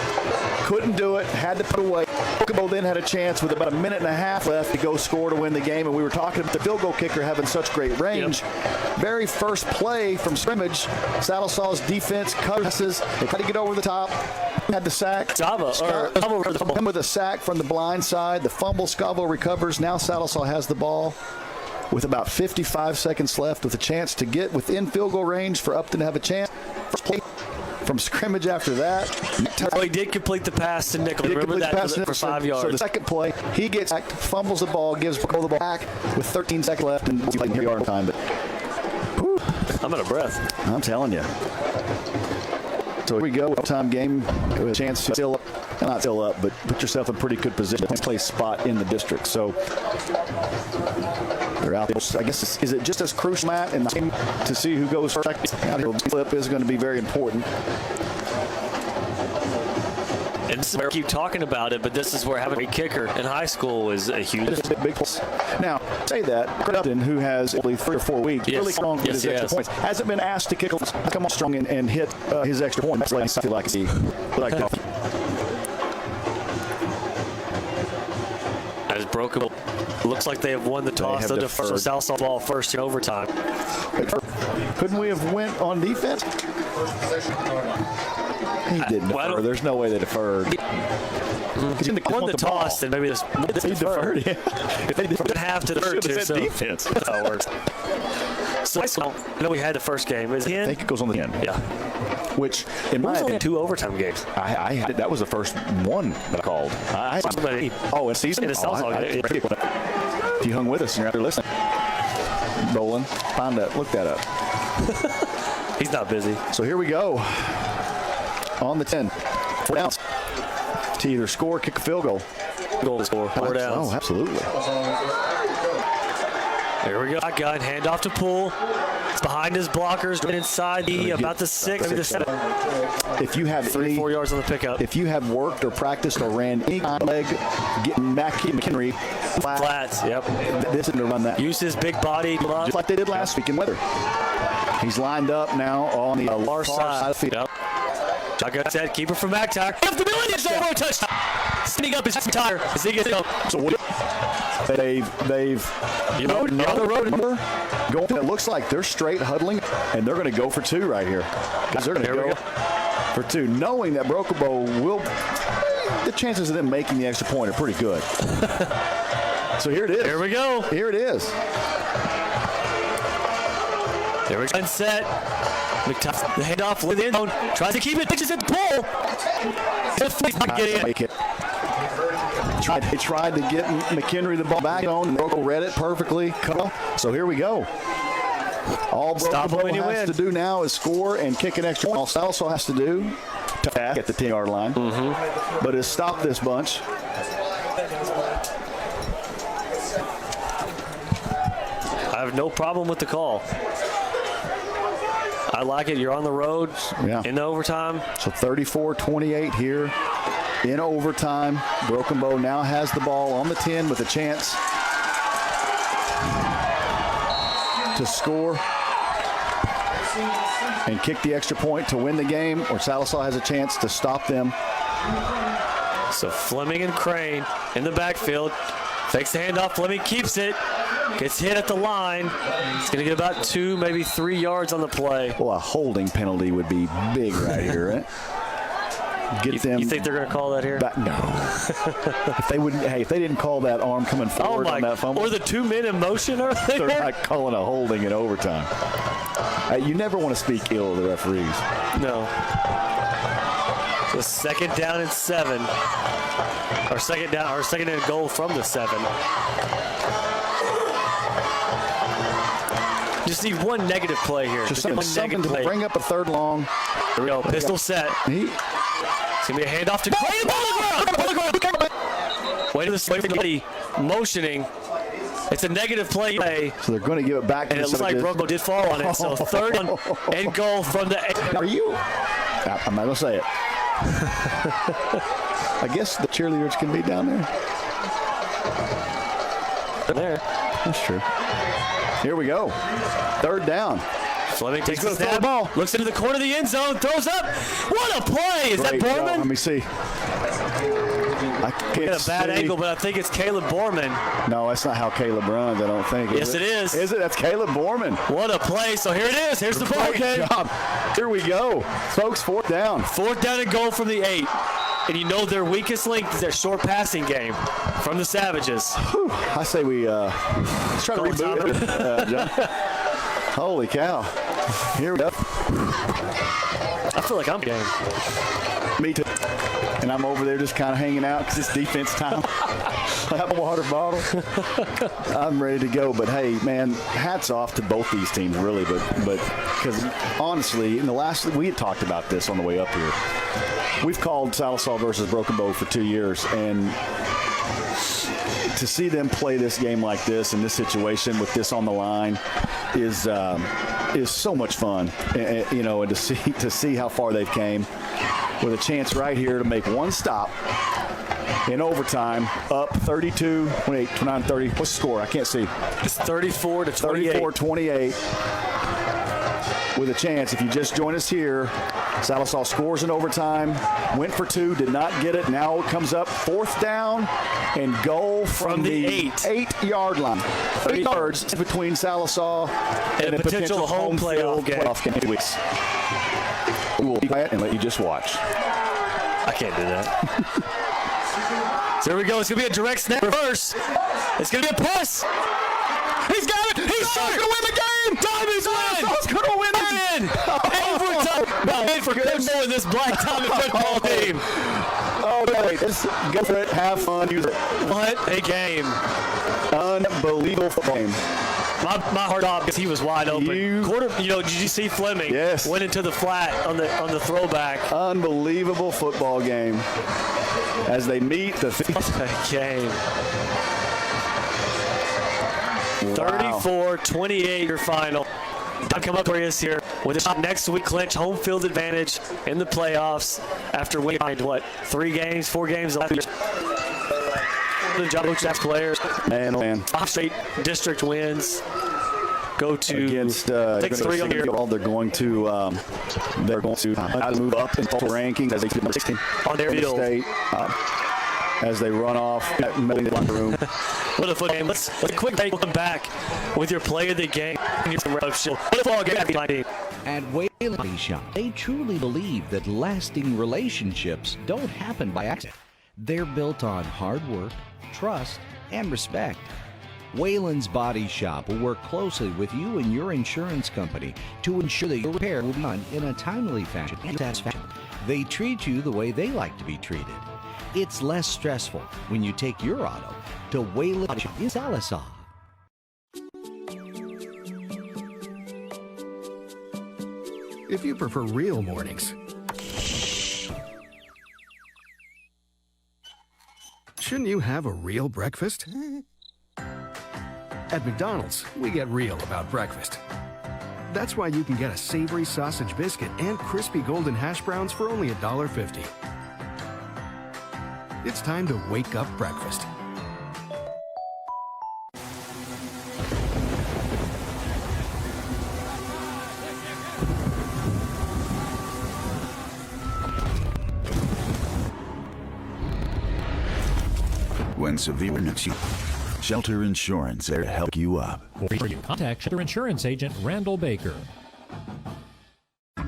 Couldn't do it. Had to put away. Brookabo then had a chance with about a minute and a half left to go score to win the game. And we were talking about the field goal kicker having such great range. Yep. Very first play from scrimmage. Sallisaw's defense covers. They tried to get over the top. Had the sack. Come with a sack from the blind side. The fumble, Scavo recovers. Now Sallisaw has the ball with about 55 seconds left with a chance to get within field goal range for Upton to have a chance. First play from scrimmage after that. He did complete the pass to Nickel. Remember that for 5 yards. So the second play, he gets sacked, fumbles the ball, gives the ball back with 13 seconds left, and here we are in time. But I'm out of breath. I'm telling you. So here we go, time game with a chance to still not still up, but put yourself in pretty good position to play spot in the district. So they're out there. I guess, is it just as crucial, Matt, in the game to see who goes first? Out here, flip is going to be very important. And this is where we keep talking about it, but this is where having a kicker in high school is a huge big plus. Now, say that Upton, who has only 3 or 4 weeks, really strong with his extra points, hasn't been asked to kick, come on strong and hit his extra point. That's what I feel like he as broken. Looks like they have won the toss. They'll defer the Sallisaw ball first in overtime. Couldn't we have went on defense? He didn't defer. There's no way they deferred. If they won the toss, then maybe he deferred. Yeah. If they didn't have to defer, so defense. That's how it works. So I know we had the first game. Is it in? I think it goes on the end. Yeah. Which, in my opinion, 2 overtime games. That was the first one that I called. In season? In a If you hung with us and you're out there listening, Roland, look that up. He's not busy. So here we go. On the 10. 4 downs. To either score, kick a field goal. Goal to score. 4 downs. Oh, absolutely. There we go. Shotgun, hand off to Poole. It's behind his blockers, right inside about the 6, maybe the 7. If you have 3 or 4 yards on the pickup. If you have worked or practiced or ran any leg, getting back McHenry flats. Yep. This is to run that. Use his big body, just like they did last week in weather. He's lined up now on the far side of the field. Yep. Shotgun set, keeper from McTire. Up the middle, it's over, touchdown. Standing up his tire as he gets up. So they've on the road. It looks like they're straight huddling, and they're going to go for 2 right here. They're going to go for 2, knowing that Broken Bow will. The chances of them making the extra point are pretty good. So here it is. Here we go. Here it is. There we go. And set. McTire, the handoff with the end zone. Tries to keep it. Pitches it to Poole. Make it. They tried to get McHenry the ball back on, and Broken read it perfectly. So here we go. All Broken Bow has to do now is score and kick an extra point. All Sallisaw has to do to get the 10-yard line, but is stop this bunch. I have no problem with the call. I like it. You're on the road in the overtime. So 34-28 here in overtime. Broken Bow now has the ball on the 10 with a chance to score and kick the extra point to win the game, or Sallisaw has a chance to stop them. So Fleming and Crane in the backfield. Fakes the handoff. Fleming keeps it. Gets hit at the line. It's going to get about 2, maybe 3 yards on the play. Well, a holding penalty would be big right here, right? You think they're going to call that here? No. If they didn't call that arm coming forward on that fumble, or the 2 men in motion, are they? They're not calling a holding in overtime. You never want to speak ill of the referees. No. So 2nd down and 7. Or second and goal from the 7. Just need one negative play here. Just something to bring up a 3rd long. There we go. Pistol set. It's going to be a handoff to Crane. Ball on the ground. Wait to the safety. Motioning. It's a negative play. So they're going to give it back. And it looks like Broco did fall on it. So 3rd and goal from the 8. Are you? I'm not going to say it. I guess the cheerleaders can be down there. There. That's true. Here we go. 3rd down. Fleming takes the snap. Ball. Looks into the corner of the end zone. Throws up. What a play. Is that Borman? Let me see. I got a bad angle, but I think it's Caleb Borman. No, that's not how Caleb runs, I don't think. Yes, it is. Is it? That's Caleb Borman. What a play. So here it is. Here's the ball game. Here we go. Folks, 4th down. 4th down and goal from the 8. And you know their weakest link is their short passing game from the Savages. Whew. I say we let's try to reboot it, John. Holy cow. Here we go. I feel like I'm game. Me too. and I'm over there just kind of hanging out because it's defense time. I have a water bottle. I'm ready to go. But, hey, man, hats off to both these teams, really. But because, honestly, in the last – we had talked about this on the way up here. We've called Sallisaw versus Broken Bow for 2 years, and to see them play this game like this in this situation with this on the line is so much fun. And to see how far they've came with a chance right here to make one stop in overtime, up 32, 28, 29, 30. What's the score? I can't see. It's 34 to 28. 34-28. With a chance, if you just join us here, Sallisaw scores in overtime, went for 2, did not get it. Now it comes up 4th down and goal from the 8-yard line. 8 yards between Sallisaw and a potential home playoff game. We will be quiet and let you just watch. I can't do that. So here we go. It's going to be a direct snap reverse. It's going to be a pass. He's got it. He's going to win the game. Diamonds win. He's going to win it. Overtime. For good more this Black Diamond football team. Oh, wait. Let's go for it. Have fun. Use it. What a game. Unbelievable football game. My heart stopped because he was wide open. Did you see Fleming? Yes. Went into the flat on the throwback. Unbelievable football game. As they meet the game. Wow. 34-28 your final. Come up for us here with a shot next week, clinch home field advantage in the playoffs after winning 4 games last year. The job of players. Man, 5 straight district wins. Go to against 6-3 on the year. They're going to move up in total rankings as they get 16 on their field. State, as they run off that middle locker room. What a football game. Let's quick break. We'll come back with your play of the game. What a football game. At Wayland Body Shop, they truly believe that lasting relationships don't happen by accident. They're built on hard work, trust, and respect. Wayland's Body Shop will work closely with you and your insurance company to ensure that your repair will be done in a timely fashion and satisfaction. They treat you the way they like to be treated. It's less stressful when you take your auto to Wayland Body Shop in Sallisaw. If you prefer real mornings, shouldn't you have a real breakfast? At McDonald's, we get real about breakfast. That's why you can get a savory sausage biscuit and crispy golden hash browns for only $1.50. It's time to wake up breakfast. When severe next you, Shelter Insurance there to help you up. For you, contact Shelter Insurance Agent Randall Baker.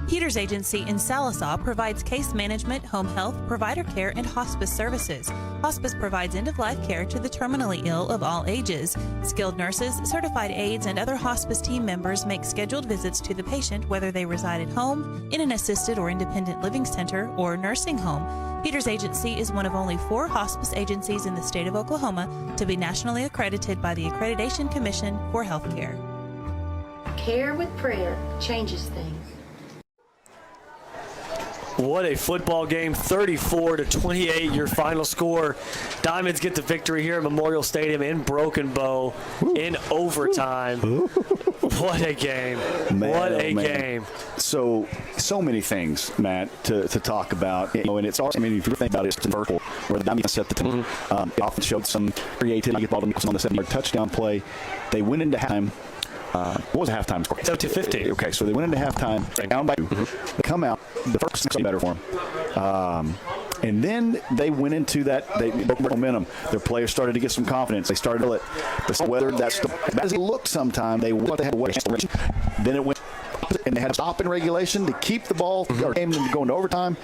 Peters Agency in Sallisaw provides case management, home health, provider care, and hospice services. Hospice provides end-of-life care to the terminally ill of all ages. Skilled nurses, certified aides, and other hospice team members make scheduled visits to the patient whether they reside at home, in an assisted or independent living center, or nursing home. Peters Agency is one of only 4 hospice agencies in the state of Oklahoma to be nationally accredited by the Accreditation Commission for Healthcare. Care with prayer changes things. What a football game, 34-28, your final score. Diamonds get the victory here at Memorial Stadium in Broken Bow in overtime. What a game. What a game. So many things, Matt, to talk about. And it's also, if you think about it, it's vertical, where the Diamonds set the tone. It often showed some creativity. On the 7-yard touchdown play. They went into halftime. What was the halftime score? 7-15. Okay, so they went into halftime down by 2. They come out. The first thing's better for them. And then they went into that. They broke momentum. Their players started to get some confidence. They started to let whether that's as it looked sometime. They had to wait. Then it went and they had to stop in regulation to keep the ball or game to go into overtime.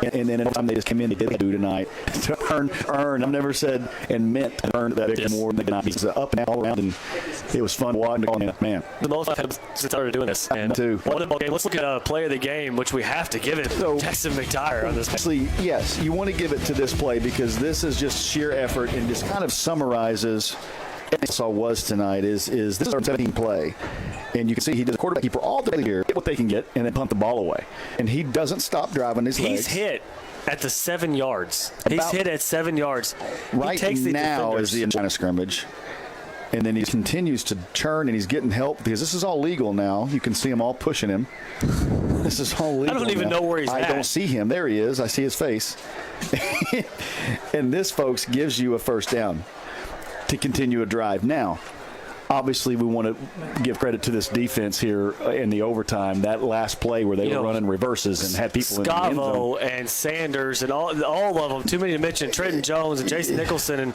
And then in overtime, they just came in. They did do tonight to earn. I've never said and meant to earn that extra more than they got. It's up and all around, and it was fun watching. Man, the most I've had since I started doing this. And too. What a ball game. Let's look at play of the game, which we have to give it to Jackson McTire on this. Actually, yes, you want to give it to this play because this is just sheer effort and just kind of summarizes what I saw was tonight is this is our 17 play. And you can see he does a quarterback keeper all day here, get what they can get, and then punt the ball away. And he doesn't stop driving his legs. He's hit at the 7 yards. He's hit at 7 yards. Right now is the line of scrimmage. And then he continues to turn, and he's getting help because this is all legal now. You can see them all pushing him. This is all legal. I don't even know where he's at. I don't see him. There he is. I see his face. And this, folks, gives you a first down to continue a drive. Now, obviously, we want to give credit to this defense here in the overtime. That last play where they were running reverses and had people in the end zone. And Sanders and all of them, too many to mention, Trenton Jones and Jason Nicholson and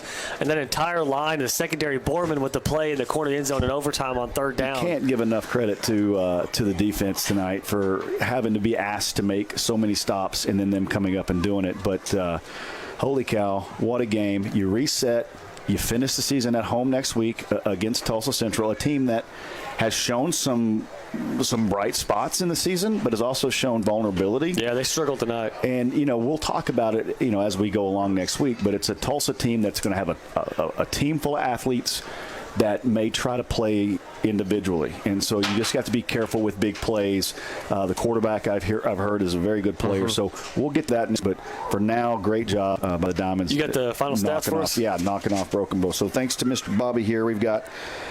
that entire line, the secondary Borman with the play in the corner of the end zone in overtime on third down. You can't give enough credit to the defense tonight for having to be asked to make so many stops and then them coming up and doing it. But holy cow, what a game. You reset. You finish the season at home next week against Tulsa Central, a team that has shown some bright spots in the season, but has also shown vulnerability. Yeah, they struggled tonight. And, we'll talk about it, as we go along next week, but it's a Tulsa team that's going to have a team full of athletes that may try to play individually, and so you just have to be careful with big plays. The quarterback I've heard is a very good player, so we'll get to that. But for now, great job by the Diamonds. You got the final stats for us? Yeah, knocking off Broken Bow. So thanks to Mr. Bobby here. We've got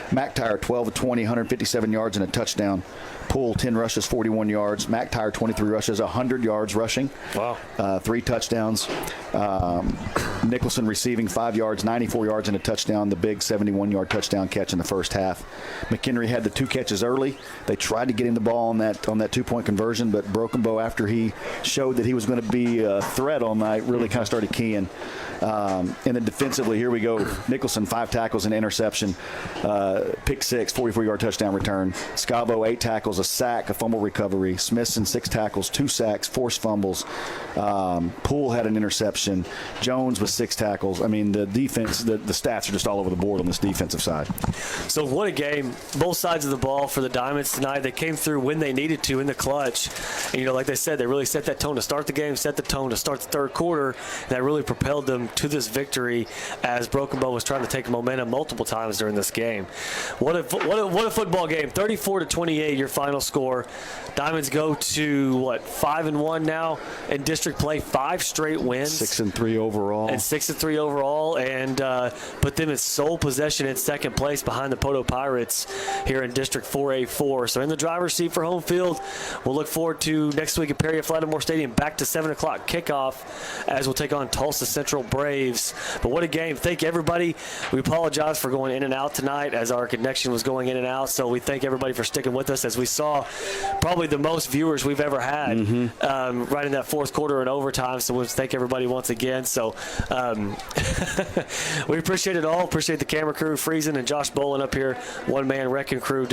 McTire 12 of 20, 157 yards and a touchdown. Poole 10 rushes, 41 yards. McTire 23 rushes, 100 yards rushing. Wow. 3 touchdowns. Nicholson receiving 5 yards, 94 yards and a touchdown. The big 71-yard touchdown catch in the first half. McHenry had the 2 catches early. They tried to get him the ball on that 2-point conversion, but Broken Bow, after he showed that he was going to be a threat all night, really kind of started keying. And then defensively, here we go. Nicholson, 5 tackles and interception. Pick 6, 44-yard touchdown return. Scavo, 8 tackles, a sack, a fumble recovery. Smithson, 6 tackles, 2 sacks, forced fumbles. Poole had an interception. Jones with 6 tackles. I mean, the defense, the stats are just all over the board on this defensive side. So what a game. Both sides of the ball for the Diamonds tonight. They came through when they needed to in the clutch. And, like they said, they really set that tone to start the game, set the tone to start the third quarter. And that really propelled them to this victory as Broken Bow was trying to take momentum multiple times during this game. What a football game. 34-28, your final score. Diamonds go to, 5-1 now in district play, 5 straight wins. 6-3 overall. And 6-3 overall, and put them in sole possession in second place behind the Poto Pirates here in District 4A4. So in the driver's seat for home field. We'll look forward to next week at Perry at Flattermore Stadium, back to 7 o'clock kickoff as we'll take on Tulsa Central Braves. But what a game. Thank everybody. We apologize for going in and out tonight as our connection was going in and out. So we thank everybody for sticking with us as we saw probably the most viewers we've ever had right in that fourth quarter and overtime. So we'll thank everybody once again. So we appreciate it all. Appreciate the camera crew, Friesen and Josh Bolin up here, one-man wrecking crew doing